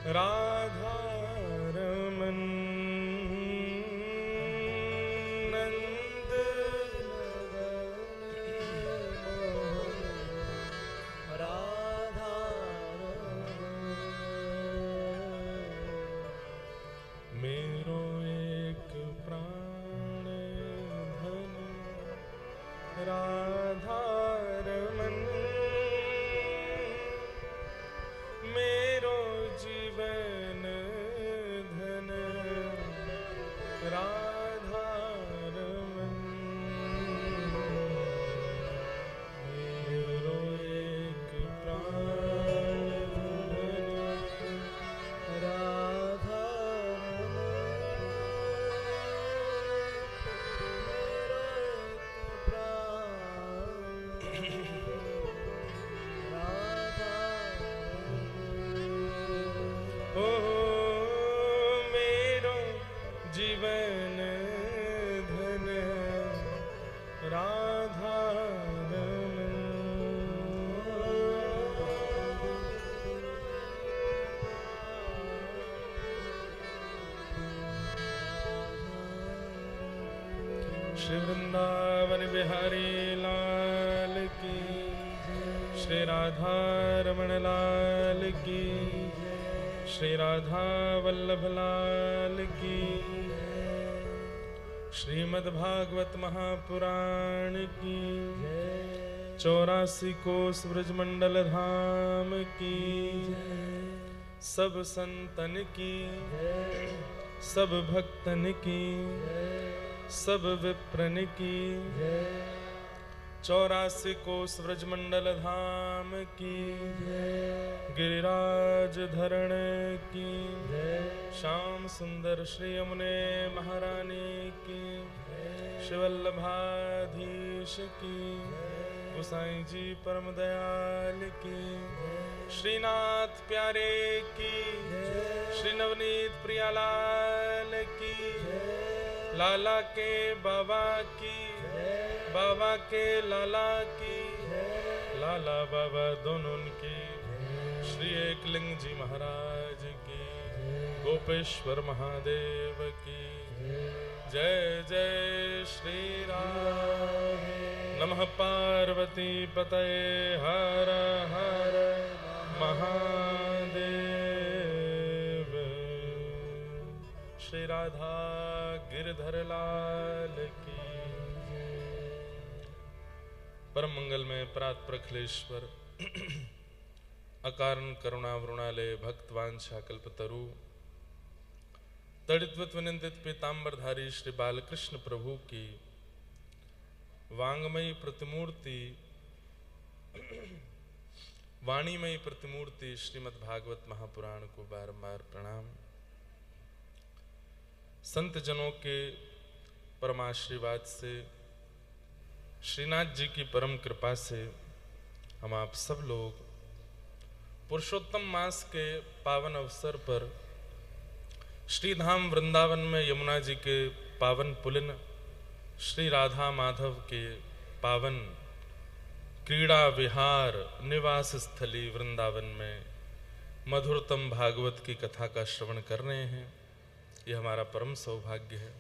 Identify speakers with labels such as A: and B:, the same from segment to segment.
A: राधा रमन नंद
B: राधा
A: मेरो एक प्राण धन राधा रमन मेरो जीवन धन राधा रमन मेरो एक प्राण धन
B: राधा
A: ओ मेरो जीवन धन राधा रमन श्री वृंदावन बिहारी लाल की, श्री राधा रमण लाल की, श्री राधा वल्लभ लाल की। श्रीमद् भागवत महापुराण की 84 कोस ब्रजमंडल धाम की, सब संतन की, सब भक्तन की, सब विप्रन की। 84 कोस ब्रजमंडल धाम की, गिरिराज धरण की, श्याम सुंदर श्री यमुने महारानी की, शिवल्लभाधीश की, गोसाई जी परम दयाल की, श्रीनाथ प्यारे की, श्री नवनीत प्रियालाल की, लाला के बाबा की, बाबा के लाला की, लाला बाबा दोनों की, श्री एकलिंग जी महाराज की, गोपेश्वर महादेव की जय जय श्री राम। नमः पार्वती पतये हर हर महादेव। श्री राधा गिरधर लाल की। परम मंगल में प्रात प्रखलेश्वर अकारण करुणा वृणालय भक्तवांछा कल्पतरु तड़ित्वत विनिंदित पीतांबरधारी श्री बालकृष्ण प्रभु की वांगमयी प्रतिमूर्ति वाणीमयी प्रतिमूर्ति श्रीमद् भागवत महापुराण को बारंबार प्रणाम। संत जनों के परमाशीर्वाद से, श्रीनाथ जी की परम कृपा से हम आप सब लोग पुरुषोत्तम मास के पावन अवसर पर श्रीधाम वृंदावन में यमुना जी के पावन पुलिन श्री राधा माधव के पावन क्रीड़ा विहार निवास स्थली वृंदावन में मधुरतम भागवत की कथा का श्रवण कर रहे हैं। ये हमारा परम सौभाग्य है।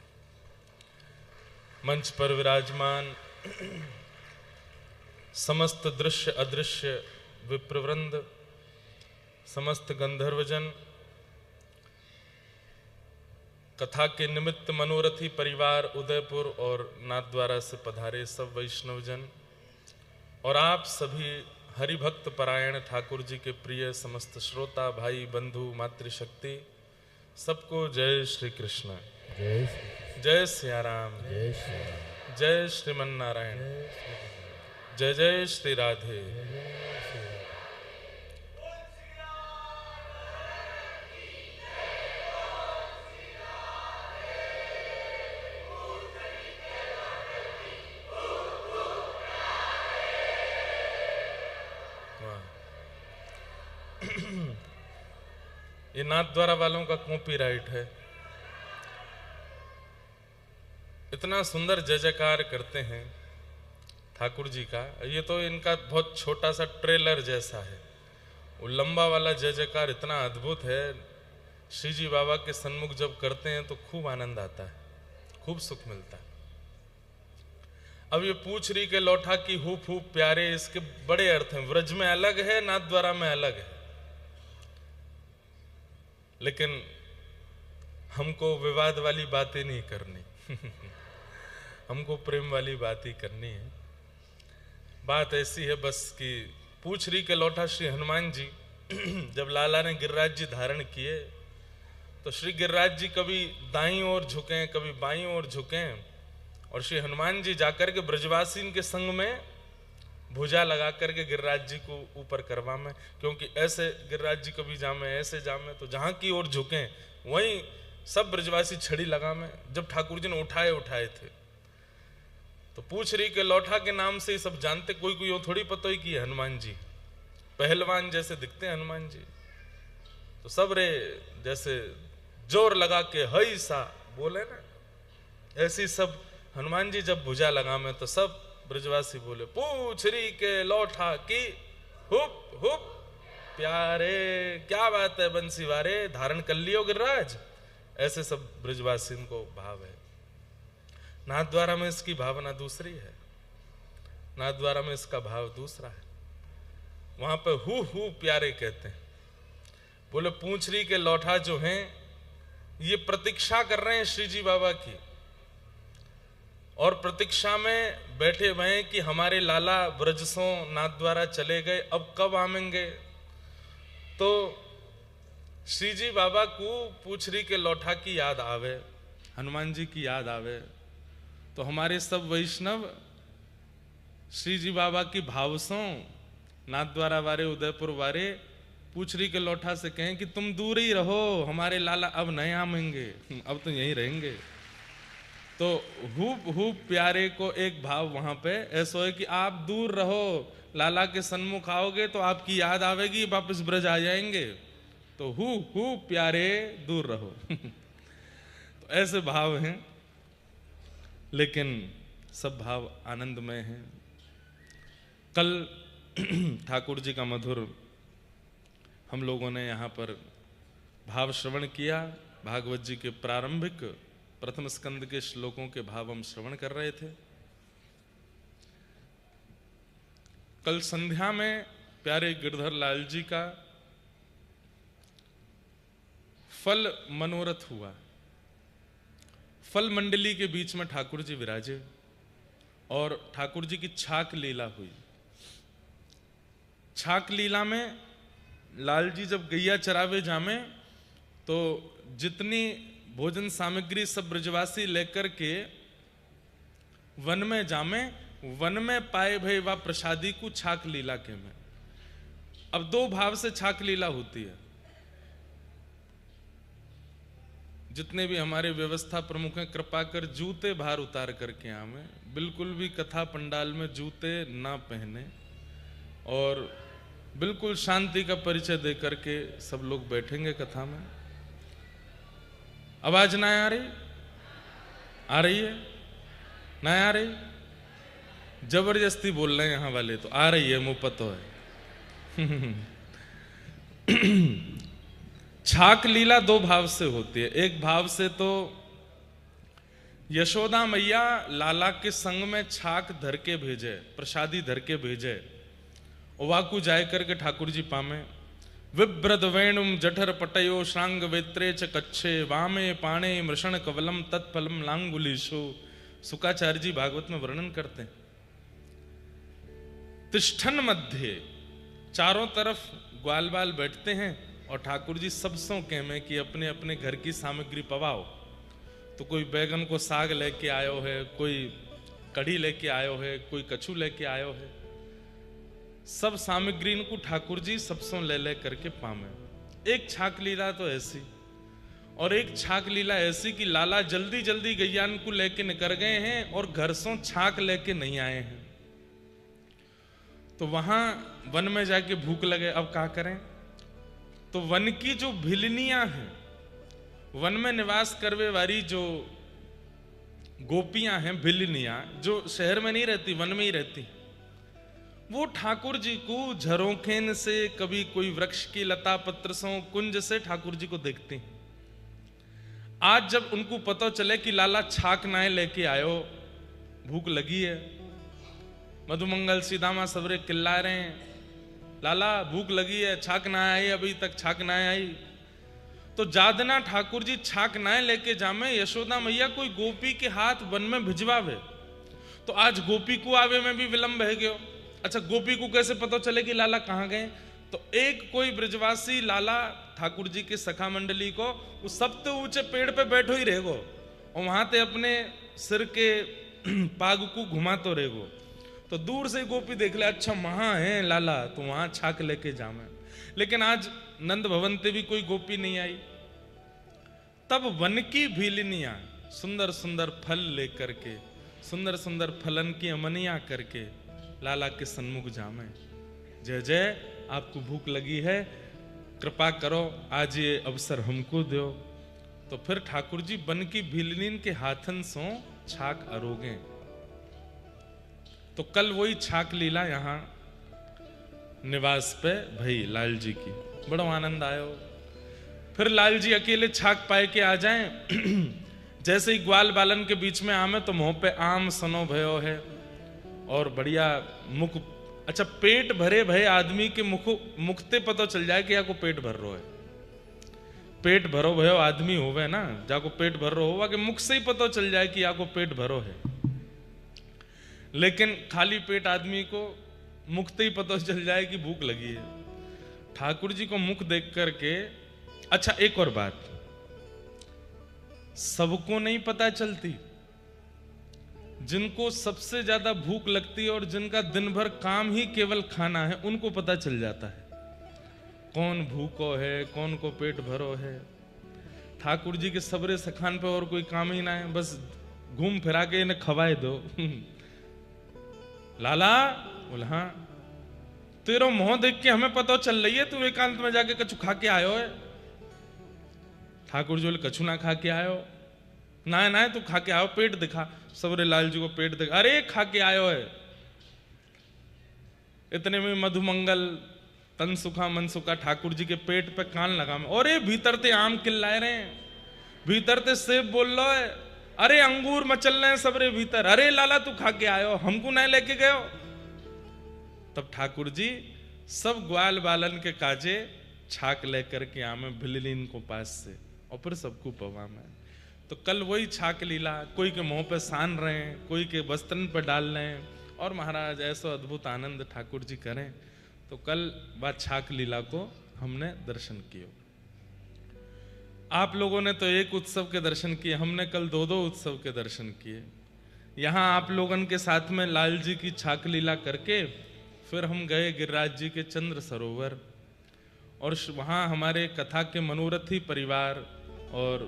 A: मंच पर विराजमान समस्त दृश्य अदृश्य विप्रवृंद, समस्त गंधर्वजन, कथा के निमित्त मनोरथी परिवार उदयपुर और नाथद्वारा से पधारे सब वैष्णवजन और आप सभी हरिभक्त परायण ठाकुर जी के प्रिय समस्त श्रोता भाई बंधु मातृशक्ति, सबको जय श्री कृष्ण, जय सिया राम, जय श्रीमन नारायण, जय जय श्री राधे। ये नाथद्वारा वालों का कॉपीराइट है। इतना सुंदर जय जयकार करते हैं ठाकुर जी का। ये तो इनका बहुत छोटा सा ट्रेलर जैसा है। वो लंबा वाला जय जयकार इतना अद्भुत है, श्री जी बाबा के सन्मुख जब करते हैं तो खूब आनंद आता है, खूब सुख मिलता है। अब ये पूछ रही के लौठा की हुप हुप प्यारे, इसके बड़े अर्थ हैं। व्रज में अलग है, नाथद्वारा में अलग है, लेकिन हमको विवाद वाली बातें नहीं करनी हमको प्रेम वाली बात ही करनी है। बात ऐसी है बस कि पूछ रही के लौठा श्री हनुमान जी जब लाला ने गिरिराज जी धारण किए तो श्री गिरिराज जी कभी दाईं ओर झुके, कभी बाईं ओर झुके, और श्री हनुमान जी जाकर के ब्रजवासी के संग में भुजा लगा करके गिरिराज जी को ऊपर करवा में, क्योंकि ऐसे गिरिराज जी कभी जामे, ऐसे जामे, तो जहां की ओर झुके वहीं सब ब्रजवासी छड़ी लगा में। जब ठाकुर जी ने उठाए थे तो पूछ रही के लौठा के नाम से ही सब जानते, कोई कोई थोड़ी पता ही कि हनुमान जी पहलवान जैसे दिखते हैं हनुमान जी, तो सब रे जैसे जोर लगा के हई सा बोले ना, ऐसी सब हनुमान जी जब भुजा लगा में तो सब ब्रजवासी बोले पूछ रही के लौठा की हुप हुप प्यारे, क्या बात है बंसी वारे, धारण कर लियो गिरिराज, ऐसे सब ब्रजवासी को भाव है। नाथद्वारा में इसकी भावना दूसरी है, नाथद्वारा में इसका भाव दूसरा है। वहां पे हु प्यारे कहते हैं। बोले पूंछरी के लौठा जो हैं ये प्रतीक्षा कर रहे हैं श्री जी बाबा की, और प्रतीक्षा में बैठे हुए हैं कि हमारे लाला ब्रजसों नाथद्वारा चले गए, अब कब आवेंगे। तो श्री जी बाबा को पूछरी के लौठा की याद आवे, हनुमान जी की याद आवे, तो हमारे सब वैष्णव श्री जी बाबा की भावसों नाथद्वारा वारे, उदयपुर वारे पूछरी के लौठा से कहें कि तुम दूर ही रहो, हमारे लाला अब नहीं आवेंगे, अब तो यहीं रहेंगे। तो हुप प्यारे को एक भाव वहां पे ऐसा है कि आप दूर रहो, लाला के सन्मुख आओगे तो आपकी याद आवेगी, वापस ब्रज आ जाएंगे, तो हु प्यारे दूर रहो तो ऐसे भाव हैं, लेकिन सब भाव आनंदमय हैं। कल ठाकुर जी का मधुर हम लोगों ने यहाँ पर भाव श्रवण किया, भागवत जी के प्रारंभिक प्रथम स्कंद के श्लोकों के भाव हम श्रवण कर रहे थे। कल संध्या में प्यारे गिरधर लाल जी का फल मनोरथ हुआ। फल मंडली के बीच में ठाकुर जी विराजे और ठाकुर जी की छाक लीला हुई। छाक लीला में लाल जी जब गैया चरावे जामे तो जितनी भोजन सामग्री सब ब्रजवासी लेकर के वन में जामे, वन में पाए भई वा प्रसादी को छाक लीला के में। अब दो भाव से छाक लीला होती है। जितने भी हमारे व्यवस्था प्रमुख हैं कृपा कर जूते बाहर उतार करके आवे, बिल्कुल भी कथा पंडाल में जूते ना पहने और बिल्कुल शांति का परिचय दे करके सब लोग बैठेंगे कथा में। आवाज ना आ रही? आ रही है? ना आ रही? जबरदस्ती बोल रहे हैं यहाँ वाले तो आ रही है, मुपत तो है छाक लीला दो भाव से होती है। एक भाव से तो यशोदा मैया लाला के संग में छाक धर के भेजे, प्रसादी धर के भेजे, वाकू जाए करके ठाकुर जी पामे। विब्रद वेणुम जठर पटयो श्रांग वेत्रे च कच्छे वामे पाणे मृषण कवलम तत्फलम लांगुलीशो। सुकाचार्य जी भागवत में वर्णन करते हैं। तिष्ठन मध्य, चारों तरफ ग्वाल बाल बैठते हैं और ठाकुर जी सबसों कहमे कि अपने अपने घर की सामग्री पवाओ। तो कोई बैगन को साग लेके आयो है, कोई कढ़ी लेके आयो है, कोई कछू लेके आयो है। सब सामग्री इनको ठाकुर जी सबसों ले करके पामे। एक छाक लीला तो ऐसी, और एक छाक लीला ऐसी कि लाला जल्दी जल्दी गैयान को लेके निकल गए हैं और घर से छाक लेके नहीं आए हैं। तो वहां वन में जाके भूख लगे, अब क्या करें। तो वन की जो भिलनियां हैं, वन में निवास करवे वाली जो गोपियां हैं, भिलनियां, जो शहर में नहीं रहती, वन में ही रहती, वो ठाकुर जी को झरोखेन से, कभी कोई वृक्ष की लता पत्र से, कुंज से ठाकुर जी को देखती हैं। आज जब उनको पता चले कि लाला छाक नाय लेके आयो, भूख लगी है, मधुमंगल सीधामा सबरे चिल्ला रहे हैं, लाला भूख लगी है, छाक ना आई, अभी तक छाक ना आई। तो जादना ठाकुर जी छाक ना लेके जामे, यशोदा मैया कोई गोपी के हाथ वन में भिजवावे। तो आज गोपी को आवे में भी विलंब है गयो। अच्छा, गोपी को कैसे पता चले कि लाला कहाँ गए? तो एक कोई ब्रजवासी लाला ठाकुर जी के सखा मंडली को उस सबसे ऊंचे पेड़ पे बैठो ही रहेगो और वहां ते अपने सिर के पाग को घुमातो रहेगो। तो दूर से गोपी देख ले, अच्छा वहां है लाला, तो वहां छाक लेके जामे। लेकिन आज नंद भवन ते भी कोई गोपी नहीं आई। तब वन की भीलनियां सुंदर सुंदर फल लेकर के, सुंदर सुंदर फलन की अमनिया करके लाला के सन्मुख जामे। जय जय, आपको भूख लगी है, कृपा करो आज ये अवसर हमको दो। तो फिर ठाकुर जी वन की भीलनीन के हाथन सो छाक अरोगे। तो कल वही छाक लीला यहाँ निवास पे भई लाल जी की, बड़ा आनंद आयो। फिर लाल जी अकेले छाक पाए के आ जाएं। जैसे ही ग्वाल बालन के बीच में आमे तो मुंह पे आम सनो भयो है और बढ़िया मुख। अच्छा, पेट भरे भय आदमी के मुखते पता चल जाए कि या को पेट भर रो है। पेट भरो भयो आदमी होवे ना, जाको पेट भर रो होगा कि मुख से ही पता चल जाए कि या को पेट भरो है। लेकिन खाली पेट आदमी को मुखते ही पता चल जाए कि भूख लगी है। ठाकुर जी को मुख देख करके, अच्छा एक और बात, सबको नहीं पता चलती। जिनको सबसे ज्यादा भूख लगती है और जिनका दिन भर काम ही केवल खाना है, उनको पता चल जाता है कौन भूखो है, कौन को पेट भरो है। ठाकुर जी के सबरे सखान पे और कोई काम ही ना है, बस घूम फिरा के इन्हें खवाए दो। लाला बोला, हाँ तेरो मुंह देख के हमें पता चल रही है तू एकांत में जाके कछु खा के आयो है। ठाकुर जी बोले, कछु ना खा के आयो? ना ना तू खा के आयो, पेट दिखा। सबरे लाल जी को पेट दिखा, अरे खा के आयो है। इतने में मधुमंगल तन सुखा मन सुखा ठाकुर जी के पेट पे कान लगा में, अरे भीतर ते आम किल्लाए रहे हैं, भीतर ते सेब बोल लो है, अरे अंगूर मचल रहे हैं सबरे भीतर, अरे लाला तू खा के आयो, हमको नहीं लेके गयो। तब ठाकुर जी सब ग्वाल बालन के काजे छाक लेकर के आमे भिलनीन को पास से और फिर सबको पवा में। तो कल वही छाक लीला, कोई के मुंह पे सान रहे हैं, कोई के वस्त्रन पर डाल रहे हैं, और महाराज ऐसा अद्भुत आनंद ठाकुर जी करें। तो कल बात छाक लीला को हमने दर्शन किए। आप लोगों ने तो एक उत्सव के दर्शन किए, हमने कल दो दो उत्सव के दर्शन किए। यहाँ आप लोगन के साथ में लाल जी की छाक लीला करके फिर हम गए गिरिराज जी के चंद्र सरोवर, और वहाँ हमारे कथा के मनोरथी परिवार और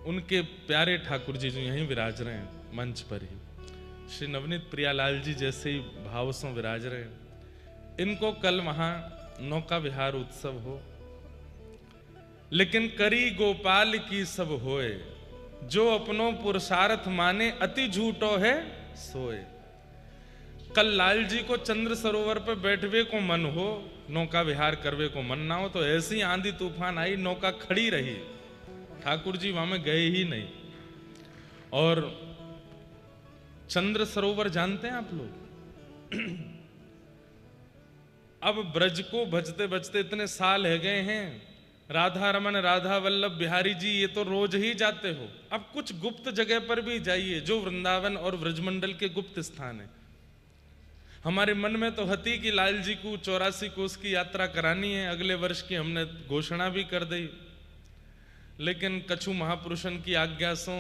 A: उनके प्यारे ठाकुर जी जो यहीं विराज रहे हैं मंच पर ही, श्री नवनीत प्रियालाल जी जैसे ही भाव से विराज रहे हैं। इनको कल वहां नौका विहार उत्सव हो, लेकिन करी गोपाल की सब होए, जो अपनो पुरुषार्थ माने अति झूठो है सोए। कल लाल जी को चंद्र सरोवर पर बैठवे को मन हो, नौका विहार करवे को मन ना हो, तो ऐसी आंधी तूफान आई, नौका खड़ी रही, ठाकुर जी वहां में गए ही नहीं। और चंद्र सरोवर जानते हैं आप लोग? अब ब्रज को भजते भजते इतने साल है गए हैं, राधा रमन राधा वल्लभ बिहारी जी ये तो रोज ही जाते हो। अब कुछ गुप्त जगह पर भी जाइए जो वृंदावन और ब्रजमंडल के गुप्त स्थान है। हमारे मन में तो हती कि लाल जी को 84 कोस की यात्रा करानी है, अगले वर्ष की हमने घोषणा भी कर दी। लेकिन कछु महापुरुषन की आज्ञा से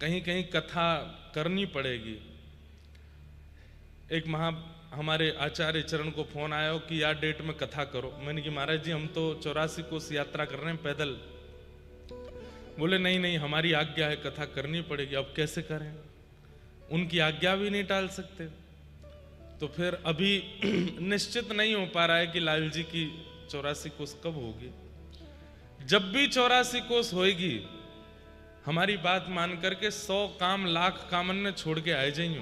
A: कहीं कहीं कथा करनी पड़ेगी। एक हमारे आचार्य चरण को फोन आया कि यार डेट में कथा करो। मैंने कि महाराज जी हम तो 84 कोस यात्रा कर रहे हैं पैदल। बोले नहीं नहीं हमारी आज्ञा है, कथा करनी पड़ेगी। अब कैसे करें, उनकी आज्ञा भी नहीं टाल सकते। तो फिर अभी निश्चित नहीं हो पा रहा है कि लाल जी की 84 कोस कब होगी। जब भी 84 कोस होगी हमारी बात मान करके 100 काम लाख कामन ने छोड़ के आए जाइयो।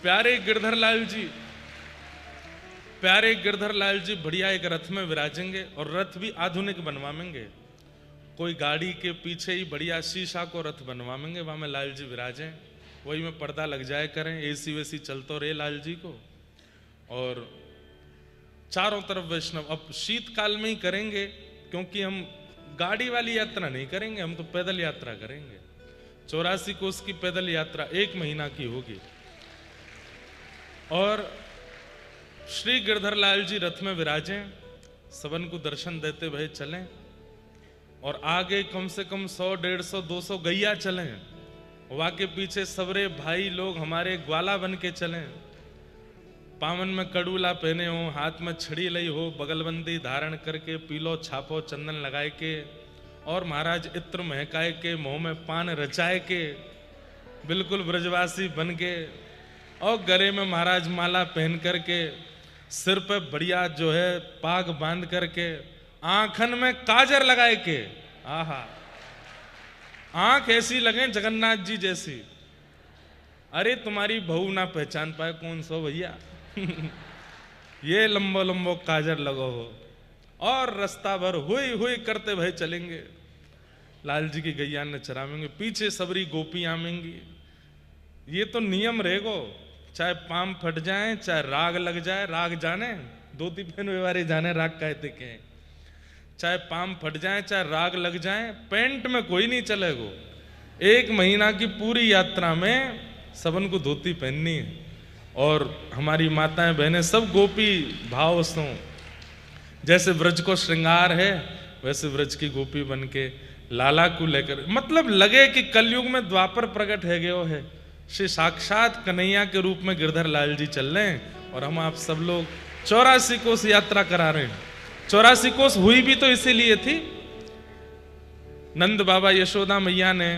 A: प्यारे गिरधर लाल जी बढ़िया एक रथ में विराजेंगे और रथ भी आधुनिक बनवाएंगे। कोई गाड़ी के पीछे ही बढ़िया शीशा को रथ बनवाएंगे, वहां में लाल जी विराजे, वही में पर्दा लग जाए करें, एसी वेसी चलते रहे लाल जी को, और चारों तरफ वैष्णव। अब शीतकाल में ही करेंगे, क्योंकि हम गाड़ी वाली यात्रा नहीं करेंगे, हम तो पैदल यात्रा करेंगे। 84 कोस की पैदल यात्रा 1 महीना की होगी। और श्री गिरधर लाल जी रथ में विराजें, सबन को दर्शन देते भय चलें, और आगे कम से कम 100, 150, 200 गैया चलें, वहां के पीछे सबरे भाई लोग हमारे ग्वाला बन के चलें, पावन में कड़ूला पहने हो, हाथ में छड़ी लई हो, बगलबंदी धारण करके, पीलो छापो चंदन लगाए के, और महाराज इत्र महकाए के, मुंह में पान रचाए के, बिल्कुल ब्रजवासी बन के, और गले में महाराज माला पहन करके, सिर पे बढ़िया जो है पाग बांध करके, आंखन में काजर लगाए के, आहा आंख ऐसी लगे जगन्नाथ जी जैसी, अरे तुम्हारी बहू ना पहचान पाए कौन सो भैया ये लंबो लंबो काजर लगो हो, और रास्ता भर हुई हुई करते भय चलेंगे। लाल जी की गैया ने चरावेंगे, पीछे सबरी गोपी आवेंगी। ये तो नियम रहेगो, चाहे पाम फट जाए, चाहे राग लग जाए, राग जाने धोती पहन व्यवहारे जाने राग कहते के, चाहे पाम फट जाए, चाहे राग लग जाए, पैंट में कोई नहीं चलेगो। 1 महीना की पूरी यात्रा में सबन को धोती पहननी है, और हमारी माताएं बहनें सब गोपी भाव सो, जैसे ब्रज को श्रृंगार है वैसे ब्रज की गोपी बन के लाला को लेकर, मतलब लगे कि कलयुग में द्वापर प्रकट है गयो है, श्री साक्षात कन्हैया के रूप में गिरधर लाल जी चल रहे हैं, और हम आप सब लोग 84 कोस यात्रा करा रहे हैं। 84 कोस हुई भी तो इसीलिए थी, नंद बाबा यशोदा मैया ने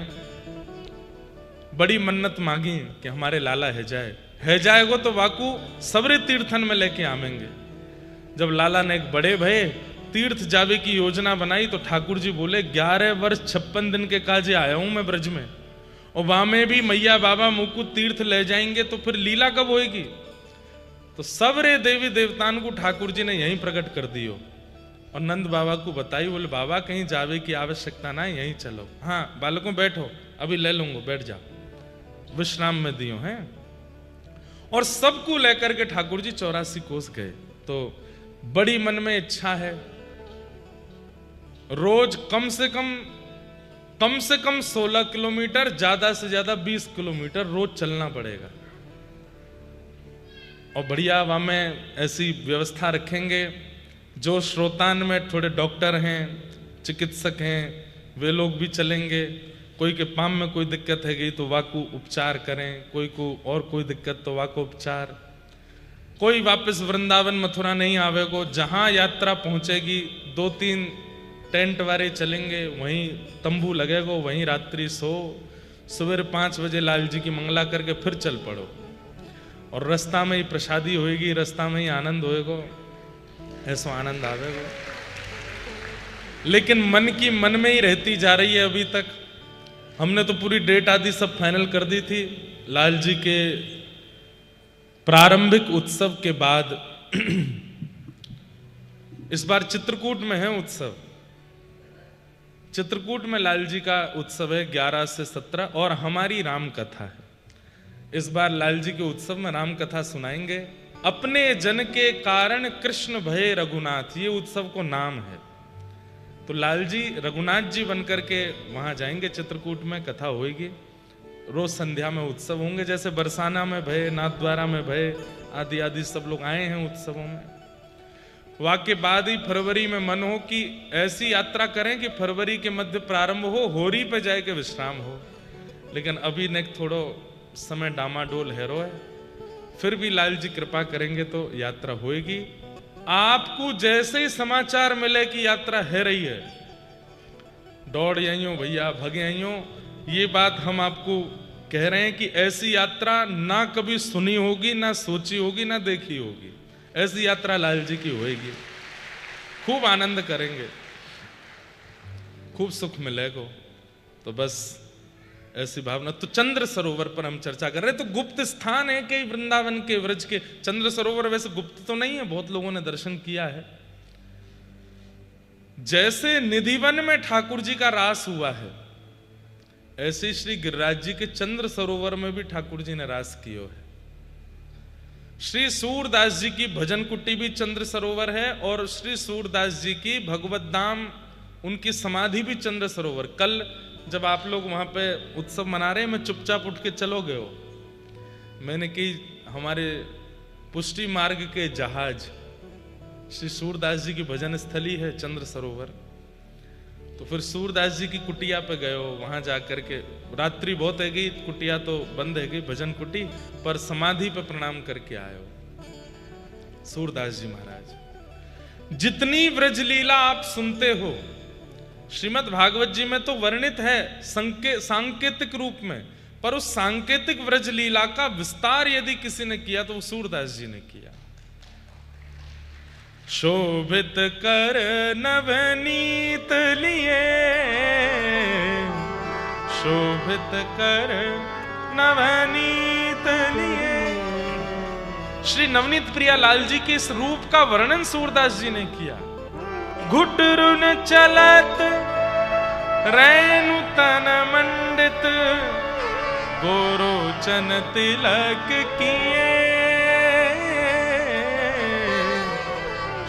A: बड़ी मन्नत मांगी कि हमारे लाला है जाएगो तो वाकू सबरे तीर्थन में लेके आवेंगे। जब लाला ने एक बड़े भय तीर्थ जावे की योजना बनाई, तो ठाकुर जी बोले 11 वर्ष 56 दिन के काजे आया हूं मैं ब्रज में, और वहां में भी मैया बाबा मुझको तीर्थ ले जाएंगे तो फिर लीला कब होएगी। तो सबरे देवी देवतान को ठाकुर जी ने यहीं प्रकट कर दियो, और नंद बाबा को बताई, बोले बाबा कहीं जावे की आवश्यकता ना, यहीं चलो। हाँ बालकों बैठो, अभी ले लूंगा, बैठ जाओ, विश्राम में दियो हैं। और सबको लेकर के ठाकुर जी 84 कोस गए। तो बड़ी मन में इच्छा है, रोज कम से कम 16 किलोमीटर, ज्यादा से ज्यादा 20 किलोमीटर रोज चलना पड़ेगा। और बढ़िया वहां में ऐसी व्यवस्था रखेंगे, जो श्रोतान में थोड़े डॉक्टर हैं, चिकित्सक हैं, वे लोग भी चलेंगे। कोई के पाम में कोई दिक्कत है गई तो वाकू उपचार करें, कोई को और कोई दिक्कत तो वाको उपचार। कोई वापस वृंदावन मथुरा नहीं आवेगो, जहां यात्रा पहुंचेगी 2-3 टेंट वाले चलेंगे, वहीं तंबू लगेगो, वहीं रात्रि सो, सुबह 5 बजे लाल जी की मंगला करके फिर चल पड़ो, और रास्ता में ही प्रसादी होएगी, रास्ता में ही आनंद होएगो, ऐसा आनंद आवेगो। लेकिन मन की मन में ही रहती जा रही है अभी तक। हमने तो पूरी डेट आदि सब फाइनल कर दी थी। लाल जी के प्रारंभिक उत्सव के बाद इस बार चित्रकूट में है उत्सव। चित्रकूट में लाल जी का उत्सव है 11 से 17, और हमारी राम कथा है। इस बार लाल जी के उत्सव में राम कथा सुनाएंगे। अपने जन के कारण कृष्ण भये रघुनाथ, ये उत्सव को नाम है। तो लाल जी रघुनाथ जी बनकर के वहां जाएंगे, चित्रकूट में कथा होगी। रोज संध्या में उत्सव होंगे, जैसे बरसाना में भय, नाथद्वारा में भय आदि आदि सब लोग आए हैं उत्सवों में। वाक्य बाद ही फरवरी में मन हो कि ऐसी यात्रा करें कि फरवरी के मध्य प्रारंभ हो, होरी पे जाए के विश्राम हो। लेकिन अभी ने थोड़ो समय डामाडोल हैरो है, फिर भी लाल जी कृपा करेंगे तो यात्रा होएगी। आपको जैसे ही समाचार मिले कि यात्रा है रही है, दौड़ आइयो भैया, भगे आइयो। ये बात हम आपको कह रहे हैं कि ऐसी यात्रा ना कभी सुनी होगी, ना सोची होगी, ना देखी होगी। ऐसी यात्रा लाल जी की होएगी। खूब आनंद करेंगे, खूब सुख मिलेगा। तो बस ऐसी भावना। तो चंद्र सरोवर पर हम चर्चा कर रहे हैं। तो गुप्त स्थान है कि वृंदावन के व्रज के चंद्र सरोवर वैसे गुप्त तो नहीं है, बहुत लोगों ने दर्शन किया है। जैसे निधिवन में ठाकुर जी का रास हुआ है, ऐसे श्री गिरिराज जी के चंद्र सरोवर में भी ठाकुर जी ने रास किया है। श्री सूरदास जी की भजन कुटी भी चंद्र सरोवर है और श्री सूरदास जी की भगवत धाम उनकी समाधि भी चंद्र सरोवर। कल जब आप लोग वहां पे उत्सव मना रहे, मैं चुपचाप उठ के चलो गए हो, मैंने कि हमारे पुष्टि मार्ग के जहाज श्री सूरदास जी की भजन स्थली है चंद्र सरोवर, तो फिर सूरदास जी की कुटिया पे गए हो, वहां जाकर के रात्रि बहुत है गई, कुटिया तो बंद है गई भजन कुटी, पर समाधि पे प्रणाम करके आए हो सूरदास जी महाराज। जितनी व्रजलीला आप सुनते हो श्रीमद् भागवत जी में तो वर्णित है सांकेतिक रूप में, पर उस सांकेतिक व्रजलीला का विस्तार यदि किसी ने किया तो वो सूरदास जी ने किया। शोभित कर नवनीत लिए, शोभित कर नवनीत लिए। श्री नवनीत प्रिया लाल जी के इस रूप का वर्णन सूरदास जी ने किया। घुटरुन चलत रैनु तन मंडित, गोरोचन तिलक किए,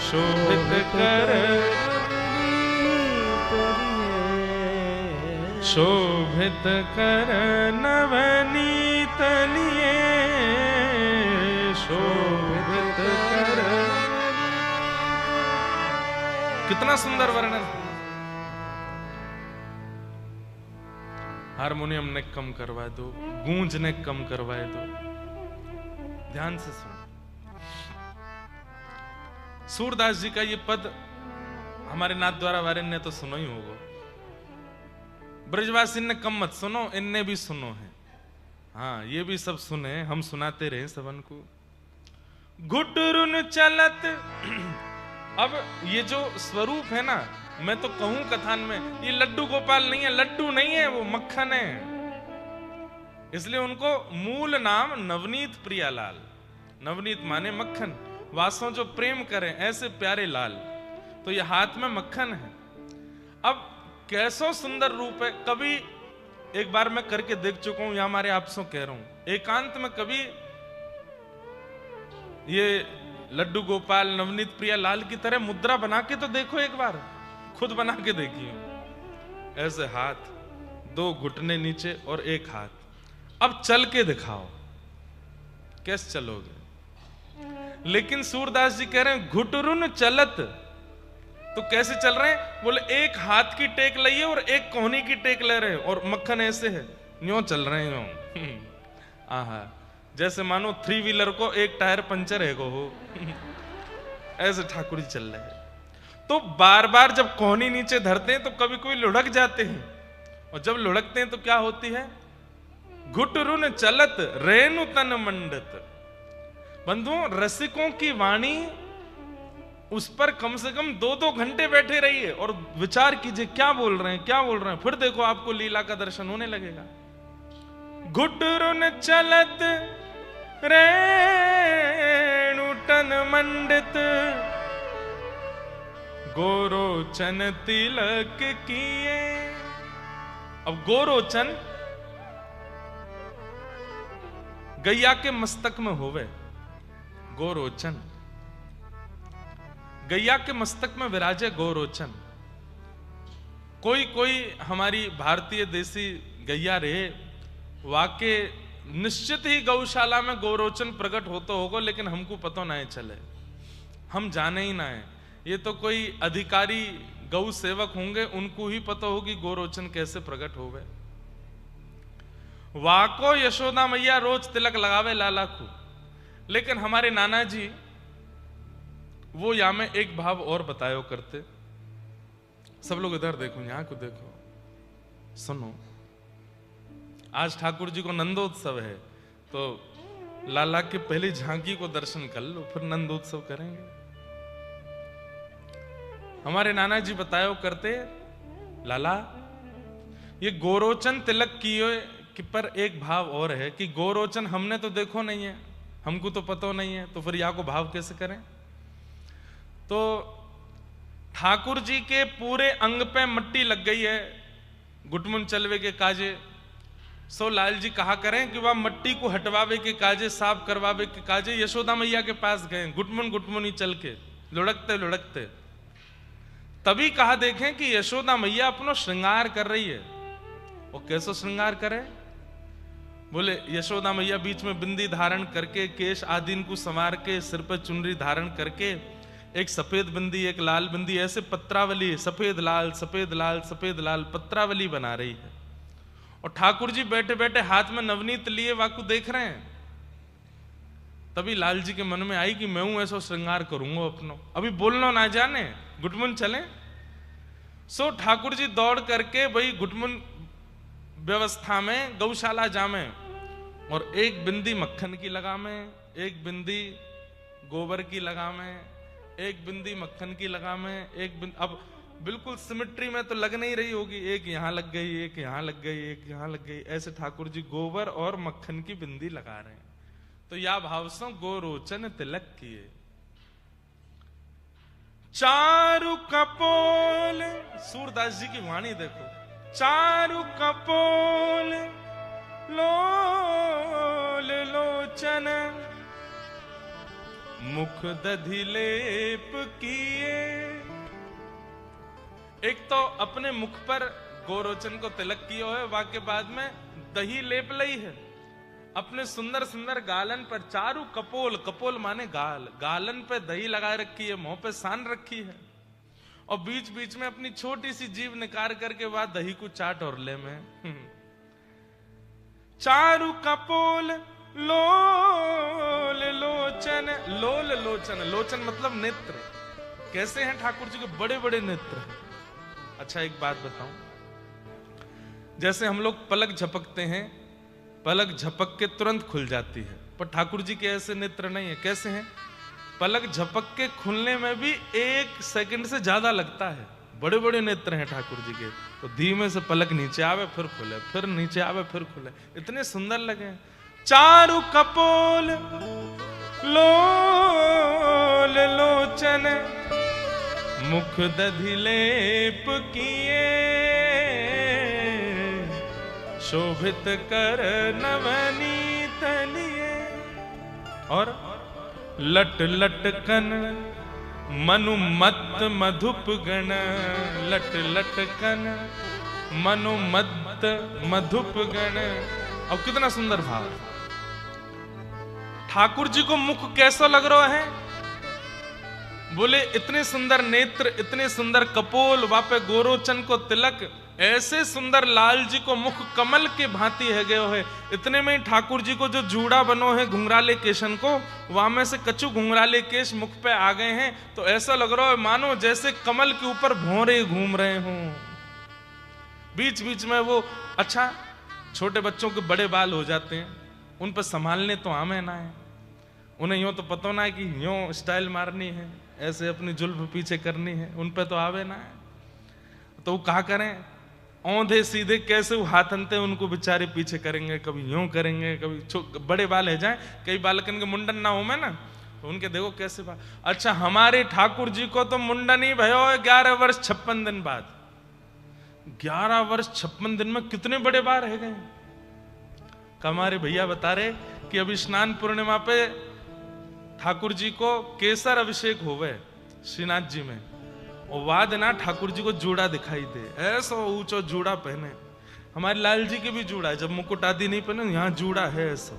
A: शोभित कर शोभित कर नवनीत लिए, शोभित कर। कितना सुंदर वर्णन। हारमोनियम ने कम करवा दो, गूंज ने कम करवाए दो, ध्यान से सुनो। सूरदास जी का ये पद हमारे नाथ द्वारा वारिन ने तो सुनो ही होगा, ब्रजवासी ने कम मत सुनो, इनने भी सुनो है। हाँ, ये भी सब सुने, हम सुनाते रहे सबन को। घुटरुन चलत, अब ये जो स्वरूप है ना, मैं तो कहूं कथान में, ये लड्डू गोपाल नहीं है, लड्डू नहीं है, वो मक्खन है। इसलिए उनको मूल नाम नवनीत प्रियालाल, नवनीत माने मक्खन, वासों जो प्रेम करें ऐसे प्यारे लाल। तो ये हाथ में मक्खन है। अब कैसो सुंदर रूप है। कभी एक बार मैं करके देख चुका हूं, यहां हमारे आपसों कह रहा हूं, एकांत में कभी ये लड्डू गोपाल नवनीत प्रिया लाल की तरह मुद्रा बना के तो देखो, एक बार खुद बना के देखिए। ऐसे हाथ, दो घुटने नीचे और एक हाथ। अब चल के दिखाओ, कैसे चलोगे? लेकिन सूरदास जी कह रहे हैं घुटरुन चलत, तो कैसे चल रहे हैं? बोले एक हाथ की टेक लिए और एक कोहनी की टेक ले रहे हैं, और मक्खन ऐसे है, यूं चल रहे हैं यूं। आहा, जैसे मानो 3 व्हीलर को एक टायर पंचर है को हो। ऐसे ठाकुर जी चल रहे हैं। तो बार बार जब कोहनी नीचे धरते हैं तो कभी कोई लुढ़क जाते हैं, और जब लुढ़कते हैं तो क्या होती है? घुटरुन चलत रेणु तन मंडित। बंधुओं, रसिकों की वाणी उस पर कम से कम 2-2 घंटे बैठे रहिए और विचार कीजिए क्या बोल रहे हैं, क्या बोल रहे हैं। फिर देखो आपको लीला का दर्शन होने लगेगा। घुटरुन चलत रेणु तन मंडित, गोरोचन तिलक किए। अब गोरोचन गैया के मस्तक में होवे, गोरोचन गैया के मस्तक में विराजे गोरोचन। कोई कोई हमारी भारतीय देसी गैया रहे, वाके निश्चित ही गौशाला में गोरोचन प्रकट होता होगा, लेकिन हमको पता ना चले, हम जाने ही ना है। ये तो कोई अधिकारी गौ सेवक होंगे, उनको ही पता होगी गोरोचन कैसे प्रकट होवे। वाको यशोदा मैया रोज तिलक लगावे लाला को, लेकिन हमारे नाना जी वो या में एक भाव और बतायो करते। सब लोग इधर देखो, यहां को देखो, सुनो। आज ठाकुर जी को नंदोत्सव है, तो लाला के पहली झांकी को दर्शन कर लो, फिर नंदोत्सव करेंगे। हमारे नाना जी बतायो करते, लाला ये गोरोचन तिलक की पर एक भाव और है कि गोरोचन हमने तो देखो नहीं है, हमको तो पता नहीं है, तो फिर या को भाव कैसे करें? तो ठाकुर जी के पूरे अंग पे मट्टी लग गई है गुटमुन चलवे के काजे। सो लाल जी कहा करें कि वह मट्टी को हटवावे के काजे, साफ करवावे के काजे यशोदा मैया के पास गए, गुटमुन गुटमुन ही चल के लुढ़कते लुढ़कते। तभी कहा देखें कि यशोदा मैया अपनो श्रृंगार कर रही है। वो कैसे श्रृंगार करे? बोले यशोदा मैया बीच में बिंदी धारण करके, केश आदि को संवार के, सिर पर चुनरी धारण करके, एक सफेद बिंदी एक लाल बिंदी, ऐसे पत्रावली, सफेद लाल सफेद लाल सफेद लाल पत्रावली बना रही है। और ठाकुर जी बैठे बैठे हाथ में नवनीत लिए वाकु देख रहे हैं। तभी लाल जी के मन में आई कि मैं हूं ऐसा श्रृंगार करूंगा अपनो, अभी बोलना ना जाने, गुटमुन चले। सो ठाकुर जी दौड़ करके भाई गुटमुन व्यवस्था में गौशाला जामे और एक बिंदी मक्खन की लगामे, एक बिंदी गोबर की लगामे, एक बिंदी मक्खन की लगामे, एक बिंदी, अब बिल्कुल सिमेट्री में तो लग नहीं रही होगी, एक यहां लग गई, एक यहां लग गई, एक यहां लग गई, ऐसे ठाकुर जी गोबर और मक्खन की बिंदी लगा रहे हैं। तो या भाव से गोरोचन तिलक किए। चारु कपोल, सूरदास जी की वाणी देखो, चारु कपोल लोल लोचन मुख दधि लेप किए। एक तो अपने मुख पर गोरोचन को तिलक किया है, वाके बाद में दही लेप लई है, अपने सुंदर सुंदर गालन पर चारु कपोल, कपोल माने गाल, गालन पे दही लगा रखी है, मुंह पे सान रखी है, और बीच बीच में अपनी छोटी सी जीभ निकाल करके वह दही को चाट और ले में। चारु कपोल लोल लोचन, लोल लोचन, लोचन मतलब नेत्र। कैसे हैं ठाकुर जी के? बड़े बड़े नेत्र हैं। अच्छा एक बात बताऊं, जैसे हम लोग पलक झपकते हैं, पलक झपक के तुरंत खुल जाती है, पर ठाकुर जी के ऐसे नेत्र नहीं है। कैसे हैं? पलक झपक के खुलने में भी 1 सेकंड से ज्यादा लगता है। बड़े बड़े नेत्र हैं ठाकुर जी के, तो धीमे से पलक नीचे आवे फिर खुले, फिर नीचे आवे फिर खुले, इतने सुंदर लगे। चारु कपोल लोल लोचन मुख दधि लेप किए, शोभित कर नवनीत लिए। और लट लटकन मनुमत मधुप गण, लट लटकन मनुमत मधुप गण। अब कितना सुंदर भाव। ठाकुर जी को मुख कैसा लग रहा है? बोले इतने सुंदर नेत्र, इतने सुंदर कपोल, वापे गोरोचन को तिलक, ऐसे सुंदर लाल जी को मुख कमल के भांति है गयो है। इतने में ठाकुर जी को जो जूड़ा बनो है घुंघराले केशन को, वहां में से कछु घुंघराले केश मुख पे आ गए हैं, तो ऐसा लग रहा है मानो जैसे कमल के ऊपर भौरे घूम रहे हों। बीच बीच में वो, अच्छा छोटे बच्चों के बड़े बाल हो जाते हैं, उन पर संभालने तो आमे ना है, उन्हें यूं तो पता ना है कि यूं स्टाइल मारनी है, ऐसे अपनी जुल्फ पीछे करनी है, उन पे तो आवे ना है। तो वो कहा करें, औंधे सीधे कैसे वो हाथ अंते उनको बेचारे पीछे करेंगे, कभी यूं करेंगे, कभी बड़े बाल है जाए, कई बालकन के मुंडन ना हो में ना, तो उनके देखो कैसे बाल। अच्छा हमारे ठाकुर जी को तो मुंडन ही भयो 11 वर्ष 56 दिन बाद। 11 वर्ष 56 दिन में कितने बड़े बाल रह गए। हमारे भैया बता रहे कि अभी स्नान पूर्णिमा पे ठाकुर जी को केसर अभिषेक होवे श्रीनाथ जी में, और बाद ना ठाकुर जी को जूड़ा दिखाई दे, ऐसा ऊंचा जूड़ा पहने। हमारे लाल जी के भी जूड़ा है, जब मुकुट आदि नहीं पहने यहाँ जूड़ा है ऐसा।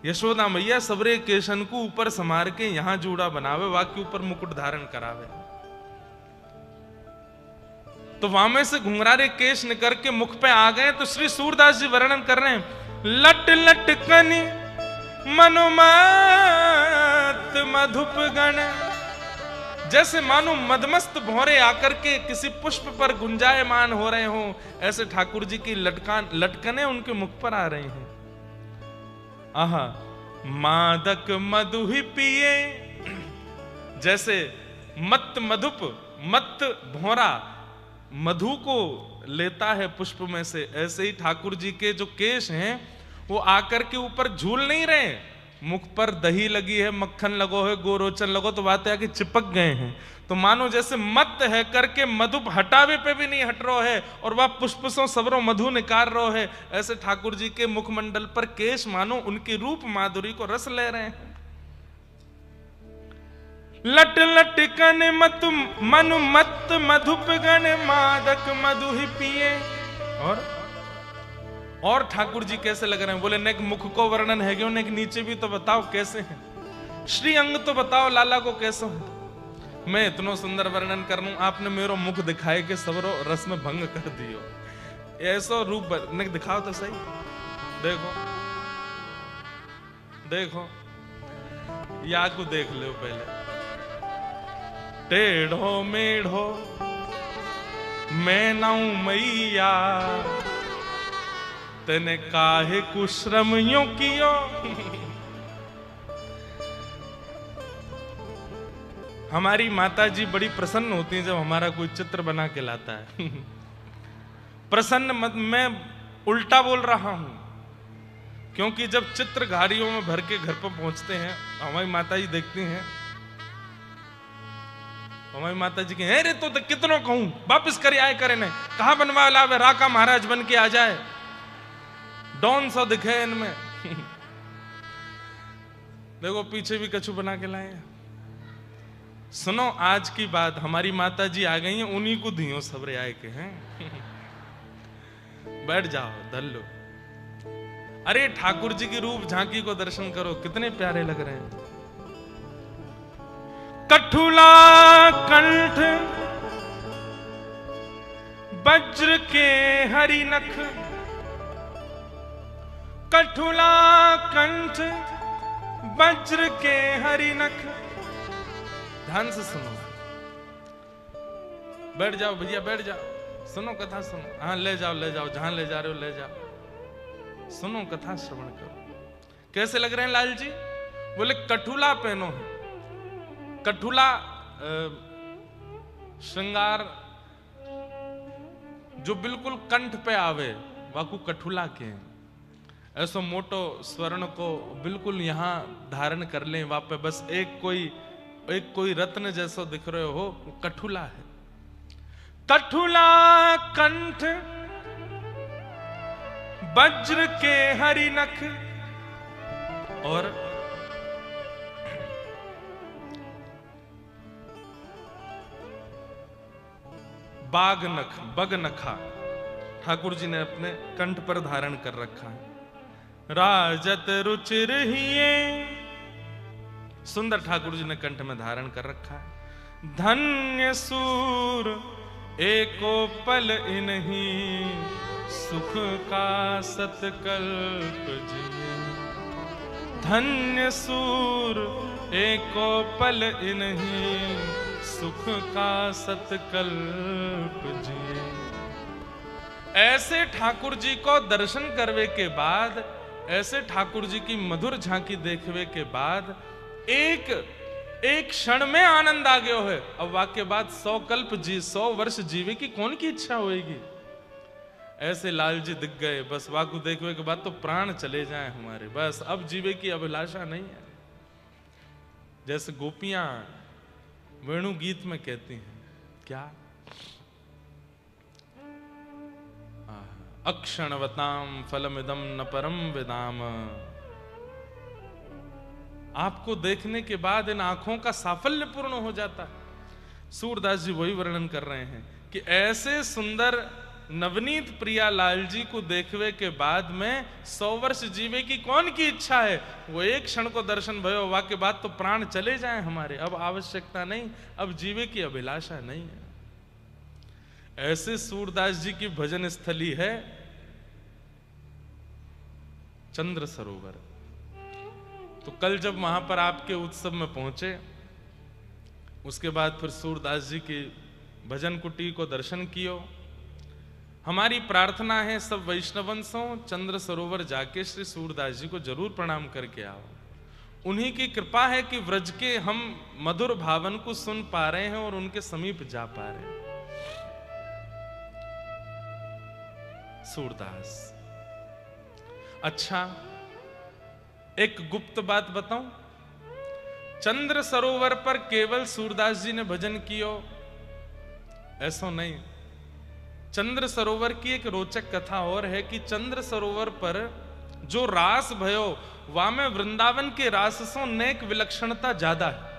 A: यशोदा मैया सबरे केशन को ऊपर समार के यहाँ जूड़ा बनावे, वाके ऊपर मुकुट धारण करावे। तो वहां में से घुंघरारे केश निकल के मुख पे आ गए। तो श्री सूरदास जी वर्णन कर रहे हैं, लट लटकनी मनुमत मधुप गण, जैसे मानो मदमस्त भौरे आकर के किसी पुष्प पर गुंजायमान हो रहे हों, ऐसे ठाकुर जी की लटकने उनके मुख पर आ रही हैं। आहा मादक मधु ही पिए, जैसे मत मधुप, मत भौरा मधु को लेता है पुष्प में से, ऐसे ही ठाकुर जी के जो केश हैं वो आकर के ऊपर झूल नहीं रहे, मुख पर दही लगी है, मक्खन लगो है, गोरोचन लगो, तो बात है कि चिपक गए हैं। तो मानो जैसे मत है करके मधुप हटावे पे भी नहीं हट रो है, और वह पुष्पसों सबरो मधु निकार रो है। ऐसे ठाकुर जी के मुखमंडल पर केश मानो उनकी रूप माधुरी को रस ले रहे हैं। लट लट कन मत मनु मत मधुप गण मादक मधु ही पिए। और ठाकुर जी कैसे लग रहे हैं? बोले नेक मुख को वर्णन है क्यों, नेक नीचे भी तो बताओ कैसे हैं। श्री अंग तो बताओ लाला को कैसे हो। मैं इतनो सुंदर वर्णन कर लूं, आपने मेरो मुख दिखाए के सबरो रस में भंग कर दियो। ऐसा रूप नेक दिखाओ तो सही। देखो देखो या को देख लो पहले। टेढ़ो मेढ़ो मैं नाऊ मैया, तने काहे कुश्रम यूं कियो। हमारी माता जी बड़ी प्रसन्न होती हैं जब हमारा कोई चित्र बना के लाता है। प्रसन्न मत, मैं उल्टा बोल रहा हूं, क्योंकि जब चित्र गाड़ियों में भर के घर पर पहुंचते हैं, हमारी माता जी देखती हैं, हमारी माता जी के अरे तो कितनों कहूं वापिस करे आए करे ने, कहा बनवा लावे राका महाराज बन के आ जाए, डॉन सा दिखे इनमें। देखो पीछे भी कछु बना के लाए। सुनो आज की बात, हमारी माता जी आ गई हैं, उन्हीं को दियो सबरे आए के हैं। बैठ जाओ धर लो। अरे ठाकुर जी की रूप झांकी को दर्शन करो, कितने प्यारे लग रहे हैं। कठुला कंठ वज्र के हरि नख, कठुला कंठ वज्र के हरि नख। ध्यान से सुनो, बैठ जाओ भैया बैठ जाओ, सुनो कथा सुनो। हाँ ले जाओ जहां ले जा रहे हो ले जाओ, सुनो कथा श्रवण करो। कैसे लग रहे हैं लाल जी? बोले कठुला पहनो है। कठुला श्रृंगार जो बिल्कुल कंठ पे आवे वाकू कठुला के हैं। ऐसो मोटो स्वर्ण को बिल्कुल यहां धारण कर लें, वहां पे बस एक कोई रत्न जैसा दिख रहे हो, कठुला है। कठुला कंठ वज्र के हरि नख, और बाग नख, बग नखा ठाकुर जी ने अपने कंठ पर धारण कर रखा है। राजत रुचिर हिये, सुंदर ठाकुर जी ने कंठ में धारण कर रखा है। धन्य सूर एको पल इन्हीं, सुख का सतकल्प जिये। धन्य सूर एको पल इन्हीं, सुख का सतकल्प जिये। ऐसे ठाकुर जी को दर्शन करवे के बाद, ऐसे ठाकुर जी की मधुर झांकी देखवे के बाद एक क्षण में आनंद आ गयो है। अब वाक्य बाद 100 कल्प जी 100 वर्ष जीवे की कौन की इच्छा होएगी। ऐसे लाल जी दिख गए, बस वाकु देखवे के बाद तो प्राण चले जाए हमारे, बस अब जीवे की अभिलाषा नहीं है। जैसे गोपियां वेणु गीत में कहती हैं, क्या अक्षणवताम फलमिदम न परम विदाम। आपको देखने के बाद इन आंखों का साफल्य पूर्ण हो जाता है। सूरदास जी वही वर्णन कर रहे हैं कि ऐसे सुंदर नवनीत प्रिया लाल जी को देखवे के बाद में 100 वर्ष जीवे की कौन की इच्छा है। वो एक क्षण को दर्शन भयो वा के बाद तो प्राण चले जाएं हमारे, अब आवश्यकता नहीं, अब जीवे की अभिलाषा नहीं है। ऐसे सूरदास जी की भजन स्थली है चंद्र सरोवर। तो कल जब वहां पर आपके उत्सव में पहुंचे, उसके बाद फिर सूरदास जी की भजन कुटी को दर्शन कियो। हमारी प्रार्थना है सब वैष्णवंशों चंद्र सरोवर जाके श्री सूरदास जी को जरूर प्रणाम करके आओ। उन्हीं की कृपा है कि व्रज के हम मधुर भावन को सुन पा रहे हैं और उनके समीप जा पा रहे हैं। सूरदास, अच्छा एक गुप्त बात बताऊं, चंद्र सरोवर पर केवल सूरदास जी ने भजन कियो ऐसा नहीं। चंद्र सरोवर की एक रोचक कथा और है कि चंद्र सरोवर पर जो रास भयो वहां में वृंदावन के रास सो नेक विलक्षणता ज्यादा है।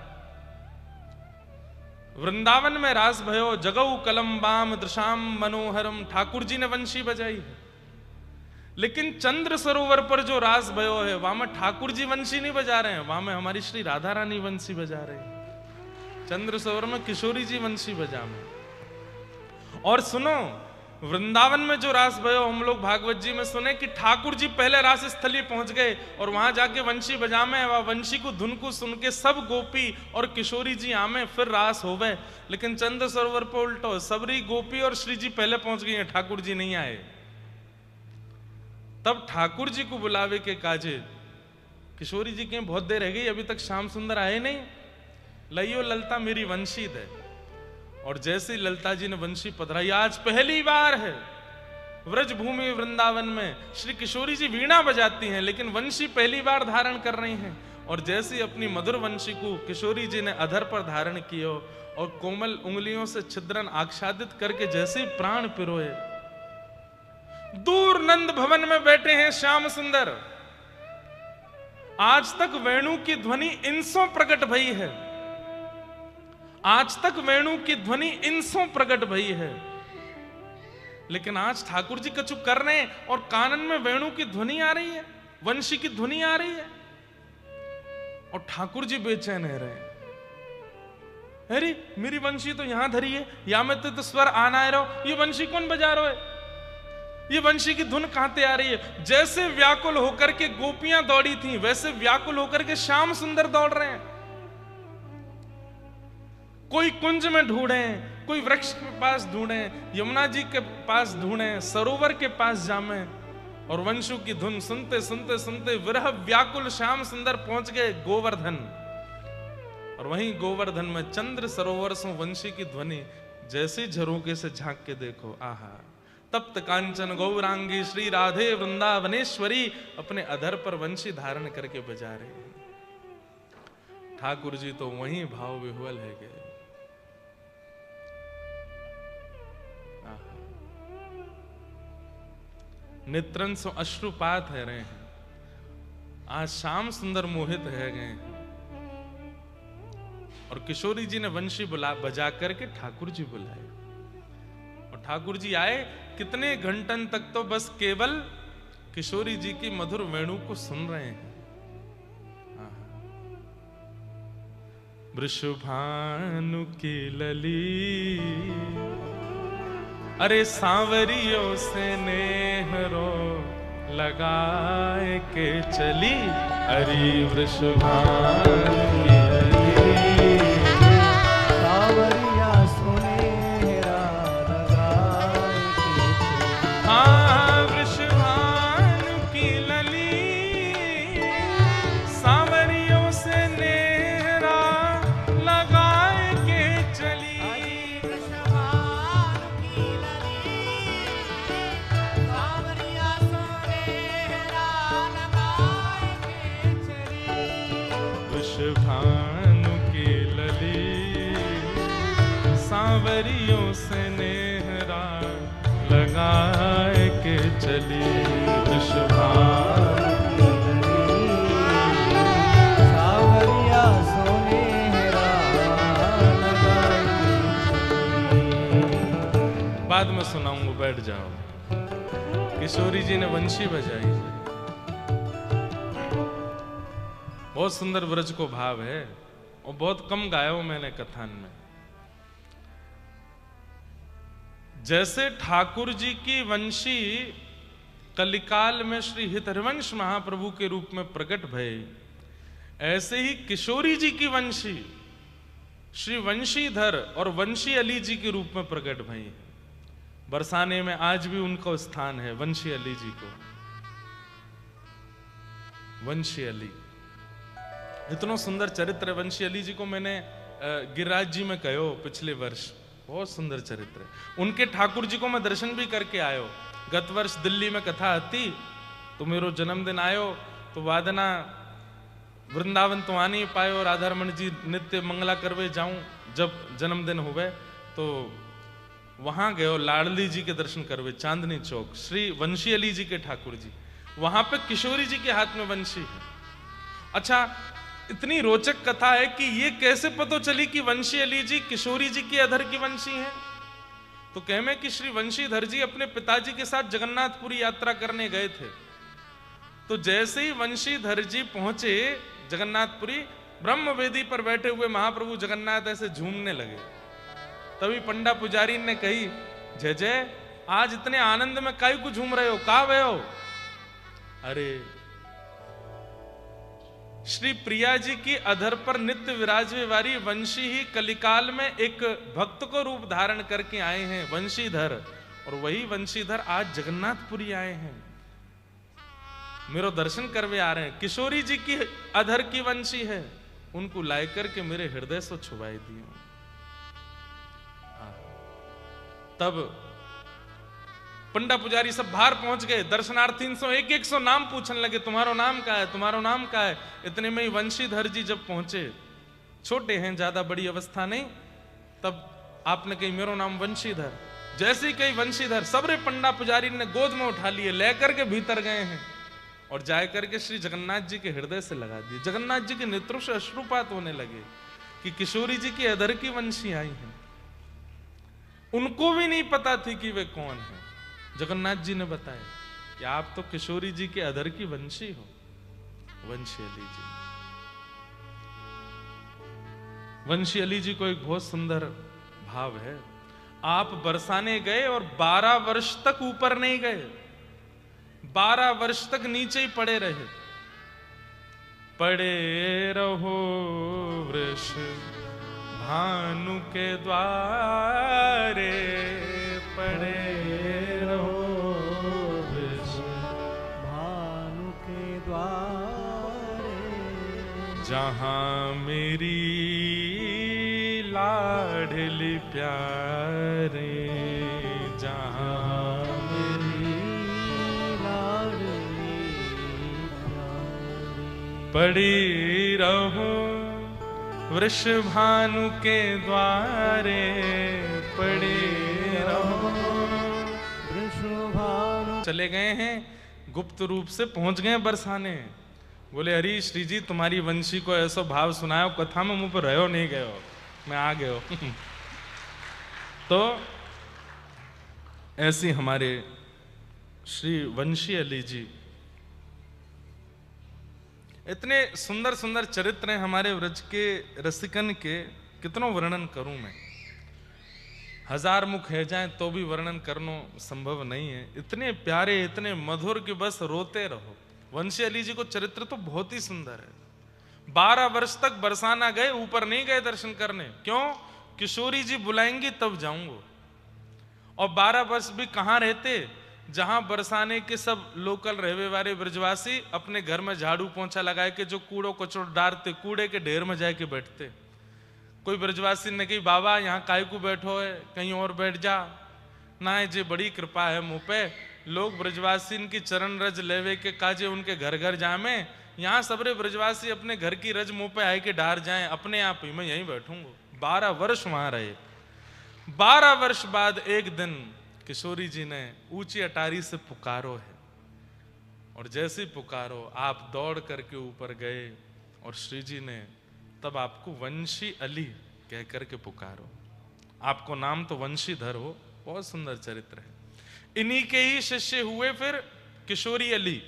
A: वृंदावन में रास भयो जगऊ कलम्बाम दृशाम मनोहरम, ठाकुर जी ने वंशी बजाई है। लेकिन चंद्र सरोवर पर जो रास भयो है वहां में ठाकुर जी वंशी नहीं बजा रहे हैं, वहां में हमारी श्री राधा रानी वंशी बजा रहे हैं। चंद्र सरोवर में किशोरी जी वंशी बजा में। और सुनो, वृंदावन में जो रास भयो हम लोग भागवत जी में सुने कि ठाकुर जी पहले रास स्थली पहुंच गए और वहां जाके वंशी बजा में, वह वंशी को धुन को सुन के सब गोपी और किशोरी जी आमे फिर रास हो गए। लेकिन चंद्र सरोवर पर उल्टो, सबरी गोपी और श्री जी पहले पहुंच गई हैं, ठाकुर जी नहीं आए। तब ठाकुर जी को बुलावे के काजे किशोरी जी के बहुत देर रह गई, अभी तक श्याम सुंदर आए नहीं, लइयो ललता मेरी वंशी दे। और जैसे ललता जी ने वंशी पधराई, आज पहली बार है व्रज भूमि वृंदावन में श्री किशोरी जी वीणा बजाती हैं, लेकिन वंशी पहली बार धारण कर रही हैं। और जैसे अपनी मधुर वंशी को किशोरी जी ने अधर पर धारण किया और कोमल उंगलियों से छिद्रन आच्छादित करके जैसे प्राण पिरोए, दूर नंद भवन में बैठे हैं श्याम सुंदर। आज तक वेणु की ध्वनि इनसों प्रकट भई है, आज तक वेणु की ध्वनि इनसों प्रकट भई है, लेकिन आज ठाकुर जी कछु कर रहे हैं और कानन में वेणु की ध्वनि आ रही है, वंशी की ध्वनि आ रही है और ठाकुर जी बेचैन है रहे। अरे मेरी वंशी तो यहां धरी है, या में तो स्वर आना रहो, ये वंशी कौन बजा रहा है, ये वंशी की धुन कहां से आ रही है। जैसे व्याकुल होकर के गोपियां दौड़ी थी, वैसे व्याकुल होकर के श्याम सुंदर दौड़ रहे हैं। कोई कुंज में ढूंढे, कोई वृक्ष के पास ढूंढे, यमुना जी के पास ढूंढे, सरोवर के पास जामे और वंशु की धुन सुनते सुनते सुनते विरह व्याकुल श्याम सुंदर पहुंच गए गोवर्धन। और वहीं गोवर्धन में चंद्र सरोवर से वंशी की ध्वनि जैसे झरोके से झांक के देखो, आहा, तप्त कांचन गौरांगी श्री राधे वृंदावनेश्वरी अपने अधर पर वंशी धारण करके बजा रहे हैं। ठाकुर जी तो वहीं भाव विह्वल है गए। नेत्रन सो अश्रुपात है रहे हैं, आज श्याम सुंदर मोहित है गए हैं। और किशोरी जी ने वंशी बजा करके ठाकुर जी बुलाए और ठाकुर जी आए। कितने घंटन तक तो बस केवल किशोरी जी की मधुर वेणु को सुन रहे हैं। वृषभानु की लली, अरे सांवरियों से नेहरो लगाए के चली, अरे वृषभानु की लली,
B: सांवरिया सुनेहरा लगाए के चली।
A: हाँ वृषभानु की लली, सांवरियों से नेहरा लगाए के चली। भानु की लली, सांवरियों से नेहरा लगाए के चली।
B: सांवरिया सुनेहरा लगाए के चली।
A: बाद में सुनाऊंगा, बैठ जाओ। किशोरी जी ने वंशी बजाई, बहुत सुंदर व्रज को भाव है और बहुत कम गाया हूं मैंने कथान में। जैसे ठाकुर जी की वंशी कलिकाल में श्री हितहरिवंश महाप्रभु के रूप में प्रकट भये, ऐसे ही किशोरी जी की वंशी श्री वंशीधर और वंशी अली जी के रूप में प्रकट भई। बरसाने में आज भी उनका स्थान है, वंशी अली जी को। वंशी अली इतना सुंदर चरित्र है। वंशी अली जी को मैंने गिरिराज जी में कहो पिछले वर्ष, बहुत सुंदर चरित्र है। उनके ठाकुर जी को मैं दर्शन भी करके आयो। गत वर्ष दिल्ली में कथा आती तो मेरो जन्मदिन आयो तो वादना वृंदावन तो आ नहीं पाए और राधारमण जी नित्य मंगला करवे जाऊं जब जन्मदिन हुए तो वहां गए और लाडली जी के दर्शन करवे चांदनी चौक श्री वंशी अली जी के ठाकुर जी, वहां पे किशोरी जी के हाथ में वंशी है। अच्छा, इतनी रोचक कथा है कि ये कैसे पता चली कि वंशी अली जी किशोरी जी के अधर की वंशी हैं? तो कहमे कि श्री वंशीधर जी अपने पिताजी के साथ जगन्नाथपुरी यात्रा करने गए थे। तो जैसे ही वंशीधर जी पहुंचे जगन्नाथपुरी, ब्रह्म वेदी पर बैठे हुए महाप्रभु जगन्नाथ ऐसे झूमने लगे। तभी पंडा पुजारी ने कही, जय जय, आज इतने आनंद में काहे को झूम रहे हो, कहां गए हो? अरे श्री प्रिया जी की अधर पर नित्य विराजवे वाली वंशी ही कलिकाल में एक भक्त को रूप धारण करके आए हैं वंशीधर, और वही वंशीधर आज जगन्नाथपुरी आए हैं, मेरे दर्शन करवे आ रहे हैं। किशोरी जी की अधर की वंशी है, उनको लाई करके मेरे हृदय से छुपाई दियो। तब पंडा पुजारी सब बाहर पहुंच गए, दर्शनार्थी एक सौ नाम पूछने लगे, तुम्हारो नाम क्या है, तुम्हारो नाम क्या है? इतने में ही वंशीधर जी जब पहुंचे, छोटे हैं, ज्यादा बड़ी अवस्था नहीं, तब आपने कही मेरो नाम वंशीधर। जैसे ही कही वंशीधर, सबरे पंडा पुजारी ने गोद में उठा लिए, लेकर के भीतर गए हैं और जाए करके श्री जगन्नाथ जी के हृदय से लगा दिए। जगन्नाथ जी के नेत्रों से अश्रुपात होने लगे कि किशोरी जी की अधर की वंशी आई है। उनको भी नहीं पता थी कि वे कौन है। जगन्नाथ जी ने बताया कि आप तो किशोरी जी के अधर की वंशी हो, वंशी अली जी। वंशी अली जी को एक बहुत सुंदर भाव है, आप बरसाने गए और 12 वर्ष तक ऊपर नहीं गए, 12 वर्ष तक नीचे ही पड़े रहे। पड़े रहो वृष भानु के द्वारे, पड़े रहो वृष
B: भानु के द्वारे,
A: जहां मेरी लाडली प्यारे, जहां
B: मेरी लाडली प्यारी।
A: पड़ी रहो वृषभानु के द्वारे, पड़े रहो
B: वृषभानु।
A: चले गए हैं, गुप्त रूप से पहुंच गए बरसाने। बोले हरी श्री जी तुम्हारी वंशी को ऐसा भाव सुनायो, कथा में मुंह पर रहो नहीं गए हो, मैं आ गए हो। तो ऐसी हमारे श्री वंशी अली जी, इतने सुंदर सुंदर चरित्र हैं हमारे व्रज के रसिकन के, कितनों वर्णन करूं मैं, 1000 मुख है जाए तो भी वर्णन करना संभव नहीं है। इतने प्यारे, इतने मधुर कि बस रोते रहो। वंशी अली जी को चरित्र तो बहुत ही सुंदर है। 12 वर्ष तक बरसाना गए, ऊपर नहीं गए दर्शन करने, क्यों? किशोरी जी बुलाएंगी तब जाऊंगा। और 12 वर्ष भी कहां रहते, जहां बरसाने के सब लोकल रहने वाले ब्रजवासी अपने घर में झाड़ू पोंछा लगाए के जो कूड़ो कचरो डालते, कूड़े के ढेर में जाके बैठते। कोई ब्रजवासी ने कही बाबा यहाँ काय को बैठो है, कहीं और बैठ जा ना, ये बड़ी कृपा है मुँह पे, लोग ब्रजवासी की चरण रज लेवे के काजे उनके घर घर जामे, यहाँ सबरे ब्रजवासी अपने घर की रज मुँह पे आए के डार जाएं, अपने आप ही मैं यहीं बैठूंगा। 12 वर्ष वहां रहे। 12 वर्ष बाद एक दिन किशोरी जी ने ऊंची अटारी से पुकारो है, और जैसे ही पुकारो आप दौड़ करके ऊपर गए, और श्री जी ने तब आपको वंशी अली कह करके पुकारो। आपको नाम तो वंशीधर हो, बहुत सुंदर चरित्र है। इन्हीं के ही शिष्य हुए फिर किशोरी अली,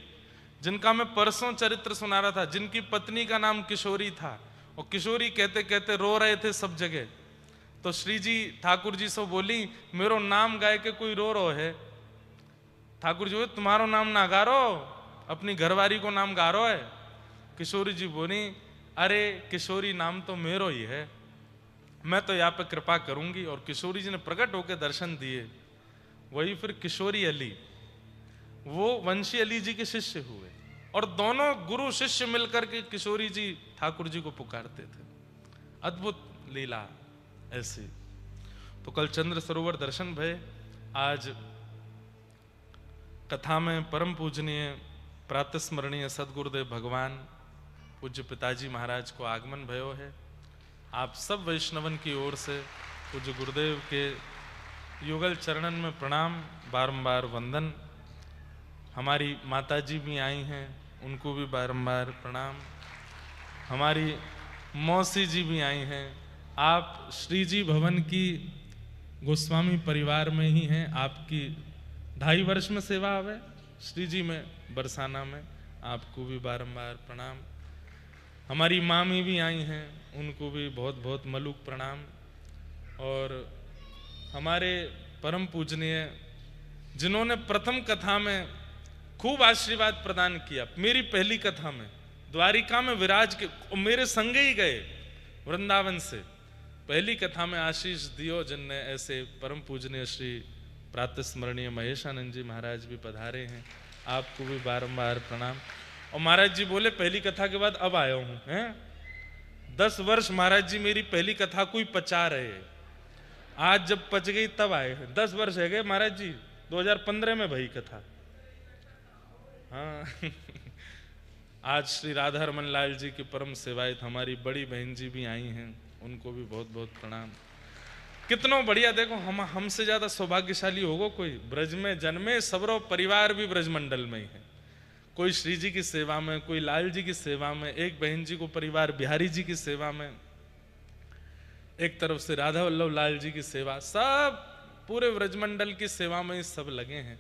A: जिनका मैं परसों चरित्र सुना रहा था, जिनकी पत्नी का नाम किशोरी था, और किशोरी कहते कहते रो रहे थे सब जगह। तो श्री जी ठाकुर जी से बोली, मेरो नाम गाय के कोई रो रो है। ठाकुर जी, तुम्हारो नाम ना गारो, अपनी घरवारी को नाम गारो है। किशोरी जी बोली, अरे किशोरी नाम तो मेरो ही है, मैं तो यहाँ पे कृपा करूंगी। और किशोरी जी ने प्रकट होकर दर्शन दिए। वही फिर किशोरी अली, वो वंशी अली जी के शिष्य हुए, और दोनों गुरु शिष्य मिलकर के किशोरी जी ठाकुर जी को पुकारते थे। अद्भुत लीला ऐसी। तो कल चंद्र सरोवर दर्शन भय, आज कथा में परम पूजनीय प्रातस्मरणीय सदगुरुदेव भगवान पूज्य पिताजी महाराज को आगमन भयो है। आप सब वैष्णवन की ओर से पूज्य गुरुदेव के युगल चरणन में प्रणाम, बारंबार वंदन। हमारी माताजी भी आई हैं, उनको भी बारंबार प्रणाम। हमारी मौसी जी भी आई हैं। आप श्री जी भवन की गोस्वामी परिवार में ही हैं। आपकी 2.5 वर्ष में सेवा आवे श्री जी में बरसाना में, आपको भी बारंबार प्रणाम। हमारी मामी भी आई हैं, उनको भी बहुत बहुत मलूक प्रणाम। और हमारे परम पूजनीय जिन्होंने प्रथम कथा में खूब आशीर्वाद प्रदान किया, मेरी पहली कथा में द्वारिका में विराज के मेरे संग ही गए वृंदावन से, पहली कथा में आशीष दियो जिनने ऐसे परम पूजनीय श्री प्रातः स्मरणीय महेशानंद जी महाराज भी पधारे हैं, आपको भी बारंबार प्रणाम। और महाराज जी बोले पहली कथा के बाद अब आया हूं, हैं 10 वर्ष महाराज जी मेरी पहली कथा कोई पचा रहे, आज जब पच गई तब आए हैं। 10 वर्ष है गए महाराज जी, 2015 में भई कथा। हाँ आज श्री राधा रमन लाल जी की परम सेवायत हमारी बड़ी बहन जी भी आई हैं, उनको भी बहुत बहुत प्रणाम। कितना बढ़िया, देखो हम हमसे ज्यादा सौभाग्यशाली होगा कोई? ब्रज में जन्मे सबरो परिवार भी ब्रज मंडल में ही है। कोई श्री जी की सेवा में, कोई लाल जी की सेवा में, एक बहन जी को परिवार बिहारी जी की सेवा में, एक तरफ से राधा वल्लभ लाल जी की सेवा, सब पूरे ब्रजमंडल की सेवा में सब लगे हैं।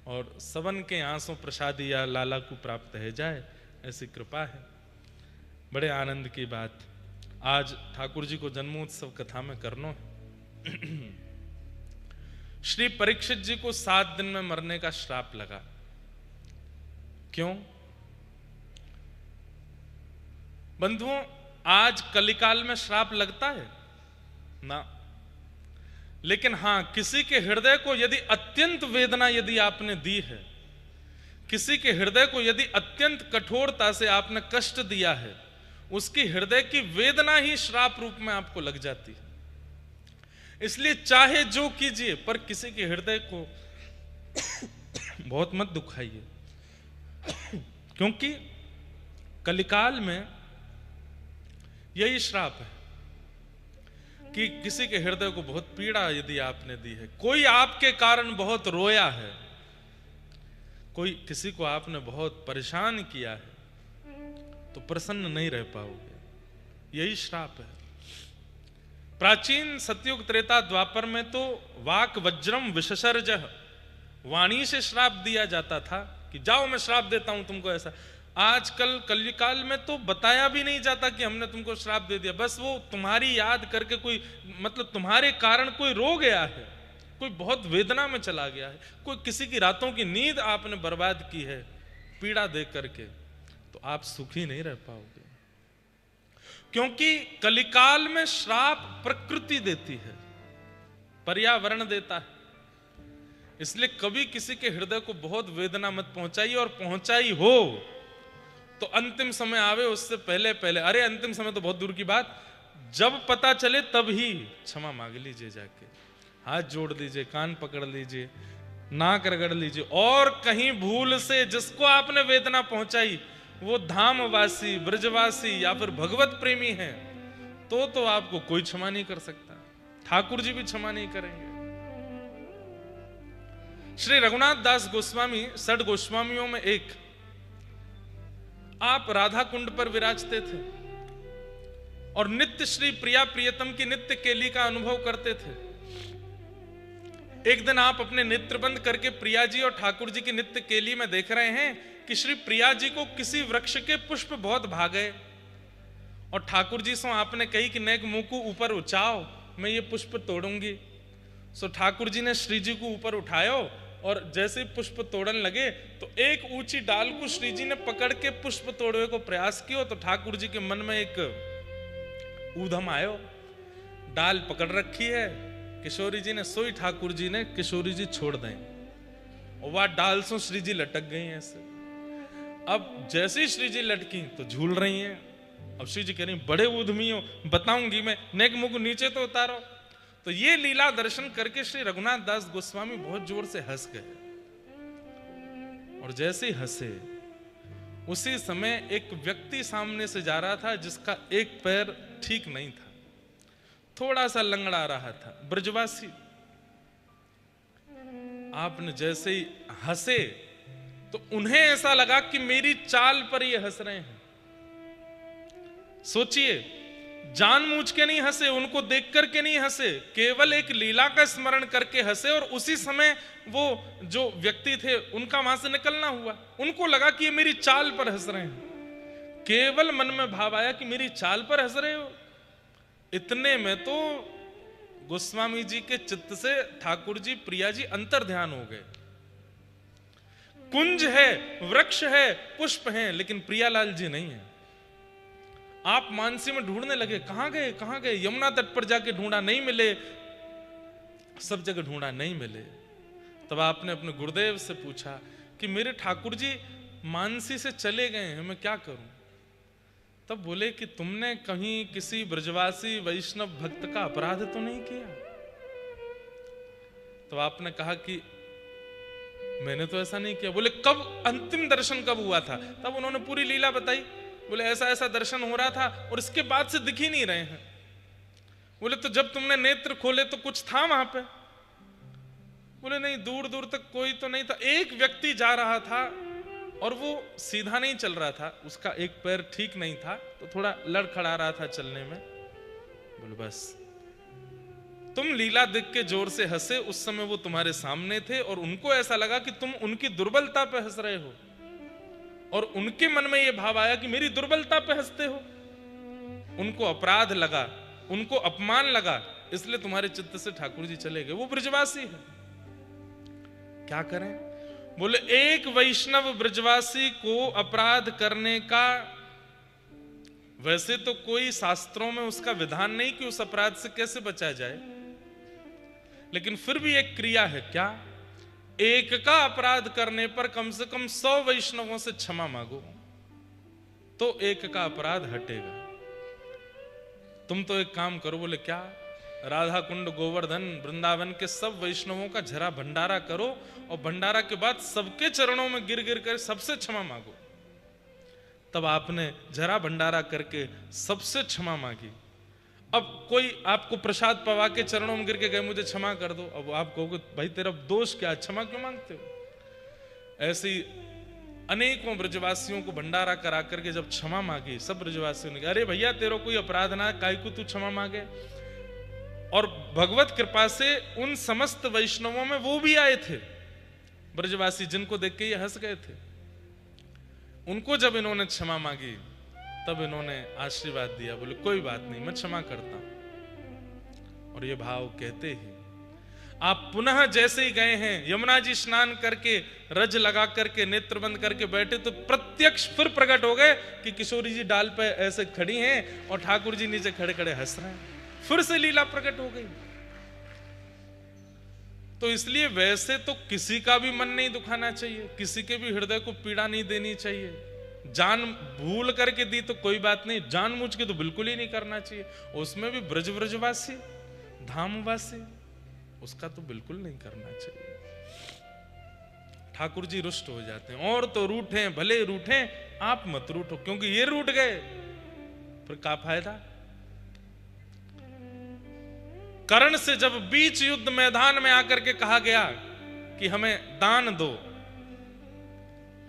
A: और सबन के आंसू प्रसादी या लाला को प्राप्त है जाए, ऐसी कृपा है। बड़े आनंद की बात, आज ठाकुर जी को जन्मोत्सव कथा में करनो है। श्री परीक्षित जी को 7 दिन में मरने का श्राप लगा। क्यों? बंधुओं, आज कलिकाल में श्राप लगता है ना, लेकिन हां किसी के हृदय को यदि अत्यंत वेदना यदि आपने दी है, किसी के हृदय को यदि अत्यंत कठोरता से आपने कष्ट दिया है, उसकी हृदय की वेदना ही श्राप रूप में आपको लग जाती है। इसलिए चाहे जो कीजिए पर किसी के हृदय को बहुत मत दुखाइए, क्योंकि कलिकाल में यही श्राप है कि किसी के हृदय को बहुत पीड़ा यदि आपने दी है, कोई आपके कारण बहुत रोया है, कोई किसी को आपने बहुत परेशान किया है, तो प्रसन्न नहीं रह पाओगे। यही श्राप है। प्राचीन सतयुग त्रेता द्वापर में तो वाक वज्रम विशसर्जः, वाणी से श्राप दिया जाता था कि जाओ मैं श्राप देता हूं तुमको ऐसा। आजकल कलिकाल में तो बताया भी नहीं जाता कि हमने तुमको श्राप दे दिया, बस वो तुम्हारी याद करके कोई मतलब तुम्हारे कारण कोई रो गया है, कोई बहुत वेदना में चला गया है, कोई किसी की रातों की नींद आपने बर्बाद की है पीड़ा दे करके, तो आप सुखी नहीं रह पाओगे। क्योंकि कलिकाल में श्राप प्रकृति देती है, पर्यावरण देता है। इसलिए कभी किसी के हृदय को बहुत वेदना मत पहुंचाइए, और पहुंचाई हो तो अंतिम समय आवे उससे पहले पहले, अरे अंतिम समय तो बहुत दूर की बात, जब पता चले तब ही क्षमा मांग लीजिए, जाके हाथ जोड़ लीजिए, कान पकड़ लीजिए, नाक रगड़ लीजिए। और कहीं भूल से जिसको आपने वेदना पहुंचाई वो धामवासी, ब्रजवासी या फिर भगवत प्रेमी है, तो आपको कोई क्षमा नहीं कर सकता, ठाकुर जी भी क्षमा नहीं करेंगे। श्री रघुनाथ दास गोस्वामी 6 गोस्वामियों में एक, आप राधा कुंड पर विराजते थे और नित्य श्री प्रिया प्रियतम की नित्य केली का अनुभव करते थे। एक दिन आप अपने नेत्र बंद करके प्रिया जी और ठाकुर जी की नित्य केली में देख रहे हैं कि श्री प्रिया जी को किसी वृक्ष के पुष्प बहुत भागे, और ठाकुर जी से आपने कही कि नेक मुंह को ऊपर उठाओ, मैं ये पुष्प तोड़ूंगी। सो ठाकुर जी ने श्री जी को ऊपर उठायो, और जैसे पुष्प तोड़न लगे तो एक ऊंची डाल को श्री जी ने पकड़ के पुष्प तोड़ने को प्रयास किया, तो ठाकुर जी के मन में एक ऊधम आयो, डाल पकड़ रखी है किशोरी जी ने, सोई ठाकुर जी ने किशोरी जी छोड़ दें, और वह डाल सो श्री जी लटक गई ऐसे। अब जैसे ही श्री जी लटकी तो झूल रही हैं। अब श्री जी कह रही बड़े उद्यमी हो, बताऊंगी मैं, नेक मुख नीचे तो उतारो। तो ये लीला दर्शन करके श्री रघुनाथ दास गोस्वामी बहुत जोर से हंस गए, और जैसे ही हंसे उसी समय एक व्यक्ति सामने से जा रहा था जिसका एक पैर ठीक नहीं था, थोड़ा सा लंगड़ा रहा था, ब्रजवासी। आपने जैसे ही हंसे तो उन्हें ऐसा लगा कि मेरी चाल पर ये हंस रहे हैं। सोचिए, जानबूझ के नहीं हंसे, उनको देख करके नहीं हंसे, केवल एक लीला का स्मरण करके हंसे। और उसी समय वो जो व्यक्ति थे उनका वहां से निकलना हुआ, उनको लगा कि ये मेरी चाल पर हंस रहे हैं। केवल मन में भाव आया कि मेरी चाल पर हंस रहे हो। इतने में तो गोस्वामी जी के चित्त से ठाकुर जी, प्रिया जी अंतर ध्यान हो गए। कुंज है, वृक्ष है, पुष्प हैं, लेकिन प्रियालाल जी नहीं है। आप मानसी में ढूंढने लगे, कहां गए कहां गए। यमुना तट पर जाके ढूंढा, नहीं मिले, सब जगह ढूंढा, नहीं मिले। तब आपने अपने गुरुदेव से पूछा कि मेरे ठाकुर जी मानसी से चले गए हैं, मैं क्या करूं। तब बोले कि तुमने कहीं किसी ब्रजवासी वैष्णव भक्त का अपराध तो नहीं किया। तो आपने कहा कि मैंने तो ऐसा नहीं किया। बोले कब, अंतिम दर्शन कब हुआ था। तब उन्होंने पूरी लीला बताई। बोले ऐसा ऐसा दर्शन हो रहा था और इसके बाद से दिख ही नहीं रहे हैं। बोले तो जब तुमने नेत्र खोले तो कुछ था वहां पे। बोले नहीं, दूर दूर तक कोई तो नहीं था, एक व्यक्ति जा रहा था और वो सीधा नहीं चल रहा था, उसका एक पैर ठीक नहीं था, तो थोड़ा लड़खड़ा रहा था चलने में। बोले बस, तुम लीला देख के जोर से हंसे, उस समय वो तुम्हारे सामने थे और उनको ऐसा लगा कि तुम उनकी दुर्बलता पे हंस रहे हो, और उनके मन में ये भाव आया कि मेरी दुर्बलता पे हंसते हो। उनको अपराध लगा, उनको अपमान लगा, इसलिए तुम्हारे चित्त से ठाकुर जी चले गए। वो ब्रजवासी है, क्या करें। बोले एक वैष्णव ब्रजवासी को अपराध करने का, वैसे तो कोई शास्त्रों में उसका विधान नहीं कि उस अपराध से कैसे बचा जाए, लेकिन फिर भी एक क्रिया है। क्या? एक का अपराध करने पर कम से कम 100 वैष्णवों से क्षमा मांगो, तो एक का अपराध हटेगा। तुम तो एक काम करो। बोले क्या? राधा कुंड, गोवर्धन, वृंदावन के सब वैष्णवों का जरा भंडारा करो और भंडारा के बाद सबके चरणों में गिर गिर कर सबसे क्षमा मांगो। तब आपने जरा भंडारा करके सबसे क्षमा मांगी। अब कोई आपको प्रसाद पवा के चरणों में गिर के गए, मुझे क्षमा कर दो, अब आप कहोगे भाई तेरा दोष क्या, क्षमा क्यों मांगते हो। ऐसे ही अनेकों ब्रजवासियों को भंडारा करा करके जब क्षमा मांगी, सब ब्रजवासियों ने कहा अरे भैया तेरा कोई अपराध ना, काहे को तू क्षमा मांगे। और भगवत कृपा से उन समस्त वैष्णवों में वो भी आए थे ब्रजवासी जिनको देख के ये हंस गए थे। उनको जब इन्होंने क्षमा मांगी तब इन्होंने आशीर्वाद दिया, बोले कोई बात नहीं, मैं क्षमा करता हूं। और ये भाव कहते ही आप पुनः जैसे ही गए हैं, यमुना जी स्नान करके रज लगा करके नेत्र बंद करके बैठे तो प्रत्यक्ष फिर प्रकट हो गए कि किशोरी जी डाल पे ऐसे खड़ी हैं और ठाकुर जी नीचे खड़े खड़े हंस रहे हैं। फिर से लीला प्रकट हो गई। तो इसलिए वैसे तो किसी का भी मन नहीं दुखाना चाहिए, किसी के भी हृदय को पीड़ा नहीं देनी चाहिए। जान भूल करके दी तो कोई बात नहीं, जानबूझ के तो बिल्कुल ही नहीं करना चाहिए। उसमें भी ब्रजवासी, धामवासी, उसका तो बिल्कुल नहीं करना चाहिए। ठाकुर जी रुष्ट हो जाते हैं। और तो रूठे, भले रूठे, आप मत रूठो, क्योंकि ये रूठ गए फिर क्या फायदा। कर्ण से जब बीच युद्ध मैदान में आकर के कहा गया कि हमें दान दो,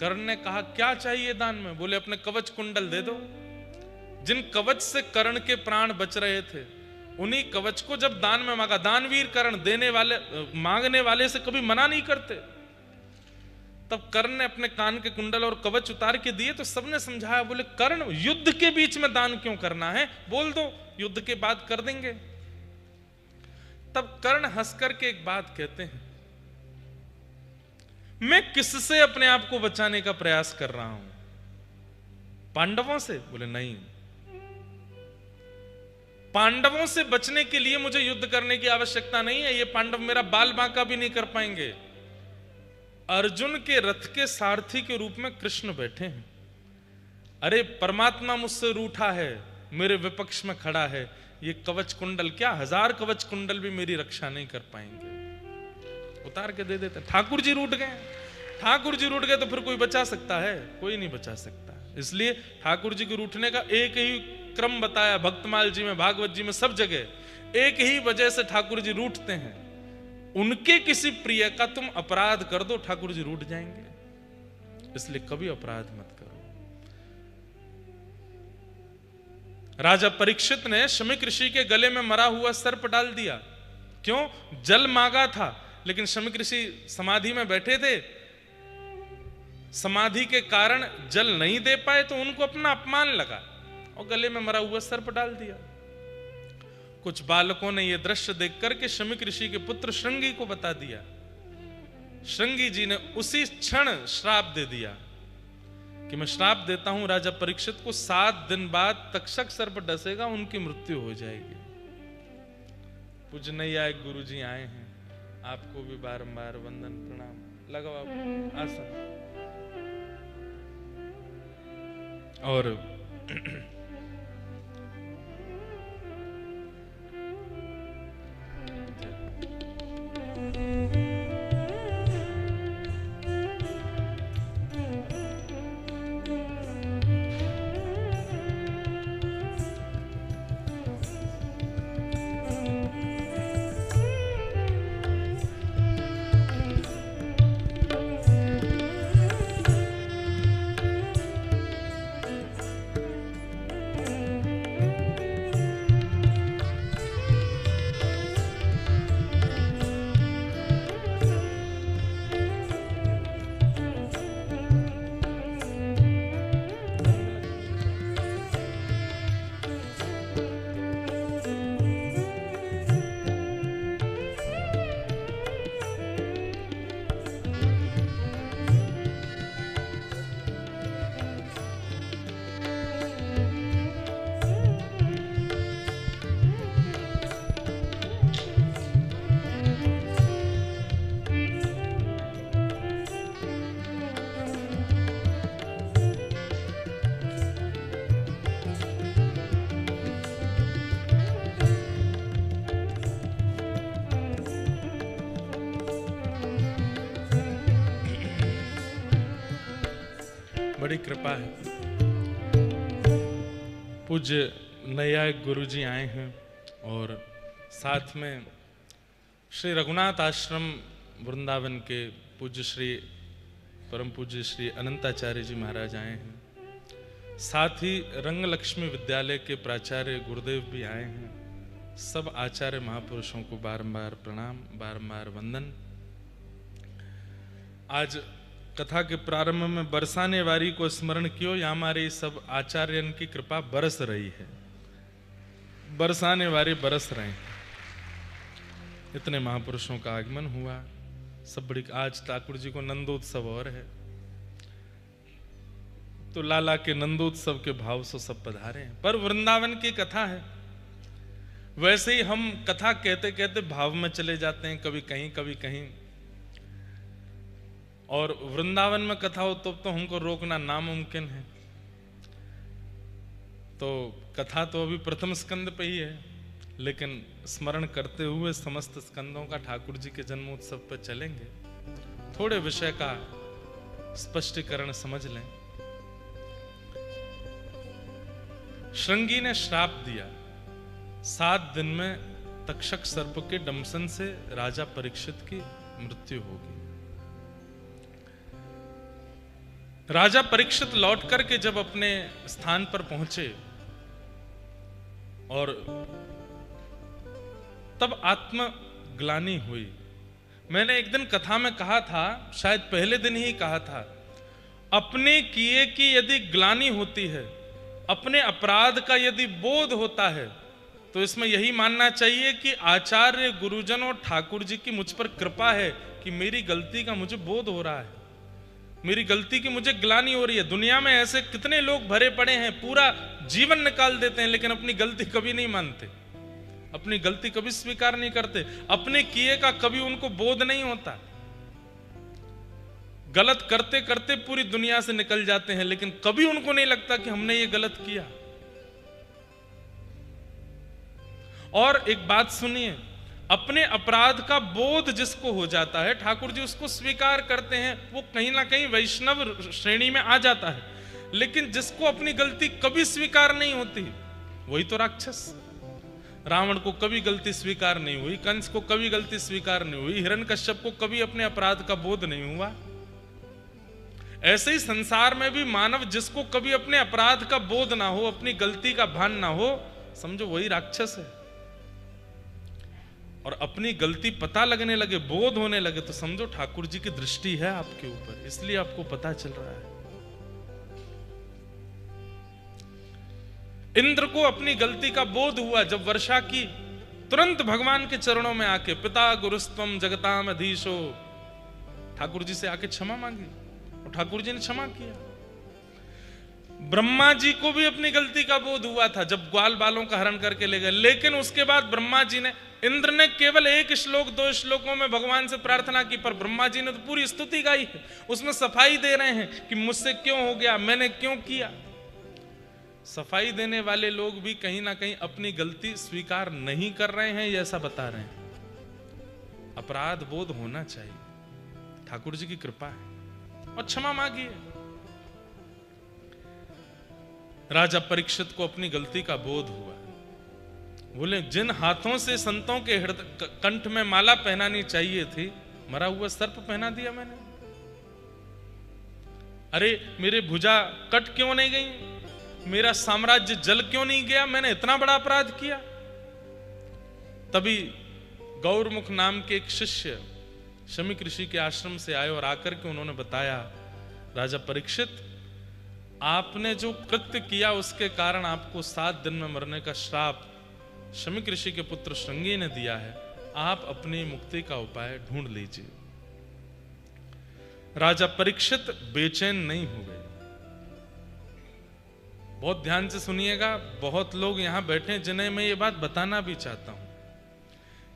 A: कर्ण ने कहा क्या चाहिए दान में। बोले अपने कवच कुंडल दे दो। जिन कवच से कर्ण के प्राण बच रहे थे उन्हीं कवच को जब दान में मांगा। दानवीर कर्ण देने वाले, मांगने वाले से कभी मना नहीं करते। तब कर्ण ने अपने कान के कुंडल और कवच उतार के दिए तो सबने समझाया। बोले कर्ण, युद्ध के बीच में दान क्यों करना है, बोल दो, युद्ध के बाद कर देंगे। तब कर्ण हंस करके एक बात कहते हैं, मैं किससे अपने आप को बचाने का प्रयास कर रहा हूं, पांडवों से। बोले नहीं, पांडवों से बचने के लिए मुझे युद्ध करने की आवश्यकता नहीं है। ये पांडव मेरा बाल बांका भी नहीं कर पाएंगे। अर्जुन के रथ के सारथी के रूप में कृष्ण बैठे हैं। अरे परमात्मा मुझसे रूठा है, मेरे विपक्ष में खड़ा है। ये कवच कुंडल क्या, 1000 कवच कुंडल भी मेरी रक्षा नहीं कर पाएंगे। उतार के दे देते। ठाकुर जी रूठ गए। ठाकुर जी रूठ गए तो फिर कोई बचा सकता है? कोई नहीं बचा सकता। इसलिए ठाकुर जी के रूठने का एक ही क्रम बताया, भक्तमाल जी में, भागवत जी में, सब जगह एक ही वजह से ठाकुर जी रूठते हैं। उनके किसी प्रिय का तुम अपराध कर दो, ठाकुर जी रूठ जाएंगे। इसलिए कभी अपराध मत करो। राजा परीक्षित ने शमीक ऋषि के गले में मरा हुआ सर्प डाल दिया। क्यों? जल मांगा था, लेकिन शमीक ऋषि समाधि में बैठे थे, समाधि के कारण जल नहीं दे पाए, तो उनको अपना अपमान लगा और गले में मरा हुआ सर्प डाल दिया। कुछ बालकों ने यह दृश्य देखकर के शमीक ऋषि के पुत्र श्रृंगी को बता दिया। श्रृंगी जी ने उसी क्षण श्राप दे दिया कि मैं श्राप देता हूं राजा परीक्षित को, 7 दिन बाद तक्षक सर्प डसेगा, उनकी मृत्यु हो जाएगी। पूज्य नैयायिक गुरु जी आए हैं, आपको भी बारंबार वंदन प्रणाम। लगाओ आसन। और बड़ी कृपा है। पूज्य नैयायिक गुरु जी आए हैं और साथ में श्री रघुनाथ आश्रम वृंदावन के पूज्य श्री परम पूज्य श्री अनंताचार्य जी महाराज आए हैं। साथ ही रंग लक्ष्मी विद्यालय के प्राचार्य गुरुदेव भी आए हैं। सब आचार्य महापुरुषों को बारंबार प्रणाम, बारंबार वंदन। आज कथा के प्रारंभ में बरसाने वारी को स्मरण कियो, या हमारे सब आचार्यन की कृपा बरस रही है। बरसाने वारी बरस रहे हैं। इतने महापुरुषों का आगमन हुआ। सब बड़ी, आज ठाकुर जी को नंदोत्सव और है, तो लाला के नंदोत्सव के भाव से सब पधारे हैं। पर वृंदावन की कथा है। वैसे ही हम कथा कहते कहते भाव में चले जाते हैं, कभी कहीं कभी कहीं। और वृंदावन में कथा हो तो हमको रोकना नामुमकिन है। तो कथा तो अभी प्रथम स्कंद पे ही है, लेकिन स्मरण करते हुए समस्त स्कंदों का ठाकुर जी के जन्मोत्सव पर चलेंगे। थोड़े विषय का स्पष्टीकरण समझ लें। श्रृंगी ने श्राप दिया, 7 दिन में तक्षक सर्प के डंसन से राजा परीक्षित की मृत्यु होगी। राजा परीक्षित लौट करके जब अपने स्थान पर पहुंचे और तब आत्मग्लानि हुई। मैंने एक दिन कथा में कहा था, शायद पहले दिन ही कहा था, अपने किए की यदि ग्लानि होती है, अपने अपराध का यदि बोध होता है, तो इसमें यही मानना चाहिए कि आचार्य गुरुजन और ठाकुर जी की मुझ पर कृपा है कि मेरी गलती का मुझे बोध हो रहा है, मेरी गलती की मुझे ग्लानि हो रही है। दुनिया में ऐसे कितने लोग भरे पड़े हैं, पूरा जीवन निकाल देते हैं, लेकिन अपनी गलती कभी नहीं मानते, अपनी गलती कभी स्वीकार नहीं करते, अपने किए का कभी उनको बोध नहीं होता। गलत करते करते पूरी दुनिया से निकल जाते हैं, लेकिन कभी उनको नहीं लगता कि हमने ये गलत किया। और एक बात सुनिए, अपने अपराध का बोध जिसको हो जाता है, ठाकुर जी उसको स्वीकार करते हैं, वो कहीं ना कहीं वैष्णव श्रेणी में आ जाता है। लेकिन जिसको अपनी गलती कभी स्वीकार नहीं होती, वही तो राक्षस। रावण को कभी गलती स्वीकार नहीं हुई, कंस को कभी गलती स्वीकार नहीं हुई, हिरण्यकश्यप को कभी अपने अपराध का बोध नहीं हुआ। ऐसे ही संसार में भी मानव जिसको कभी अपने अपराध का बोध ना हो, अपनी गलती का भान ना हो, समझो वही राक्षस है। और अपनी गलती पता लगने लगे, बोध होने लगे, तो समझो ठाकुर जी की दृष्टि है आपके ऊपर, इसलिए आपको पता चल रहा है। इंद्र को अपनी गलती का बोध हुआ जब वर्षा की, तुरंत भगवान के चरणों में आके पिता गुरुस्तम जगताम अधीशो, ठाकुर जी से आके क्षमा मांगी और ठाकुर जी ने क्षमा किया। ब्रह्मा जी को भी अपनी गलती का बोध हुआ था जब ग्वाल बालों का हरण करके ले गए, लेकिन उसके बाद ब्रह्मा जी ने, इंद्र ने केवल 1 श्लोक 2 श्लोकों में भगवान से प्रार्थना की, पर ब्रह्मा जी ने तो पूरी स्तुति गाई है, उसमें सफाई दे रहे हैं कि मुझसे क्यों हो गया, मैंने क्यों किया। सफाई देने वाले लोग भी कहीं ना कहीं अपनी गलती स्वीकार नहीं कर रहे हैं, ये ऐसा बता रहे हैं। अपराध बोध होना चाहिए, ठाकुर जी की कृपा है, और क्षमा मांगिए। राजा परीक्षित को अपनी गलती का बोध हुआ, बोले जिन हाथों से संतों के हृदय कंठ में माला पहनानी चाहिए थी, मरा हुआ सर्प पहना दिया मैंने। अरे मेरे भुजा कट क्यों नहीं गई, मेरा साम्राज्य जल क्यों नहीं गया, मैंने इतना बड़ा अपराध किया। तभी गौरमुख नाम के एक शिष्य शमीक ऋषि के आश्रम से आए और आकर के उन्होंने बताया, राजा परीक्षित, आपने जो कृत्य किया उसके कारण आपको 7 दिन में मरने का श्राप शमीक ऋषि के पुत्र श्रृंगी ने दिया है, आप अपनी मुक्ति का उपाय ढूंढ लीजिए। राजा परीक्षित बेचैन नहीं हो गए। बहुत ध्यान से सुनिएगा, बहुत लोग यहां बैठे हैं जिन्हें मैं ये बात बताना भी चाहता हूं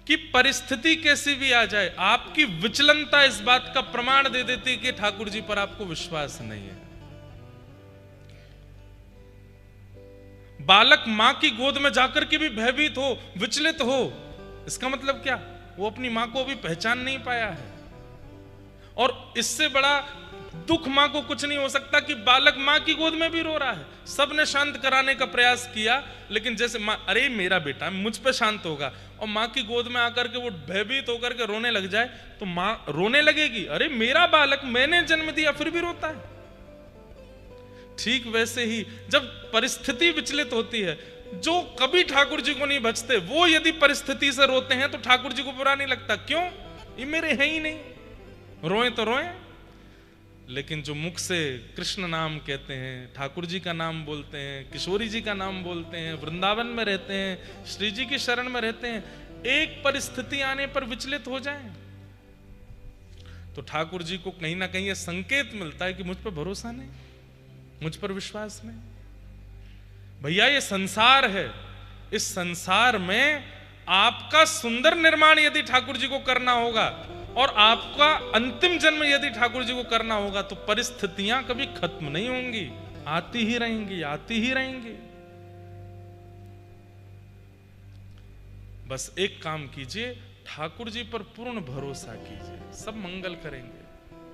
A: कि परिस्थिति कैसी भी आ जाए, आपकी विचलनता इस बात का प्रमाण दे देती है कि ठाकुर जी पर आपको विश्वास नहीं है। बालक मां की गोद में जाकर के भी भयभीत हो, विचलित हो, इसका मतलब क्या, वो अपनी मां को भी पहचान नहीं पाया है। और इससे बड़ा दुख मां को कुछ नहीं हो सकता कि बालक मां की गोद में भी रो रहा है। सबने शांत कराने का प्रयास किया, लेकिन जैसे मां, अरे मेरा बेटा मुझ पे शांत होगा, और मां की गोद में आकर के वो भयभीत होकर के रोने लग जाए तो मां रोने लगेगी, अरे मेरा बालक, मैंने जन्म दिया फिर भी रोता है। ठीक वैसे ही जब परिस्थिति विचलित होती है, जो कभी ठाकुर जी को नहीं बचते, वो यदि परिस्थिति से रोते हैं तो ठाकुर जी को बुरा नहीं लगता। क्यों, ये मेरे हैं ही नहीं, रोए तो रोए। लेकिन जो मुख से कृष्ण नाम कहते हैं, ठाकुर जी का नाम बोलते हैं, किशोरी जी का नाम बोलते हैं, वृंदावन में रहते हैं, श्री जी की शरण में रहते हैं, एक परिस्थिति आने पर विचलित हो जाएं तो ठाकुर जी को कहीं ना कहीं यह संकेत मिलता है कि मुझ पर भरोसा नहीं, मुझ पर विश्वास नहीं। भैया ये संसार है, इस संसार में आपका सुंदर निर्माण यदि ठाकुर जी को करना होगा और आपका अंतिम जन्म यदि ठाकुर जी को करना होगा तो परिस्थितियां कभी खत्म नहीं होंगी, आती ही रहेंगी, आती ही रहेंगी। बस एक काम कीजिए, ठाकुर जी पर पूर्ण भरोसा कीजिए, सब मंगल करेंगे,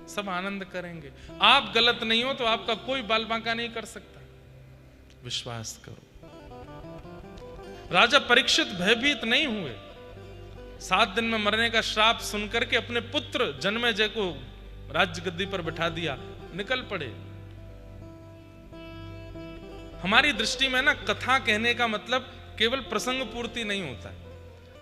A: सब आनंद करेंगे। आप गलत नहीं हो तो आपका कोई बाल बांका नहीं कर सकता, विश्वास करो। राजा परीक्षित भयभीत नहीं हुए, 7 दिन में मरने का श्राप सुनकर के अपने पुत्र जन्मेजय को राज्य गद्दी पर बिठा दिया, निकल पड़े। हमारी दृष्टि में ना कथा कहने का मतलब केवल प्रसंग पूर्ति नहीं होता है।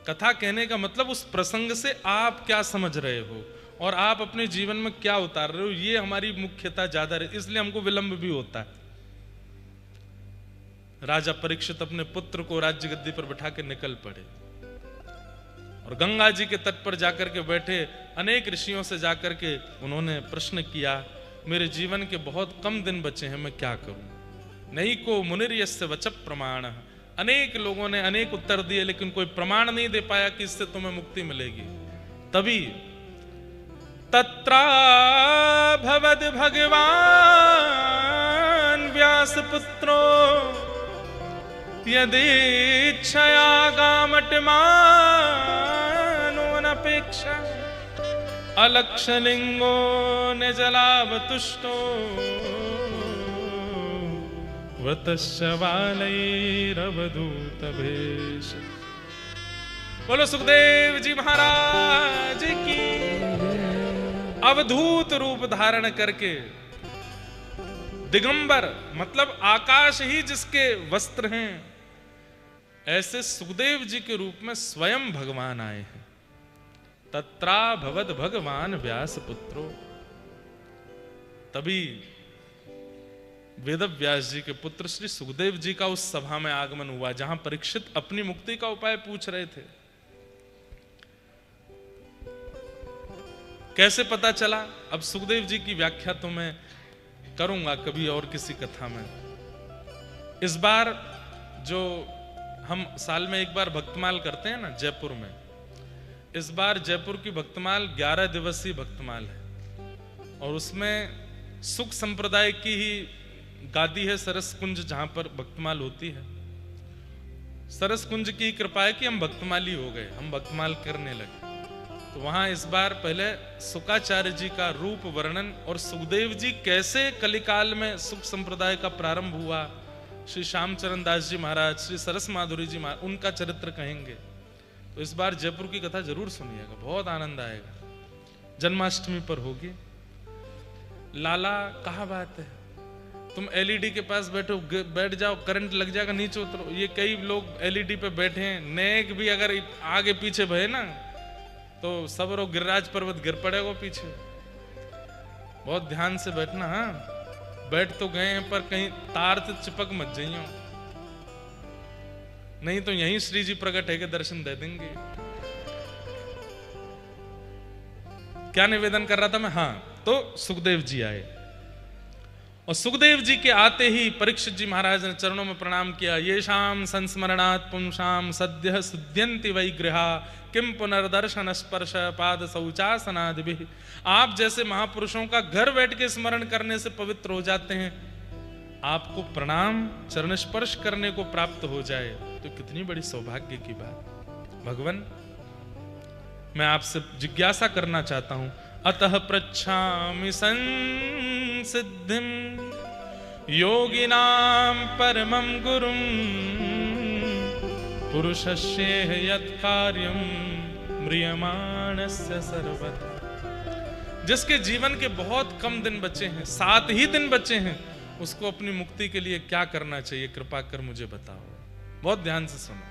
A: कथा कहने का मतलब उस प्रसंग से आप क्या समझ रहे हो और आप अपने जीवन में क्या उतार रहे हो, ये हमारी मुख्यता ज्यादा है, इसलिए हमको विलंब भी होता है। राजा परीक्षित अपने पुत्र को राज्य गद्दी पर बिठा के निकल पड़े और गंगा जी के तट पर जाकर के बैठे। अनेक ऋषियों से जाकर के उन्होंने प्रश्न किया, मेरे जीवन के बहुत कम दिन बचे हैं, मैं क्या करूं। नहीं को मुनिर्यस्य वचः प्रमाण। अनेक लोगों ने अनेक उत्तर दिए, लेकिन कोई प्रमाण नहीं दे पाया कि इससे तुम्हें मुक्ति मिलेगी। तभी तत्रा भवद भगवान व्यास पुत्रो यदि इच्छया गामट मां सापेक्षा अलक्षलिंगो निजलावतुष्टो व्रतश्च बालैरवधूतवेश। बोलो सुखदेव जी महाराज की। अवधूत रूप धारण करके दिगंबर मतलब आकाश ही जिसके वस्त्र हैं, ऐसे सुखदेव जी के रूप में स्वयं भगवान आए हैं। तत्रा भवद भगवान व्यास पुत्रो। तभी वेद व्यास जी के पुत्र श्री सुखदेव जी का उस सभा में आगमन हुआ जहां परीक्षित अपनी मुक्ति का उपाय पूछ रहे थे। कैसे पता चला? अब सुखदेव जी की व्याख्या तो मैं करूंगा कभी और किसी कथा में। इस बार जो हम साल में एक बार भक्तमाल करते हैं ना जयपुर में, इस बार जयपुर की भक्तमाल 11 दिवसीय भक्तमाल है और उसमें सुख संप्रदाय की ही गादी है सरस कुंज, जहां पर भक्तमाल होती है। सरस कुंज की कृपा है कि हम भक्तमाली हो गए, हम भक्तमाल करने लगे। तो वहां इस बार पहले सुकाचार्य जी का रूप वर्णन और सुखदेव जी कैसे कलिकाल में सुख संप्रदाय का प्रारंभ हुआ, श्री श्यामचरण दास जी महाराज, श्री सरस माधुरी जी महाराज, उनका चरित्र कहेंगे। तो इस बार जयपुर की कथा जरूर सुनिएगा, बहुत आनंद आएगा। जन्माष्टमी पर होगी। लाला कहा बात है, तुम एलईडी के पास बैठ जाओ, करंट लग जाएगा, नीचे उतरो। ये कई लोग एलईडी पे बैठे हैं, नेक भी अगर आगे पीछे भय ना तो सबरो गिरिराज पर्वत गिर पड़ेगा पीछे। बहुत ध्यान से बैठना। हाँ, बैठ तो गए हैं पर कहीं तार से चिपक मत जाइयो, नहीं तो यहीं श्री जी प्रकट है के दर्शन दे देंगे। क्या निवेदन कर रहा था मैं? हाँ, तो सुखदेव जी आए और सुखदेव जी के आते ही परीक्षित जी महाराज ने चरणों में प्रणाम किया। ये शाम संस्मरणात् पुंसाम सद्य सुद्यंति वै गृहा किम पुनर्दर्शन स्पर्श पाद शौचासनादि। आप जैसे महापुरुषों का घर बैठ के स्मरण करने से पवित्र हो जाते हैं, आपको प्रणाम चरण स्पर्श करने को प्राप्त हो जाए तो कितनी बड़ी सौभाग्य की बात। भगवान, मैं आपसे जिज्ञासा करना चाहता हूं। अतः पृच्छामि संसिद्धिं योगिनां परमं गुरुं पुरुषस्येह यत्कार्यं म्रियमाणस्य सर्वथा। जिसके जीवन के बहुत कम दिन बचे हैं, 7 ही दिन बचे हैं, उसको अपनी मुक्ति के लिए क्या करना चाहिए? कृपा कर मुझे बताओ। बहुत ध्यान से सुनो।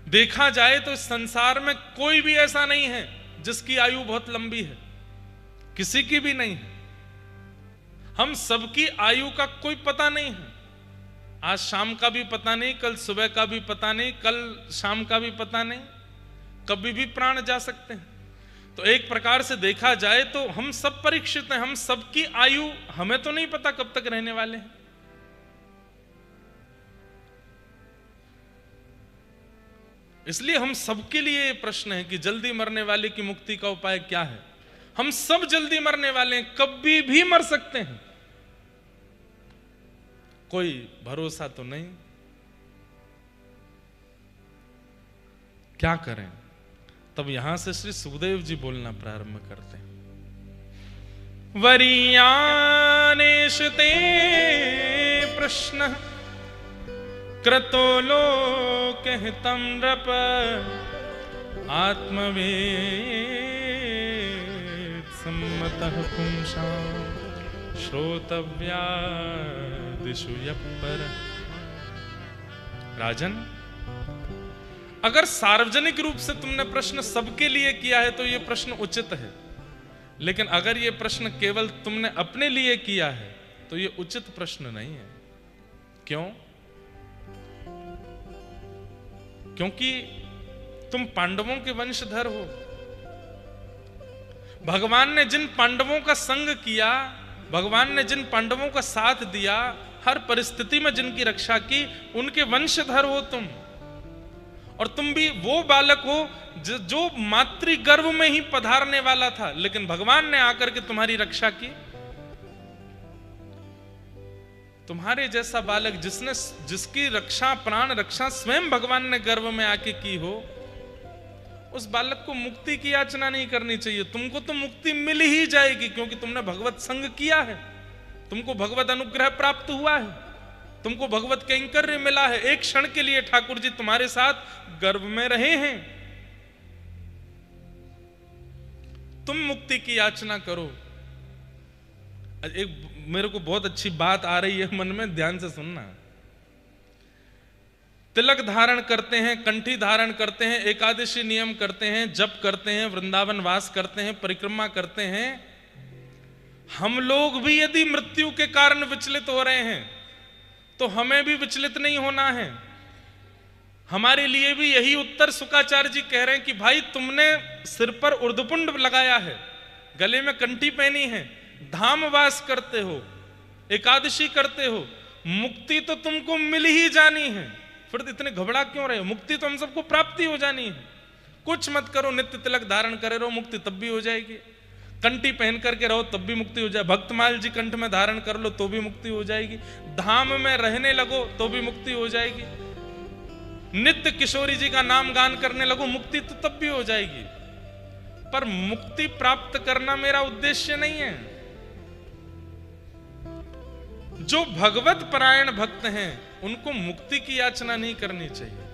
A: देखा जाए तो इस संसार में कोई भी ऐसा नहीं है जिसकी आयु बहुत लंबी है, किसी की भी नहीं है। हम सबकी आयु का कोई पता नहीं है। आज शाम का भी पता नहीं, कल सुबह का भी पता नहीं, कल शाम का भी पता नहीं, कभी भी प्राण जा सकते हैं। तो एक प्रकार से देखा जाए तो हम सब परीक्षित हैं। हम सबकी आयु हमें तो नहीं पता कब तक रहने वाले हैं। इसलिए हम सबके लिए ये प्रश्न है कि जल्दी मरने वाले की मुक्ति का उपाय क्या है। हम सब जल्दी मरने वाले हैं, कभी भी मर सकते हैं, कोई भरोसा तो नहीं। क्या करें? तब यहां से श्री सुखदेव जी बोलना प्रारंभ करते हैं। वरीयानेश ते प्रश्न क्रतो लोक हितं नृप आत्मवेद सम्मतः पुंसां श्रोतव्या दिशु यपर। राजन, अगर सार्वजनिक रूप से तुमने प्रश्न सबके लिए किया है तो यह प्रश्न उचित है, लेकिन अगर यह प्रश्न केवल तुमने अपने लिए किया है तो यह उचित प्रश्न नहीं है। क्यों? क्योंकि तुम पांडवों के वंशधर हो। भगवान ने जिन पांडवों का संग किया, भगवान ने जिन पांडवों का साथ दिया, हर परिस्थिति में जिनकी रक्षा की, उनके वंशधर हो तुम। और तुम भी वो बालक हो जो मातृ गर्भ में ही पधारने वाला था, लेकिन भगवान ने आकर के तुम्हारी रक्षा की। तुम्हारे जैसा बालक जिसकी रक्षा, प्राण रक्षा स्वयं भगवान ने गर्भ में आके की हो, उस बालक को मुक्ति की याचना नहीं करनी चाहिए। तुमको तो मुक्ति मिल ही जाएगी, क्योंकि तुमने भगवत संग किया है, तुमको भगवत अनुग्रह प्राप्त हुआ है, तुमको भगवत कैंकर्य मिला है। एक क्षण के लिए ठाकुर जी तुम्हारे साथ गर्भ में रहे हैं, तुम मुक्ति की याचना करो। एक मेरे को बहुत अच्छी बात आ रही है मन में, ध्यान से सुनना। तिलक धारण करते हैं, कंठी धारण करते हैं, एकादशी नियम करते हैं, जप करते हैं, वृंदावन वास करते हैं, परिक्रमा करते हैं। हम लोग भी यदि मृत्यु के कारण विचलित हो रहे हैं तो हमें भी विचलित नहीं होना है। हमारे लिए भी यही उत्तर शुकाचार्य जी कह रहे हैं कि भाई तुमने सिर पर ऊर्ध्वपुंड लगाया है, गले में कंठी पहनी है, धाम वास करते हो, एकादशी करते हो, मुक्ति तो तुमको मिल ही जानी है, फिर इतने घबरा क्यों रहे हो? मुक्ति तो हम सबको प्राप्ति हो जानी है। कुछ मत करो, नित्य तिलक धारण करे रहो, मुक्ति तब भी हो जाएगी। कंठी पहन करके रहो तब भी मुक्ति हो जाए। भक्तमाल जी कंठ में धारण कर लो तो भी मुक्ति हो जाएगी। धाम में रहने लगो तो भी मुक्ति हो जाएगी। नित्य किशोरी जी का नाम गान करने लगो, मुक्ति तो तब भी हो जाएगी। पर मुक्ति प्राप्त करना मेरा उद्देश्य नहीं है। जो भगवत परायण भक्त हैं उनको मुक्ति की याचना नहीं करनी चाहिए।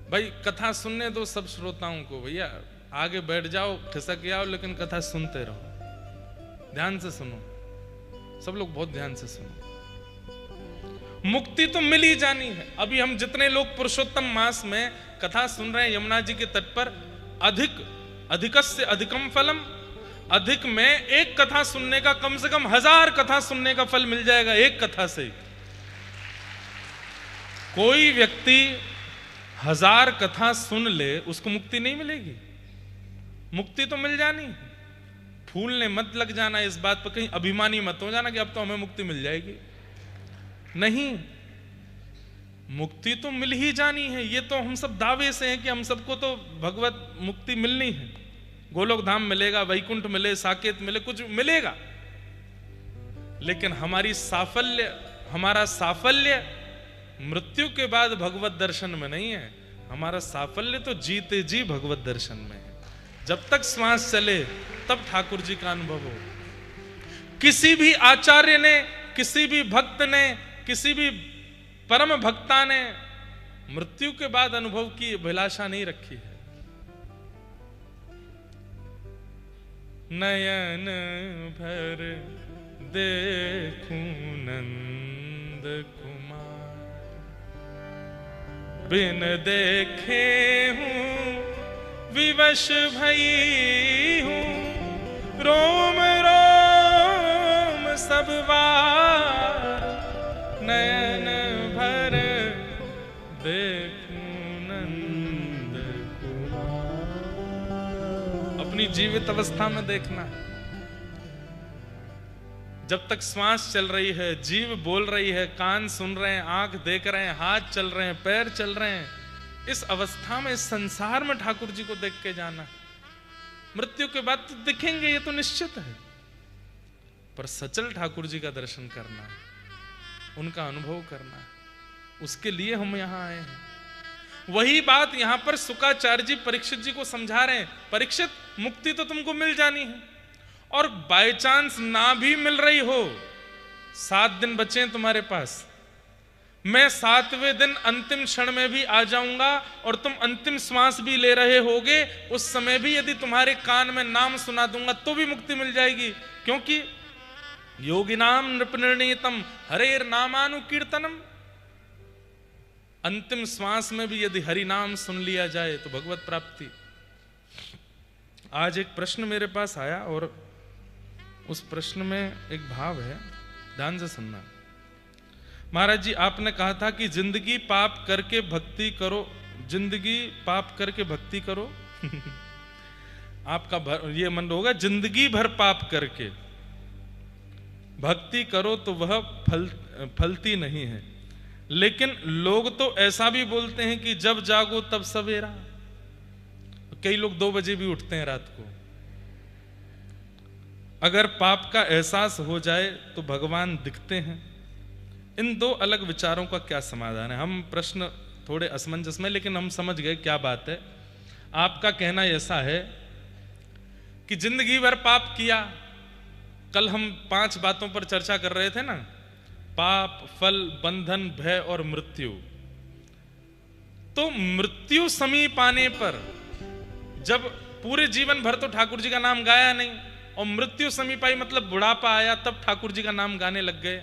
A: भाई कथा सुनने दो सब श्रोताओं को, भैया आगे बैठ जाओ, खिसक आओ, लेकिन कथा सुनते रहो, ध्यान से सुनो, सब लोग बहुत ध्यान से सुनो। मुक्ति तो मिल ही जानी है। अभी हम जितने लोग पुरुषोत्तम मास में कथा सुन रहे हैं यमुना जी के तट पर, अधिकस्य अधिकम फलम, अधिक में एक कथा सुनने का कम से कम 1000 कथा सुनने का फल मिल जाएगा। एक कथा से कोई व्यक्ति 1000 कथा सुन ले उसको मुक्ति नहीं मिलेगी। मुक्ति तो मिल जानी है। फूलने मत लग जाना इस बात पर, कहीं अभिमानी मत हो जाना कि अब तो हमें मुक्ति मिल जाएगी। नहीं, मुक्ति तो मिल ही जानी है। ये तो हम सब दावे से हैं कि हम सबको तो भगवत मुक्ति मिलनी है। गोलोक धाम मिलेगा, वैकुंठ मिले, साकेत मिले, कुछ मिलेगा, लेकिन हमारा साफल्य मृत्यु के बाद भगवत दर्शन में नहीं है। हमारा साफल्य तो जीते जी भगवत दर्शन में है। जब तक श्वास चले तब ठाकुर जी का अनुभव हो। किसी भी आचार्य ने, किसी भी भक्त ने, किसी भी परम भक्ता ने मृत्यु के बाद अनुभव की अभिलाषा नहीं रखी है। नयन भर देखूं नंद कुमार, बिन देखे हूं विवश भई हूं, रोम रोम सब वार, नयन भर देखूं नंद कुमार। अपनी जीवित अवस्था में देखना, जब तक श्वास चल रही है, जीव बोल रही है, कान सुन रहे हैं, आंख देख रहे हैं, हाथ चल रहे हैं, पैर चल रहे हैं, इस अवस्था में, इस संसार में ठाकुर जी को देख के जाना। मृत्यु के बाद तो दिखेंगे, ये तो निश्चित है, पर सचल ठाकुर जी का दर्शन करना है, उनका अनुभव करना है, उसके लिए हम यहां आए हैं। वही बात यहां पर शुकाचार्य जी परीक्षित जी को समझा रहे हैं। परीक्षित, मुक्ति तो तुमको मिल जानी है, और बाय चांस ना भी मिल रही हो, 7 दिन बचे हैं तुम्हारे पास, मैं 7वें दिन अंतिम क्षण में भी आ जाऊंगा और तुम अंतिम श्वास भी ले रहे होगे, उस समय भी यदि तुम्हारे कान में नाम सुना दूंगा तो भी मुक्ति मिल जाएगी। क्योंकि योगिनाम नृपनिर्णीतम हरेर नामानुकीर्तनम, अंतिम श्वास में भी यदि हरि नाम सुन लिया जाए तो भगवत प्राप्ति। आज एक प्रश्न मेरे पास आया और उस प्रश्न में एक भाव है, ध्यान से सुनना। महाराज जी, आपने कहा था कि जिंदगी पाप करके भक्ति करो, जिंदगी पाप करके भक्ति करो आपका ये मन होगा, जिंदगी भर पाप करके भक्ति करो तो वह फलती नहीं है। लेकिन लोग तो ऐसा भी बोलते हैं कि जब जागो तब सवेरा। कई लोग 2 बजे भी उठते हैं रात को। अगर पाप का एहसास हो जाए तो भगवान दिखते हैं। इन 2 अलग विचारों का क्या समाधान है? हम प्रश्न थोड़े असमंजस में, लेकिन हम समझ गए क्या बात है। आपका कहना ऐसा है कि जिंदगी भर पाप किया। कल हम 5 बातों पर चर्चा कर रहे थे ना, पाप, फल, बंधन, भय और मृत्यु। तो मृत्यु समीप आने पर, जब पूरे जीवन भर तो ठाकुर जी का नाम गाया नहीं, और मृत्यु समीप आई मतलब बुढ़ापा आया, तब ठाकुर जी का नाम गाने लग गए,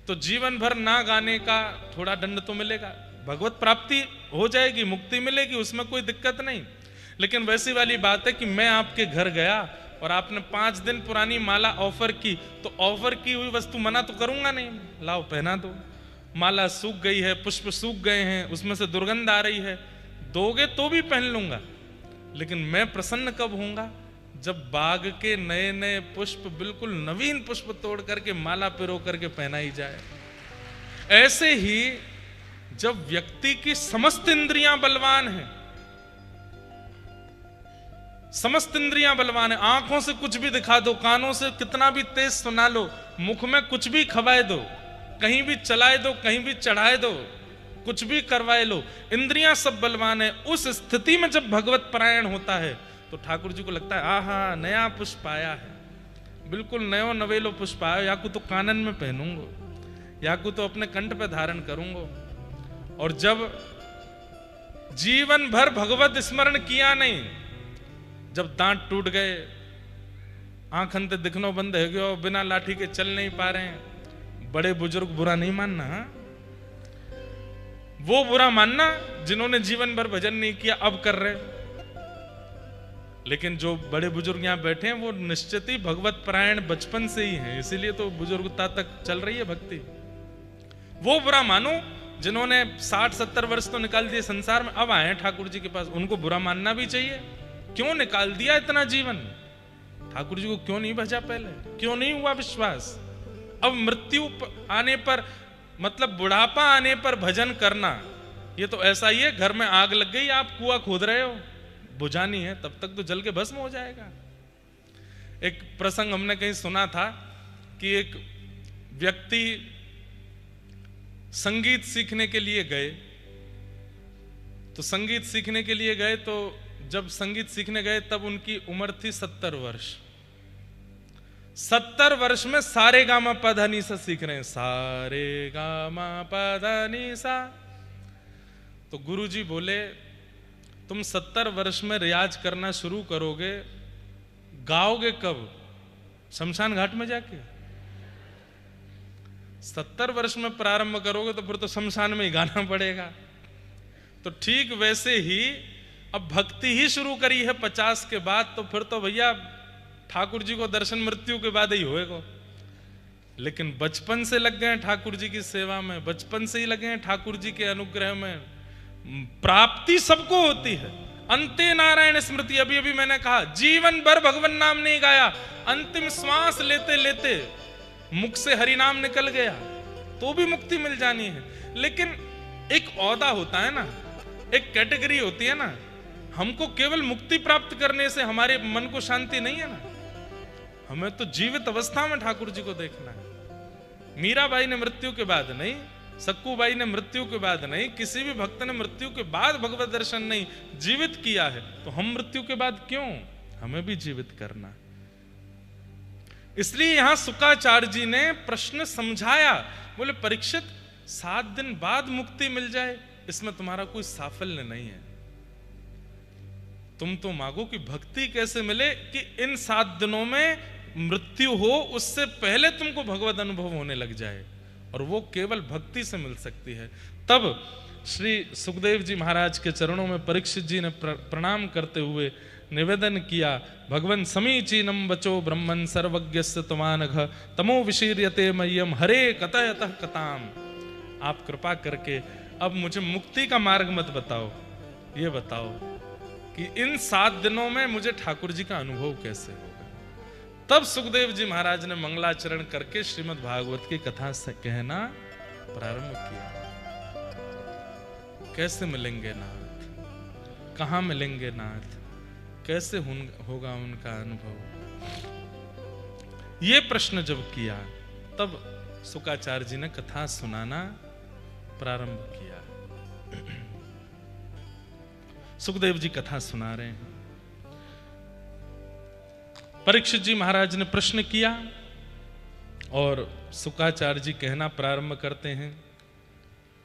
A: तो जीवन भर ना गाने का थोड़ा दंड तो मिलेगा। भगवत प्राप्ति हो जाएगी, मुक्ति मिलेगी, उसमें कोई दिक्कत नहीं। लेकिन वैसी वाली बात है कि मैं आपके घर गया और आपने 5 दिन पुरानी माला ऑफर की, तो ऑफर की हुई वस्तु मना तो करूंगा नहीं, लाओ पहना दो। माला सूख गई है, पुष्प सूख गए हैं, उसमें से दुर्गंध आ रही है, दोगे तो भी पहन लूंगा। लेकिन मैं प्रसन्न कब होऊंगा? जब बाग के नए नए पुष्प, बिल्कुल नवीन पुष्प तोड़ करके माला पिरो करके पहनाई जाए। ऐसे ही जब व्यक्ति की समस्त इंद्रियां बलवान हैं, समस्त इंद्रियां बलवान है, आंखों से कुछ भी दिखा दो, कानों से कितना भी तेज सुना लो, मुख में कुछ भी खवाए दो, कहीं भी चलाए दो, कहीं भी चढ़ाए दो, कुछ भी करवाए लो, इंद्रियां सब बलवान है। उस स्थिति में जब भगवत परायण होता है तो ठाकुर जी को लगता है आहा नया पुष्प आया है, बिल्कुल नयो नवेलो पुष्प आया, या को तो कानन में पहनूंगा, या को तो अपने कंठ पे धारण करूंगा। और जब जीवन भर भगवत स्मरण किया नहीं, जब दांत टूट गए, आंख अंत दिखनो बंद हो गया, बिना लाठी के चल नहीं पा रहे हैं, बड़े बुजुर्ग बुरा नहीं मानना, हाँ? वो बुरा मानना जिन्होंने जीवन भर भजन नहीं किया, अब कर रहे। लेकिन जो बड़े बुजुर्ग यहां बैठे हैं वो निश्चित ही भगवत परायण बचपन से ही हैं, इसीलिए तो बुजुर्गता तक चल रही है भक्ति। वो बुरा मानो जिन्होंने 60-70 वर्ष तो निकाल दिए संसार में, अब आए ठाकुर जी के पास, उनको बुरा मानना भी चाहिए। क्यों निकाल दिया इतना जीवन? ठाकुर जी को क्यों नहीं भजा पहले? क्यों नहीं हुआ विश्वास? अब मृत्यु आने पर, मतलब बुढ़ापा आने पर भजन करना, ये तो ऐसा ही है, घर में आग लग गई, आप कुआं खोद रहे हो, बुझानी है, तब तक तो जल के भस्म हो जाएगा। एक प्रसंग हमने कहीं सुना था कि एक व्यक्ति संगीत सीखने के लिए गए, तो संगीत सीखने के लिए गए, तो जब संगीत सीखने गए तब उनकी उम्र थी 70 वर्ष। 70 वर्ष में सारे गामा पधा नी सा सीख रहे हैं, सारे गामा पधा नी सा। तो गुरुजी बोले तुम 70 वर्ष में रियाज करना शुरू करोगे, गाओगे कब? शमशान घाट में जाके। 70 वर्ष में प्रारंभ करोगे तो फिर तो शमशान में ही गाना पड़ेगा। तो ठीक वैसे ही अब भक्ति ही शुरू करी है 50 के बाद, तो फिर तो भैया ठाकुर जी को दर्शन मृत्यु के बाद ही होएगा। लेकिन बचपन से लग गए ठाकुर जी की सेवा में, बचपन से ही लगे हैं ठाकुर जी के अनुग्रह में। प्राप्ति सबको होती है, अंते नारायण स्मृति। अभी अभी मैंने कहा जीवन भर भगवान नाम नहीं गाया, अंतिम श्वास लेते लेते मुख से हरि नाम निकल गया तो भी मुक्ति मिल जानी है। लेकिन एक औदा होता है ना, एक कैटेगरी होती है ना, हमको केवल मुक्ति प्राप्त करने से हमारे मन को शांति नहीं है ना, हमें तो जीवित अवस्था में ठाकुर जी को देखना है। मीराबाई ने मृत्यु के बाद नहीं, सक्कूबाई ने मृत्यु के बाद नहीं, किसी भी भक्त ने मृत्यु के बाद भगवत दर्शन नहीं, जीवित किया है। तो हम मृत्यु के बाद क्यों? हमें भी जीवित करना। इसलिए यहां शुक्राचार्य जी ने प्रश्न समझाया, बोले परीक्षित 7 दिन बाद मुक्ति मिल जाए, इसमें तुम्हारा कोई साफल्य नहीं है। तुम तो मांगो कि भक्ति कैसे मिले कि इन 7 दिनों में मृत्यु हो, उससे पहले तुमको भगवत अनुभव होने लग जाए, और वो केवल भक्ति से मिल सकती है। तब श्री सुखदेव जी महाराज के चरणों में परीक्षित जी ने प्रणाम करते हुए निवेदन किया, भगवन् समीचीनम वचो ब्रह्मन् सर्वज्ञस्य त्वानघ तमो विशीर्यते मह्यम हरे कतयतः कताम। आप कृपा करके अब मुझे मुक्ति का मार्ग मत बताओ, ये बताओ कि इन 7 दिनों में मुझे ठाकुर जी का अनुभव कैसे होगा। तब सुखदेव जी महाराज ने मंगलाचरण करके श्रीमद् भागवत की कथा से कहना प्रारंभ किया। कैसे मिलेंगे नाथ, कहां मिलेंगे नाथ, कैसे होगा उनका अनुभव, ये प्रश्न जब किया तब शुक्राचार्य जी ने कथा सुनाना प्रारंभ किया। सुखदेव जी कथा सुना रहे हैं। परीक्षित जी महाराज ने प्रश्न किया और शुकाचार्य जी कहना प्रारंभ करते हैं।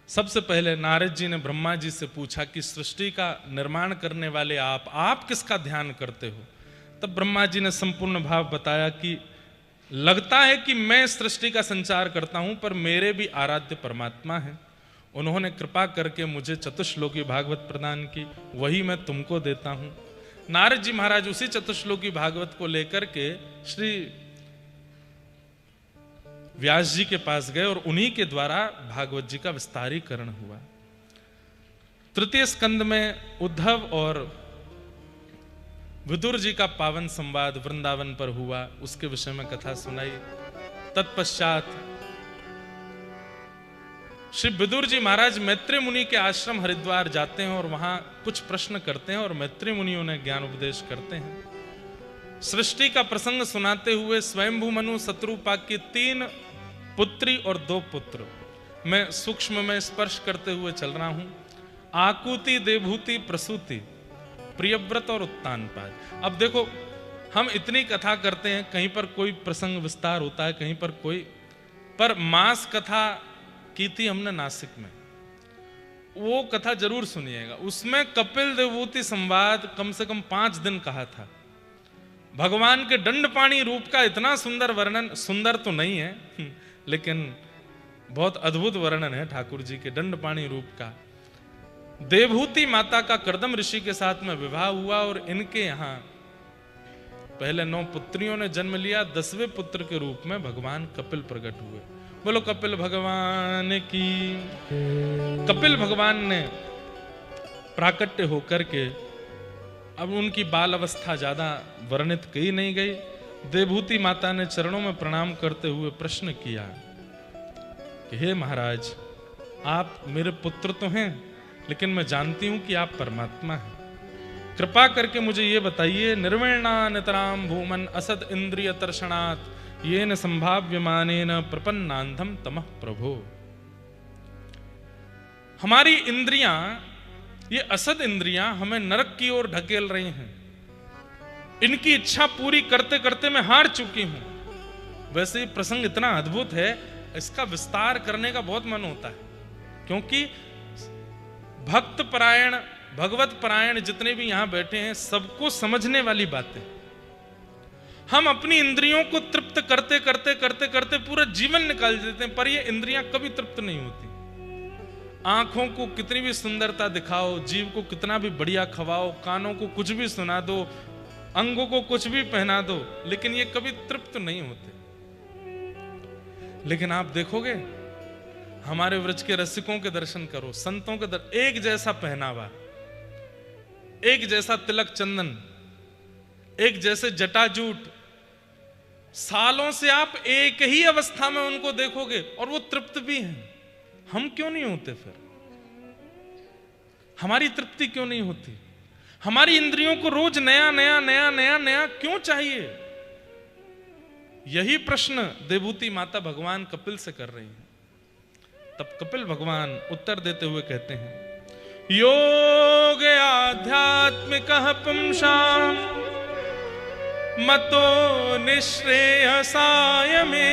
A: सबसे पहले नारद जी ने ब्रह्मा जी से पूछा कि सृष्टि का निर्माण करने वाले आप किसका ध्यान करते हो? तब ब्रह्मा जी ने संपूर्ण भाव बताया कि लगता है कि मैं सृष्टि का संचार करता हूं, पर मेरे भी आराध्य परमात्मा हैं। उन्होंने कृपा करके मुझे चतुश्लोकी भागवत प्रदान की, वही मैं तुमको देता हूं। नारद जी महाराज उसी चतुश्लोकी भागवत को लेकर के श्री व्यास जी के पास गए और उन्हीं के द्वारा भागवत जी का विस्तारीकरण हुआ। तृतीय स्कंद में उद्धव और विदुर जी का पावन संवाद वृंदावन पर हुआ, उसके विषय में कथा सुनाई। तत्पश्चात श्री विदुर जी महाराज मैत्री मुनि के आश्रम हरिद्वार जाते हैं और वहां कुछ प्रश्न करते हैं और मैत्री मुनि उन्हें ज्ञान उपदेश करते हैं। सृष्टि का प्रसंग सुनाते हुए स्वयंभू मनु शत्रुपाक की 3 पुत्री और 2 पुत्र मैं सूक्ष्म में स्पर्श करते हुए चल रहा हूं। आकुति, देवभूति, प्रसूति, प्रियव्रत और उत्तानपाद। अब देखो, हम इतनी कथा करते हैं, कहीं पर कोई प्रसंग विस्तार होता है, कहीं पर कोई, पर मास कथा की थी हमने नासिक में, वो कथा जरूर सुनिएगा। उसमें कपिल देवभूति संवाद कम से कम 5 दिन कहा था। भगवान के दंडपाणी रूप का इतना सुंदर वर्णन, सुंदर तो नहीं है लेकिन बहुत अद्भुत वर्णन है ठाकुर जी के दंडपाणी रूप का। देवभूति माता का कर्दम ऋषि के साथ में विवाह हुआ और इनके यहाँ पहले 9 पुत्रियों ने जन्म लिया। 10वें पुत्र के रूप में भगवान कपिल प्रकट हुए। बोलो कपिल भगवान की। कपिल भगवान ने प्राकट्य होकर के, अब उनकी बाल अवस्था ज्यादा वर्णित की नहीं गई। देवभूति माता ने चरणों में प्रणाम करते हुए प्रश्न किया कि हे महाराज, आप मेरे पुत्र तो हैं, लेकिन मैं जानती हूं कि आप परमात्मा हैं। कृपा करके मुझे ये बताइए, निर्विण्णा नितराम भूमन असद इंद्रिय तर्षणात् येन संभाव्यमानेन प्रपन्नांधम तमः प्रभो। हमारी इंद्रियां, ये असद इंद्रियां हमें नरक की ओर ढकेल रही हैं। इनकी इच्छा पूरी करते करते मैं हार चुकी हूं। वैसे प्रसंग इतना अद्भुत है, इसका विस्तार करने का बहुत मन होता है, क्योंकि भक्त परायण, भगवत परायण जितने भी यहां बैठे हैं, सबको समझने वाली बातें। हम अपनी इंद्रियों को तृप्त करते करते करते करते पूरा जीवन निकाल देते हैं, पर ये इंद्रियां कभी तृप्त नहीं होती। आंखों को कितनी भी सुंदरता दिखाओ, जीव को कितना भी बढ़िया खवाओ, कानों को कुछ भी सुना दो, अंगों को कुछ भी पहना दो, लेकिन ये कभी तृप्त नहीं होते। लेकिन आप देखोगे, हमारे व्रज के रसिकों के दर्शन करो, संतों के एक जैसा पहनावा, एक जैसा तिलक चंदन, एक जैसे जटाजूट, सालों से आप एक ही अवस्था में उनको देखोगे और वो तृप्त भी हैं। हम क्यों नहीं होते? फिर हमारी तृप्ति क्यों नहीं होती? हमारी इंद्रियों को रोज नया नया नया नया नया क्यों चाहिए? यही प्रश्न देवभूति माता भगवान कपिल से कर रही हैं। तब कपिल भगवान उत्तर देते हुए कहते हैं, योग आध्यात्मिकः पुंसां मतो निःश्रेयसाय मे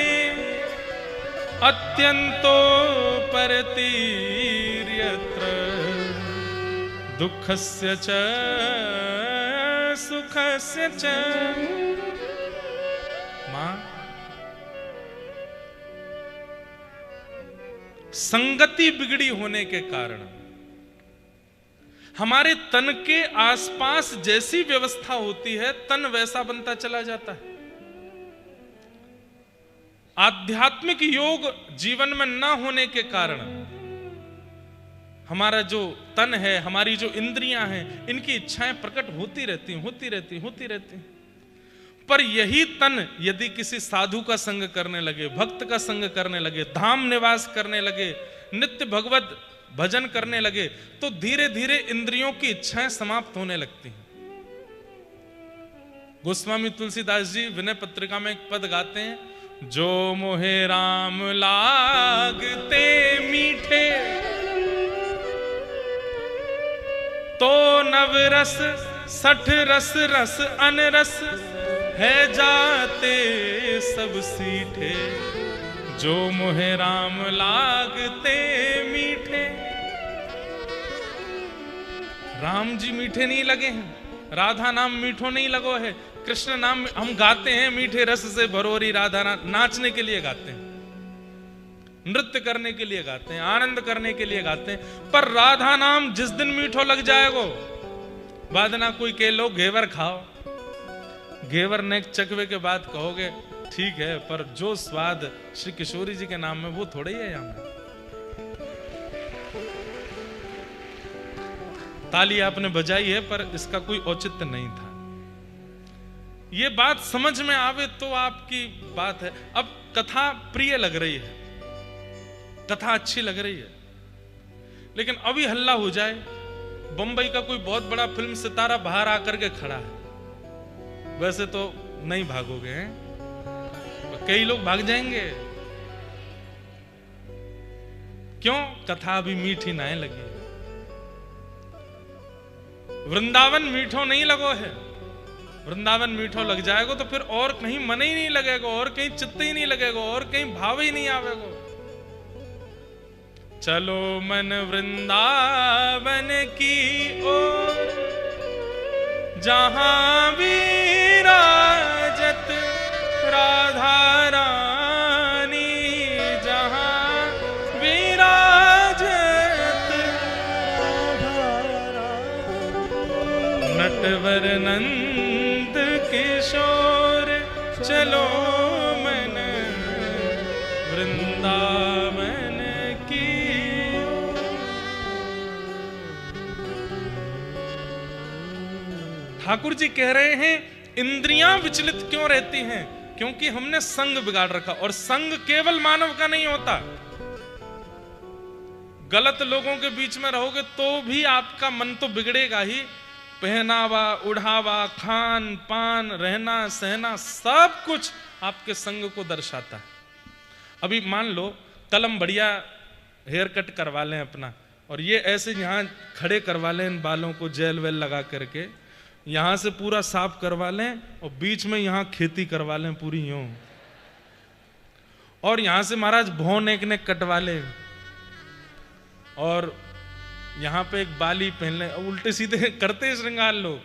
A: अत्यंतो परतीर्यत्र दुःखस्य च सुखस्य च। मां, संगति बिगड़ी होने के कारण हमारे तन के आसपास जैसी व्यवस्था होती है, तन वैसा बनता चला जाता है। आध्यात्मिक योग जीवन में ना होने के कारण हमारा जो तन है, हमारी जो इंद्रियां हैं, इनकी इच्छाएं प्रकट होती रहती। पर यही तन यदि किसी साधु का संग करने लगे, भक्त का संग करने लगे, धाम निवास करने लगे, नित्य भगवत भजन करने लगे, तो धीरे धीरे इंद्रियों की इच्छाएं समाप्त होने लगती हैं। गोस्वामी तुलसीदास जी विनय पत्रिका में एक पद गाते हैं, जो मोहे राम लागते मीठे तो नवरस सठ रस रस अनरस है जाते सब सीठे, जो मोहे राम लागते मीठे। राम जी मीठे नहीं लगे हैं, राधा नाम मीठो नहीं लगो है, कृष्ण नाम हम गाते हैं मीठे रस से भरोरी राधा नाचने के लिए गाते हैं, नृत्य करने के लिए गाते हैं, आनंद करने के लिए गाते हैं। पर राधा नाम जिस दिन मीठो लग जाएगो, बाद ना कोई के लो घेवर खाओ, घेवर ने चकवे के बाद कहोगे ठीक है, पर जो स्वाद श्री किशोरी जी के नाम में वो थोड़ा ही है यहाँ में। ताली आपने बजाई है, पर इसका कोई औचित्य नहीं था। ये बात समझ में आवे तो आपकी बात है। अब कथा प्रिय लग रही है, कथा अच्छी लग रही है, लेकिन अभी हल्ला हो जाए, बंबई का कोई बहुत बड़ा फिल्म सितारा बाहर आकर के खड़ा है, वैसे तो नहीं भागोगे हैं? कई लोग भाग जाएंगे। क्यों? कथा अभी मीठी ना लगी। वृंदावन मीठो नहीं लगो है, वृंदावन मीठो लग जाएगा तो फिर और कहीं मन ही नहीं लगेगा, और कहीं चित्त ही नहीं लगेगा, और कहीं भाव ही नहीं आवेगा। चलो मन वृंदावन की ओर, जहां विराजत राधा रानी, जहां विराजत नटवर नंद किशोर, चलो मन वृंदावन की। ठाकुर जी कह रहे हैं इंद्रियां विचलित क्यों रहती हैं? क्योंकि हमने संग बिगाड़ रखा, और संग केवल मानव का नहीं होता। गलत लोगों के बीच में रहोगे तो भी आपका मन तो बिगड़ेगा ही। पहनावा, उढ़ावा, खान पान, रहना सहना, सब कुछ आपके संग को दर्शाता है। अभी मान लो कलम बढ़िया हेयर कट करवा लें अपना, और ये ऐसे यहां खड़े करवा लें इन बालों को जेल वेल लगा करके, यहां से पूरा साफ करवा लें, और बीच में यहां खेती करवा लें पूरी यूं, और यहां से महाराज भौन एक ने कटवा ले, और यहां पे एक बाली पहन ले, उल्टे सीधे करते श्रृंगार लोग।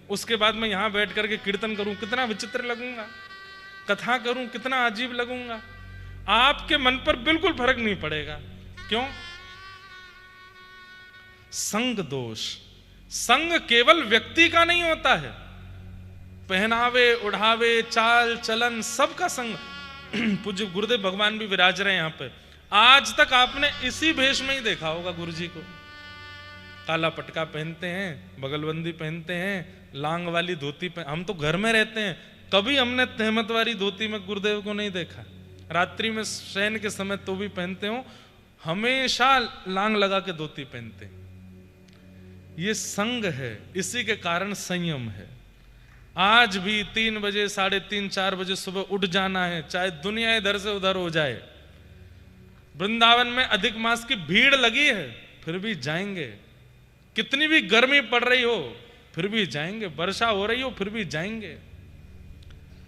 A: उसके बाद मैं यहां बैठ करके कीर्तन करूं, कितना विचित्र लगूंगा, कथा करूं कितना अजीब लगूंगा। आपके मन पर बिल्कुल फर्क नहीं पड़ेगा। क्यों? संग दोष। संग केवल व्यक्ति का नहीं होता है, पहनावे उढ़ावे चाल चलन सबका संग। पूज्य गुरुदेव भगवान भी विराज रहे हैं यहाँ पे। आज तक आपने इसी भेष में ही देखा होगा गुरु जी को। काला पटका पहनते हैं, बगलबंदी पहनते हैं, लांग वाली धोती पहन। हम तो घर में रहते हैं, कभी हमने तहमत वाली धोती में गुरुदेव को नहीं देखा। रात्रि में शयन के समय तो भी पहनते हो, हमेशा लांग लगा के धोती पहनते हैं। ये संग है, इसी के कारण संयम है। आज भी 3 बजे 3:30 4 बजे सुबह उठ जाना है, चाहे दुनिया इधर से उधर हो जाए। वृंदावन में अधिक मास की भीड़ लगी है, फिर भी जाएंगे। कितनी भी गर्मी पड़ रही हो फिर भी जाएंगे, वर्षा हो रही हो फिर भी जाएंगे।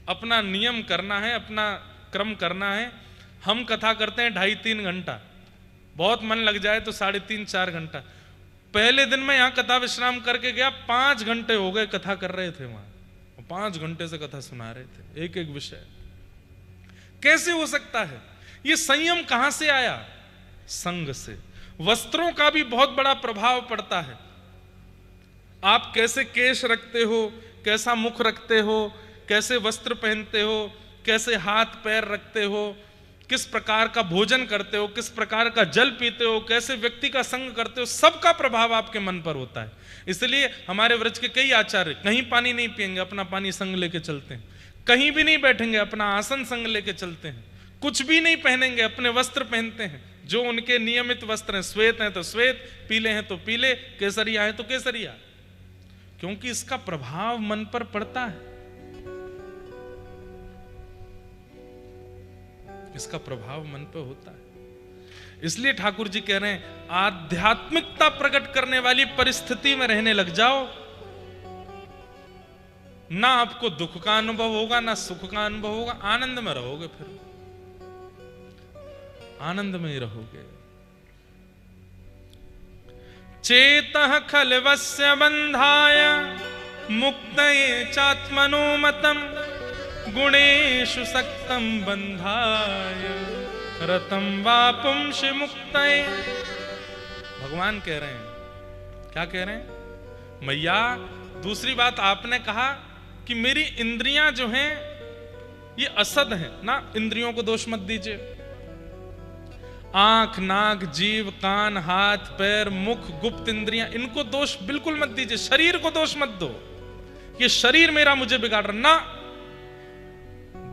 A: अपना नियम करना है, अपना क्रम करना है। हम कथा करते हैं 2.5-3 घंटा, बहुत मन लग जाए तो 3.5-4 घंटा। पहले दिन में यहाँ कथा विश्राम करके गया, 5 घंटे हो गए कथा कर रहे थे वहां, 5 घंटे से कथा सुना रहे थे, एक एक विषय। कैसे हो सकता है? ये संयम कहां से आया? संग से। वस्त्रों का भी बहुत बड़ा प्रभाव पड़ता है। आप कैसे केश रखते हो, कैसा मुख रखते हो, कैसे वस्त्र पहनते हो, कैसे हाथ पैर रखते हो, किस प्रकार का भोजन करते हो, किस प्रकार का जल पीते हो, कैसे व्यक्ति का संग करते हो, सबका प्रभाव आपके मन पर होता है। इसलिए हमारे व्रज के कई आचार्य कहीं पानी नहीं पिएंगे, अपना पानी संग लेके चलते हैं। कहीं भी नहीं बैठेंगे, अपना आसन संग लेके चलते हैं। कुछ भी नहीं पहनेंगे, अपने वस्त्र पहनते हैं जो उनके नियमित वस्त्र हैं। श्वेत हैं तो श्वेत, पीले हैं तो पीले, केसरिया है तो केसरिया, क्योंकि इसका प्रभाव मन पर पड़ता है। इसका प्रभाव मन पे होता है। इसलिए ठाकुर जी कह रहे हैं आध्यात्मिकता प्रकट करने वाली परिस्थिति में रहने लग जाओ, ना आपको दुख का अनुभव होगा ना सुख का अनुभव होगा, आनंद में रहोगे, फिर आनंद में ही रहोगे। चेतः खलवस्य बंधाय मुक्तये चात्मनो मतम गुणेषु सक्तं बंधाय रतम वा पुंसि मुक्तये। भगवान कह रहे हैं, क्या कह रहे हैं? मैया, दूसरी बात आपने कहा कि मेरी इंद्रियां जो हैं ये असद हैं ना, इंद्रियों को दोष मत दीजिए। आंख, नाक, जीव, कान, हाथ, पैर, मुख, गुप्त इंद्रियां, इनको दोष बिल्कुल मत दीजिए। शरीर को दोष मत दो, ये शरीर मेरा मुझे बिगाड़ रहा ना।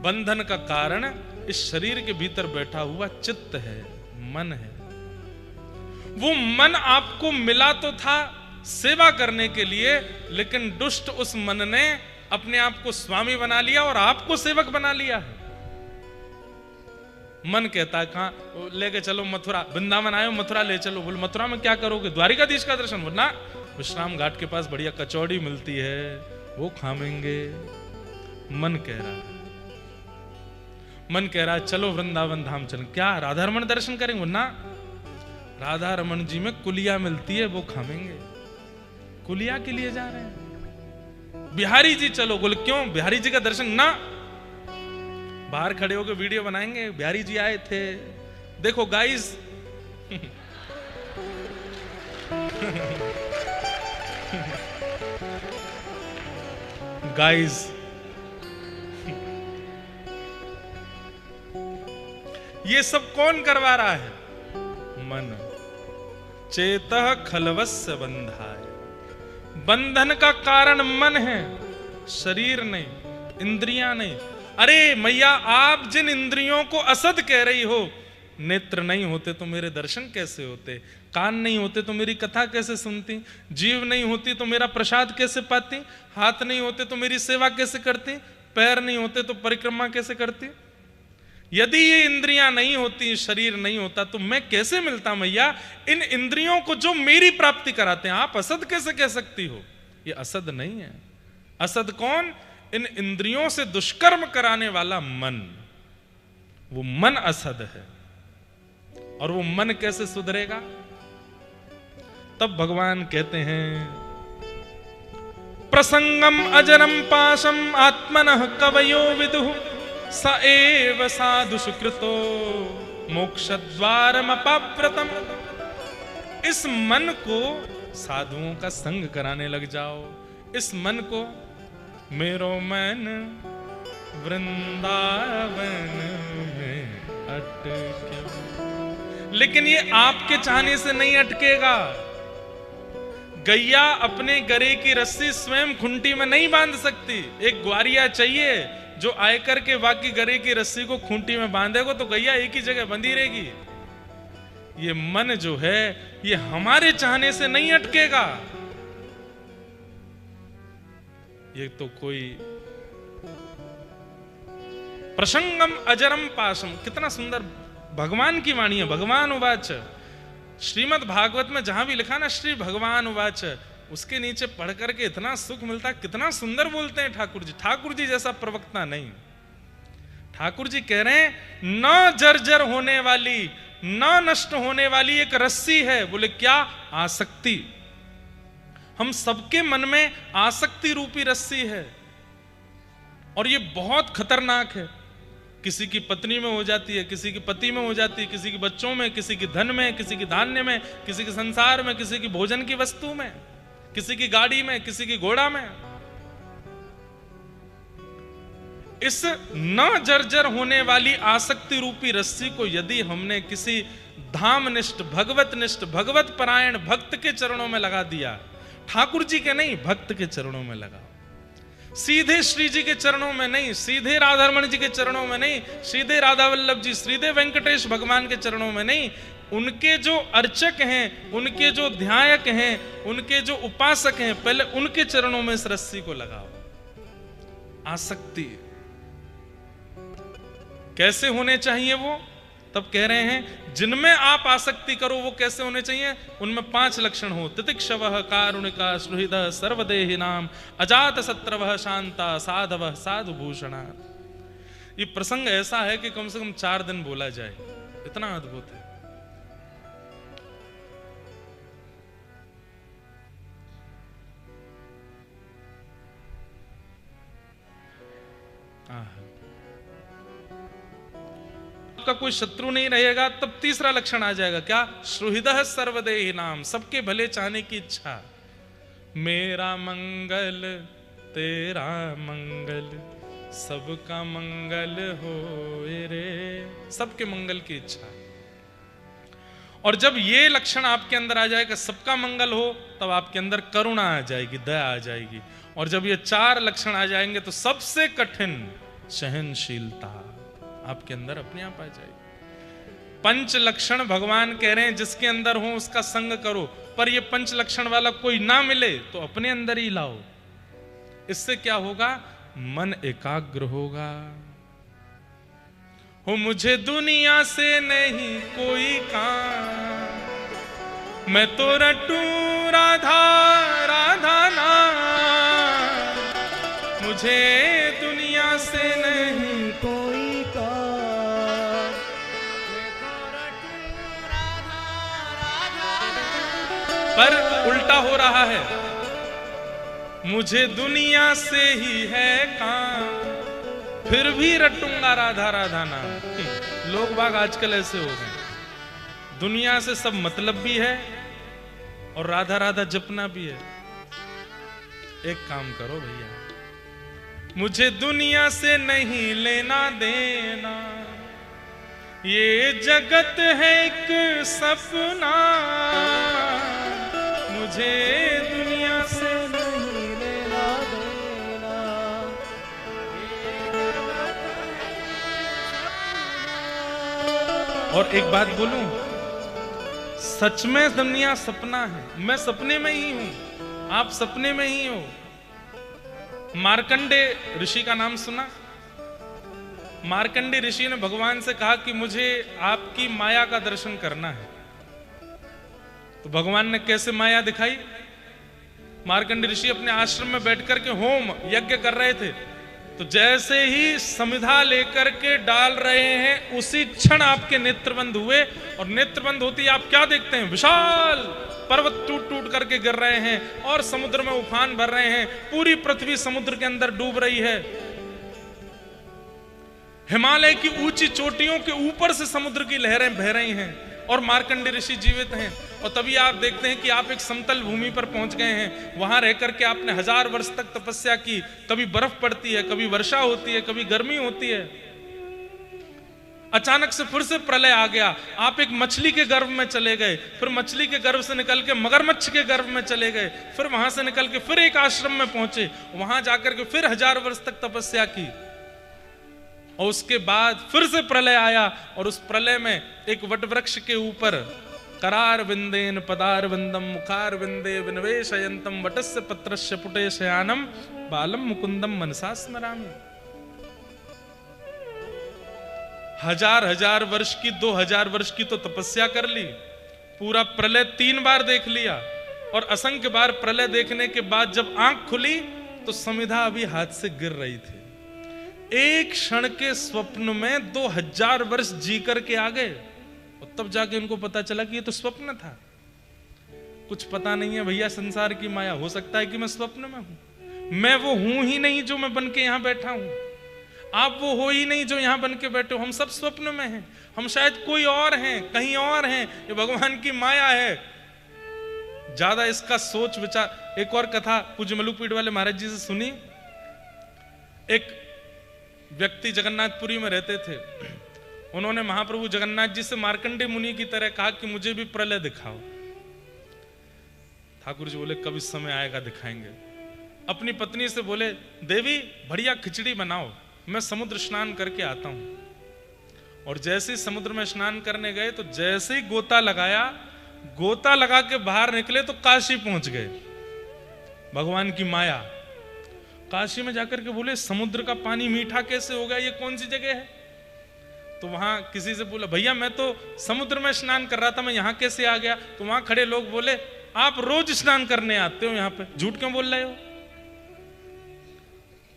A: बंधन का कारण इस शरीर के भीतर बैठा हुआ चित्त है, मन है। वो मन आपको मिला तो था सेवा करने के लिए, लेकिन दुष्ट उस मन ने अपने आप को स्वामी बना लिया और आपको सेवक बना लिया है। मन कहता है कहां लेके चलो, मथुरा, वृंदावन आए हो, मथुरा ले चलो। बोले मथुरा में क्या करोगे? द्वारिकाधीश का दर्शन। बोलना विश्राम घाट के पास बढ़िया कचौड़ी मिलती है, वो खाएंगे। मन कह रहा है, मन कह रहा है चलो वृंदावन धाम चल। क्या राधा रमन दर्शन करेंगे? ना, राधा रमन जी में कुलिया मिलती है, वो खाएंगे। कुलिया के लिए जा रहे हैं। बिहारी जी चलो। बोले क्यों? बिहारी जी का दर्शन ना, बाहर खड़े होकर वीडियो बनाएंगे, बिहारी जी आए थे, देखो गाइस। गाइस, ये सब कौन करवा रहा है? मन। चेतः खलवस्य बंधाय, बंधन का कारण मन है, शरीर नहीं, इंद्रियां नहीं। अरे मैया, आप जिन इंद्रियों को असद कह रही हो, नेत्र नहीं होते तो मेरे दर्शन कैसे होते? कान नहीं होते तो मेरी कथा कैसे सुनती? जीव नहीं होती तो मेरा प्रसाद कैसे पाती? हाथ नहीं होते तो मेरी सेवा कैसे करती? पैर नहीं होते तो परिक्रमा कैसे करती? यदि ये इंद्रियां नहीं होती, शरीर नहीं होता, तो मैं कैसे मिलता मैया इन इंद्रियों को जो मेरी प्राप्ति कराते हैं? आप असद कैसे कह सकती हो? ये असद नहीं है। असद कौन? इन इंद्रियों से दुष्कर्म कराने वाला मन। वो मन असद है। और वो मन कैसे सुधरेगा? तब भगवान कहते हैं प्रसंगम अजरम पाशम आत्मनः कवयो विदुः स एव साधु सुकृतो मोक्षद्वारम अपाव्रतम। इस मन को साधुओं का संग कराने लग जाओ। इस मन को, मेरो मन वृंदावन में अटके। लेकिन ये आपके चाहने से नहीं अटकेगा। गैया अपने गरे की रस्सी स्वयं खुंटी में नहीं बांध सकती। एक ग्वारिया चाहिए जो आयकर के बाकी गरे की रस्सी को खूंटी में बांधेगा, तो गैया एक ही जगह बंधी रहेगी। ये मन जो है ये हमारे चाहने से नहीं अटकेगा। ये तो कोई प्रसंगम अजरम पाशम, कितना सुंदर भगवान की वाणी है। भगवान उवाच, श्रीमद् भागवत में जहां भी लिखा ना श्री भगवान उवाच, उसके नीचे पढ़ करके इतना सुख मिलता। कितना सुंदर बोलते हैं ठाकुर जी। ठाकुर जी जैसा प्रवक्ता नहीं। ठाकुर जी कह रहे हैं न जर्जर होने वाली, न नष्ट होने वाली एक रस्सी है। बोले क्या? आसक्ति। हम सबके मन में आसक्ति रूपी रस्सी है और ये बहुत खतरनाक है। किसी की पत्नी में हो जाती है, किसी की पति में हो जाती है, किसी के बच्चों में, किसी की धन में, किसी की धान्य में, किसी के संसार में, किसी की भोजन की वस्तु में, किसी की गाड़ी में, किसी की घोड़ा में। इस न जर्जर होने वाली आसक्ति रूपी रस्सी को यदि हमने किसी धामनिष्ठ, भगवतनिष्ठ, भगवत परायण भक्त के चरणों में लगा दिया, ठाकुर जी के नहीं, भक्त के चरणों में लगा। सीधे श्री जी के चरणों में नहीं, सीधे राधारमण जी के चरणों में नहीं, सीधे राधा वल्लभ जी, सीधे वेंकटेश भगवान के चरणों में नहीं, उनके जो अर्चक हैं, उनके जो ध्यायक हैं, उनके जो उपासक हैं, पहले उनके चरणों में इस रस्सी को लगाओ। आसक्ति कैसे होने चाहिए वो? तब कह रहे हैं जिनमें आप आसक्ति करो वो कैसे होने चाहिए, उनमें 5 लक्षण हो। तितिक्षवः कारुणिका सुहृदः सर्वदेहिनाम अजात शत्रवः शांता साधवः साधुभूषणा। ये प्रसंग ऐसा है कि कम से कम 4 दिन बोला जाए, इतना अद्भुत है। का कोई शत्रु नहीं रहेगा तब तीसरा लक्षण आ जाएगा, क्या? सुहृदः सर्वदेहिनाम, सबके भले चाहने की इच्छा। मेरा मंगल तेरा मंगल सबका मंगल हो रे, सबके मंगल की इच्छा। और जब ये लक्षण आपके अंदर आ जाएगा, सबका मंगल हो, तब आपके अंदर करुणा आ जाएगी, दया आ जाएगी। और जब ये 4 लक्षण आ जाएंगे तो सबसे कठिन सहनशीलता आपके अंदर अपने आप आ जाएगी। 5 लक्षण भगवान कह रहे हैं जिसके अंदर हो उसका संग करो, पर ये 5 लक्षण वाला कोई ना मिले तो अपने अंदर ही लाओ। इससे क्या होगा? मन एकाग्र होगा। हो मुझे दुनिया से नहीं कोई काम, मैं तो रटू राधा राधा नाम, मुझे दुनिया से नहीं
B: कोई काम,
A: पर उल्टा हो रहा है, मुझे दुनिया से ही है काम, फिर भी रटूंगा राधा राधा नाम। लोग बाग आजकल ऐसे हो गए, दुनिया से सब मतलब भी है और राधा राधा जपना भी है। एक काम करो भैया, मुझे दुनिया से नहीं लेना देना, ये जगत है एक सपना, मुझे दुनिया से
B: नहीं लेना देना।
A: और एक बात बोलूं, सच में दुनिया सपना है, मैं सपने में ही हूं, आप सपने में ही हो। मार्कंडे ऋषि का नाम सुना? मार्कंडे ऋषि ने भगवान से कहा कि मुझे आपकी माया का दर्शन करना है। तो भगवान ने कैसे माया दिखाई? मार्कंडे ऋषि अपने आश्रम में बैठकर के होम यज्ञ कर रहे थे, तो जैसे ही समिधा लेकर के डाल रहे हैं उसी क्षण आपके नेत्रबंद हुए, और नेत्रबंद होती आप क्या देखते हैं? विशाल पर्वत टूट टूट करके गिर रहे हैं और समुद्र में उफान भर रहे हैं, पूरी पृथ्वी समुद्र के अंदर डूब रही है। हिमालय की ऊंची चोटियों के ऊपर से समुद्र की लहरें बह रही हैं और मार्कंडे ऋषि जीवित हैं। और तभी आप देखते हैं कि आप एक समतल भूमि पर पहुंच गए हैं, वहां रहकर के आपने 1000 वर्ष तक तपस्या की। कभी बर्फ पड़ती है, कभी वर्षा होती है, कभी गर्मी होती है। अचानक से फिर से प्रलय आ गया, आप एक मछली के गर्भ में चले गए, फिर मछली के गर्भ से निकल के मगरमच्छ के गर्भ में चले गए, फिर वहां से निकल के फिर एक आश्रम में पहुंचे, वहां जाकर के फिर 1000 वर्ष तक तपस्या की। और उसके बाद फिर से प्रलय आया, और उस प्रलय में एक वटवृक्ष के ऊपर करार विंदेन पदार विंदम मुखार विंदे विनवेशयंतम वटस्य पत्रस्य पुटे शयानम बालम मुकुंदम मनसा स्मरामि। 1000 वर्ष की 2000 वर्ष की तो तपस्या कर ली, पूरा प्रलय 3 बार देख लिया, और असंख्य बार प्रलय देखने के बाद जब आंख खुली तो समिधा अभी हाथ से गिर रही थी। एक क्षण के स्वप्न में 2000 वर्ष जी करके आ गए, और तब जाके इनको पता चला कि ये तो स्वप्न था। कुछ पता नहीं है भैया संसार की माया, हो सकता है कि मैं स्वप्न में हूं, मैं वो हूं ही नहीं जो मैं बन के यहां बैठा हूं, आप वो हो ही नहीं जो यहां बन के बैठे हो, हम सब स्वप्न में हैं, हम शायद कोई और हैं, कहीं और हैं, ये भगवान की माया है। ज्यादा इसका सोच विचार। एक और कथा पूज्य मलुकपीठ वाले महाराज जी से सुनी। एक व्यक्ति जगन्नाथपुरी में रहते थे, उन्होंने महाप्रभु जगन्नाथ जी से मार्कंडे मुनि की तरह कहा कि मुझे भी प्रलय दिखाओ। ठाकुर जी बोले कब इस समय आएगा दिखाएंगे। अपनी पत्नी से बोले देवी बढ़िया खिचड़ी बनाओ, मैं समुद्र स्नान करके आता हूं। और जैसे ही समुद्र में स्नान करने गए तो जैसे ही गोता लगाया, गोता लगा के बाहर निकले तो काशी पहुंच गए। भगवान की माया। काशी में जाकर के बोले समुद्र का पानी मीठा कैसे हो गया, ये कौन सी जगह है? तो वहां किसी से बोला, भैया मैं तो समुद्र में स्नान कर रहा था, मैं यहाँ कैसे आ गया? तो वहां खड़े लोग बोले, आप रोज स्नान करने आते हो यहाँ पे, झूठ क्यों बोल रहे हो?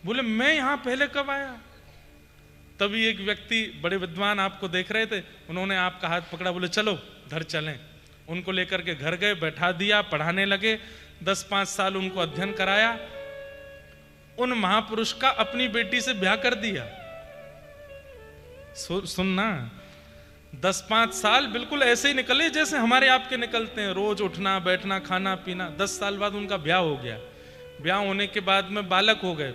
A: बोले मैं यहाँ पहले कब आया? तभी एक व्यक्ति, बड़े विद्वान आपको देख रहे थे, उन्होंने आपका हाथ पकड़ा, बोले चलो घर चलें। उनको लेकर के घर गए, बैठा दिया, पढ़ाने लगे, 10-5 साल उनको अध्ययन कराया। उन महापुरुष का अपनी बेटी से ब्याह कर दिया। सुनना, 10-5 साल बिल्कुल ऐसे ही निकले जैसे हमारे आपके निकलते हैं, रोज उठना बैठना खाना पीना। 10 साल बाद उनका ब्याह हो गया। ब्याह होने के बाद में बालक हो गए,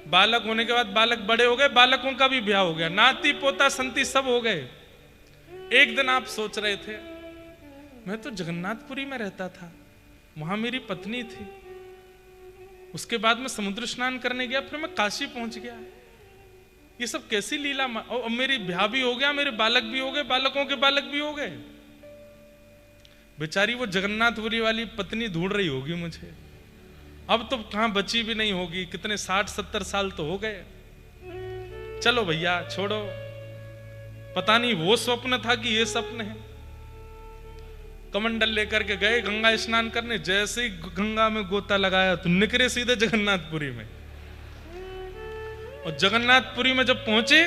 A: बालक होने के बाद बालक बड़े हो गए, बालकों का भी ब्याह हो गया, नाती पोता संती सब हो गए। एक दिन आप सोच रहे थे, मैं तो जगन्नाथपुरी में रहता था, वहां मेरी पत्नी थी, उसके बाद मैं समुद्र स्नान करने गया, फिर मैं काशी पहुंच गया, ये सब कैसी लीला? और मेरी ब्याह भी हो गया, मेरे बालक भी हो गए, बालकों के बालक भी हो गए। बेचारी वो जगन्नाथपुरी वाली पत्नी ढूंढ रही होगी मुझे, अब तो कहां बची भी नहीं होगी, कितने 60-70 साल तो हो गए। चलो भैया छोड़ो, पता नहीं वो स्वप्न था कि ये स्वप्न है। कमंडल लेकर के गए गंगा स्नान करने, जैसे ही गंगा में गोता लगाया तो निकले सीधे जगन्नाथपुरी में। और जगन्नाथपुरी में जब पहुंचे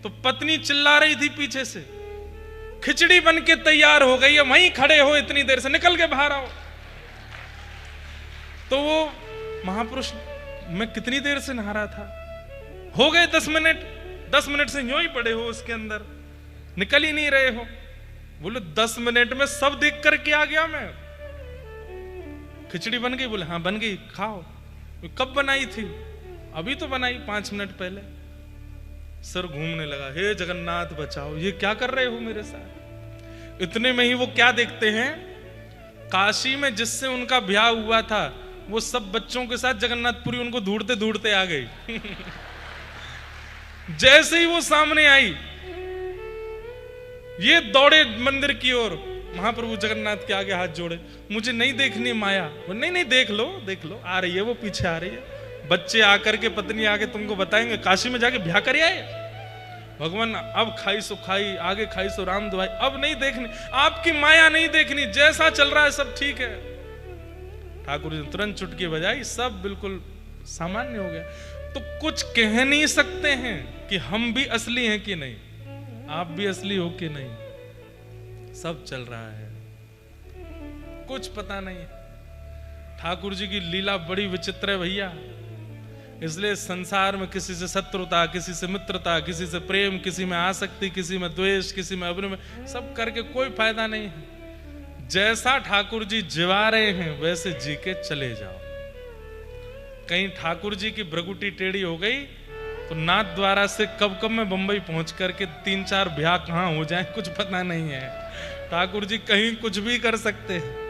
A: तो पत्नी चिल्ला रही थी पीछे से, खिचड़ी बन के तैयार हो गई है, वहीं खड़े हो इतनी देर से, निकल के बाहर आओ। तो वो महापुरुष, मैं कितनी देर से नहा रहा था, हो गए 10 मिनट, 10 मिनट से यूं ही पड़े हो उसके अंदर, निकल ही नहीं रहे हो। बोले 10 मिनट में सब देख करके आ गया मैं। खिचड़ी बन गई? बोले हाँ बन गई, खाओ। कब बनाई थी? अभी तो बनाई 5 मिनट पहले। सर घूमने लगा, हे जगन्नाथ बचाओ, ये क्या कर रहे हो मेरे साथ? इतने में ही वो क्या देखते हैं, काशी में जिससे उनका ब्याह हुआ था वो सब बच्चों के साथ जगन्नाथपुरी उनको ढूंढते ढूंढते आ गई। जैसे ही वो सामने आई, ये दौड़े मंदिर की ओर, महाप्रभु जगन्नाथ के आगे हाथ जोड़े, मुझे नहीं देखनी माया। वो नहीं नहीं देख लो देख लो, आ रही है वो, पीछे आ रही है। बच्चे आकर के, पत्नी आके तुमको बताएंगे काशी में जाके ब्याह कर आए। भगवान अब खाई सो खाई, आगे खाई सो राम दुआई, अब नहीं देखनी, आपकी माया नहीं देखनी, जैसा चल रहा है सब ठीक है। ठाकुर जी ने तुरंत चुटकी बजाई, सब बिल्कुल सामान्य हो गया। तो कुछ कह नहीं सकते हैं कि हम भी असली हैं कि नहीं, आप भी असली हो कि नहीं, सब चल रहा है, कुछ पता नहीं। ठाकुर जी की लीला बड़ी विचित्र है भैया। इसलिए संसार में किसी से शत्रुता, किसी से मित्रता, किसी से प्रेम, किसी में आसक्ति, किसी में द्वेष, किसी में अभिनय, सब करके कोई फायदा नहीं है। जैसा ठाकुर जी जिवा रहे हैं वैसे जी के चले जाओ। कहीं ठाकुर जी की भ्रगुटी टेढ़ी हो गई तो नाथ द्वारा से कब कब में बंबई पहुंच करके 3-4 ब्याह कहां हो जाए कुछ पता नहीं है। ठाकुर जी कहीं कुछ भी कर सकते हैं।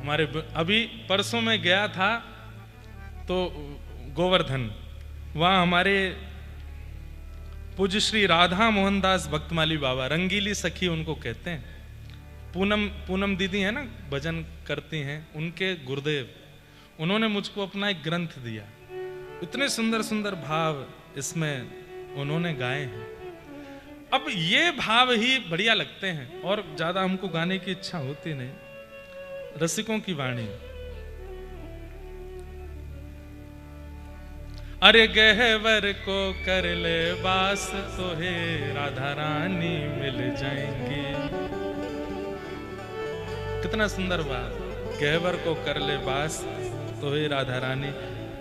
A: हमारे अभी परसों में गया था तो गोवर्धन, वहां हमारे पूज्य श्री राधा मोहन दास भक्तमाली बाबा, रंगीली सखी उनको कहते हैं, पूनम दीदी है ना, भजन करती हैं, उनके गुरुदेव, उन्होंने मुझको अपना एक ग्रंथ दिया। इतने सुंदर सुंदर भाव इसमें उन्होंने गाए हैं। अब ये भाव ही बढ़िया लगते हैं और ज्यादा हमको गाने की इच्छा होती नहीं। रसिकों की वाणी, अरे गहवर को कर ले बास तो हे राधा रानी मिल जाएंगी। कितना सुंदर बात, गहवर को कर ले बास तो हे राधा रानी।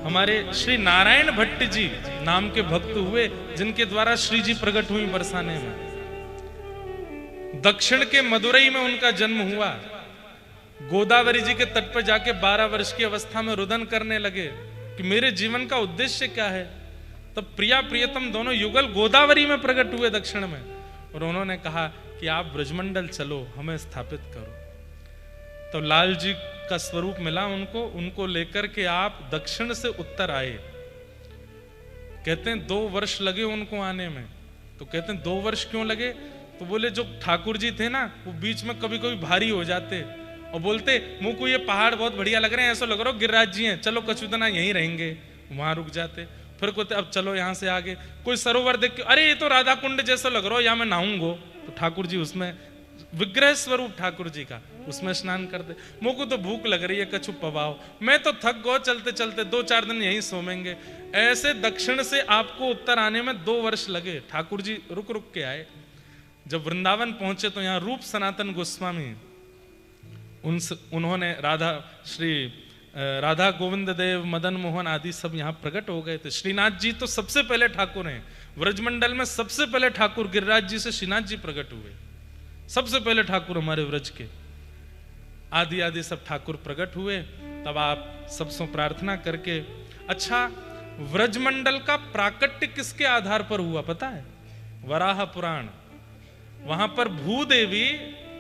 A: हमारे श्री नारायण भट्ट जी नाम के भक्त हुए जिनके द्वारा श्री जी प्रकट हुई बरसाने में। दक्षिण के मदुरई में उनका जन्म हुआ। गोदावरी जी के तट पर जाके 12 वर्ष की अवस्था में रुदन करने लगे कि मेरे जीवन का उद्देश्य क्या है। तब प्रिया प्रियतम दोनों युगल गोदावरी में प्रकट हुए दक्षिण में, और उन्होंने कहा कि आप ब्रजमंडल चलो, हमें स्थापित करो। तो लाल जी का स्वरूप मिला उनको, उनको लेकर के आप दक्षिण से उत्तर आए। कहते हैं 2 वर्ष लगे उनको आने में। तो कहते हैं 2 वर्ष क्यों लगे? तो बोले जो ठाकुर जी थे ना, वो बीच में कभी कभी भारी हो जाते और बोलते मुझ को ये पहाड़ बहुत बढ़िया लग रहे हैं, ऐसा लग रहा हो गिरिराज जी हैं, चलो कछुदना यहीं रहेंगे, वहां रुक जाते। फिर कहते अब चलो यहाँ से आगे, कोई सरोवर देख के अरे ये तो राधा कुंड जैसा लग रहा हो, यहाँ मैं नहाऊंगो, तो ठाकुर जी उसमें विग्रह स्वरूप ठाकुर जी का उसमें स्नान करते। मुझको तो भूख लग रही है, कछु पवाओ, मैं तो थक गो, चलते चलते 2-4 दिन यहीं सोमेंगे। ऐसे दक्षिण से आपको उत्तर आने में 2 वर्ष लगे। ठाकुर जी रुक रुक के आए। जब वृंदावन पहुंचे तो यहाँ रूप सनातन गोस्वामी उन्होंने राधा गोविंद देव, मदन मोहन आदि सब यहाँ प्रकट हो गए थे। श्रीनाथ जी तो सबसे पहले ठाकुर हैं व्रजमंडल में, सबसे पहले ठाकुर गिरिराज जी से श्रीनाथ जी प्रकट हुए, सबसे पहले ठाकुर हमारे व्रज के। आदि आदि सब ठाकुर प्रकट हुए। तब आप सबसे प्रार्थना करके, अच्छा व्रजमंडल का प्राकट्य किसके आधार पर हुआ पता है? वराह पुराण। वहां पर भूदेवी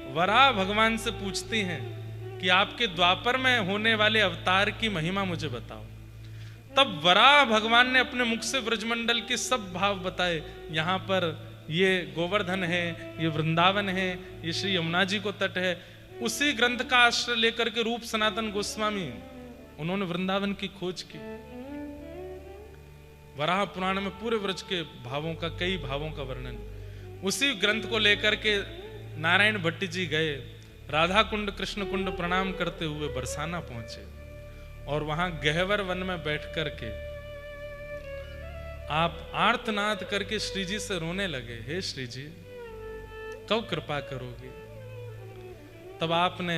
A: वराह भगवान से पूछती हैं कि आपके द्वापर में होने वाले अवतार की महिमा मुझे बताओ। तब वराह भगवान ने अपने मुख से व्रजमंडल के सब भाव बताए। यहाँ पर ये गोवर्धन है, ये वृंदावन है, ये श्री यमुना जी को तट है। उसी ग्रंथ का आश्रय लेकर के रूप सनातन गोस्वामी उन्होंने वृंदावन की खोज की। वराह पुराण में पूरे व्रज के भावों का, कई भावों का वर्णन। उसी ग्रंथ को लेकर के नारायण भट्टी जी गए, राधा कुंड कृष्ण कुंड प्रणाम करते हुए बरसाना पहुंचे और वहां गहवर वन में बैठ करके आप आर्तनाद करके श्री जी से रोने लगे, हे श्री जी कब कृपा करोगे? तब आपने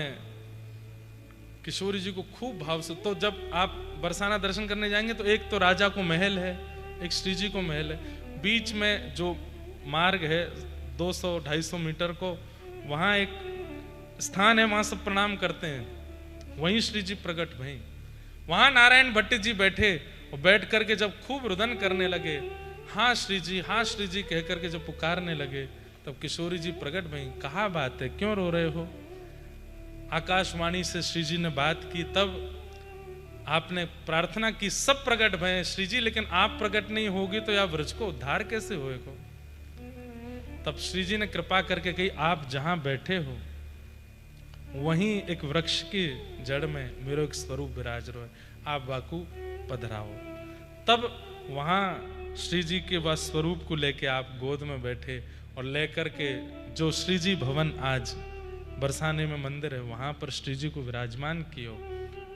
A: किशोरी जी को खूब भाव से, तो जब आप बरसाना दर्शन करने जाएंगे तो एक तो राजा को महल है, एक श्री जी को महल है, बीच में जो मार्ग है 200-250 मीटर को, वहां एक स्थान है, वहां सब प्रणाम करते हैं, वहीं श्री जी प्रकट भई। वहां नारायण भट्टी जी बैठे और बैठ करके जब खूब रुदन करने लगे, हाँ श्री जी, हाँ श्री जी कह करके जब पुकारने लगे, तब किशोरी जी प्रकट भई। कहा बात है, क्यों रो रहे हो? आकाशवाणी से श्री जी ने बात की। तब आपने प्रार्थना की, सब प्रकट भय श्री जी, लेकिन आप प्रकट नहीं होगी तो या व्रज को उद्धार कैसे होएगा? तब श्री जी ने कृपा करके कही, आप जहां बैठे हो वहीं एक वृक्ष की जड़ में मेरो एक स्वरूप विराज रहो है, आप वाकू पधराओ। तब वहां श्री जी के वह स्वरूप को लेके आप गोद में बैठे और लेकर के जो श्री जी भवन आज बरसाने में मंदिर है वहां पर श्री जी को विराजमान कियो।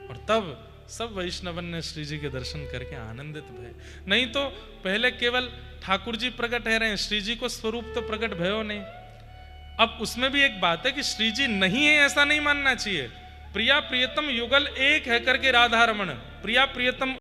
A: और तब सब वैष्णवन ने श्री जी के दर्शन करके आनंदित भय। नहीं तो पहले केवल ठाकुर जी प्रकट है रहे, श्री जी को स्वरूप तो प्रकट भयो नहीं। अब उसमें भी एक बात है कि श्री जी नहीं है ऐसा नहीं मानना चाहिए। प्रिया प्रियतम युगल एक है करके राधा रमण, प्रिया प्रियतम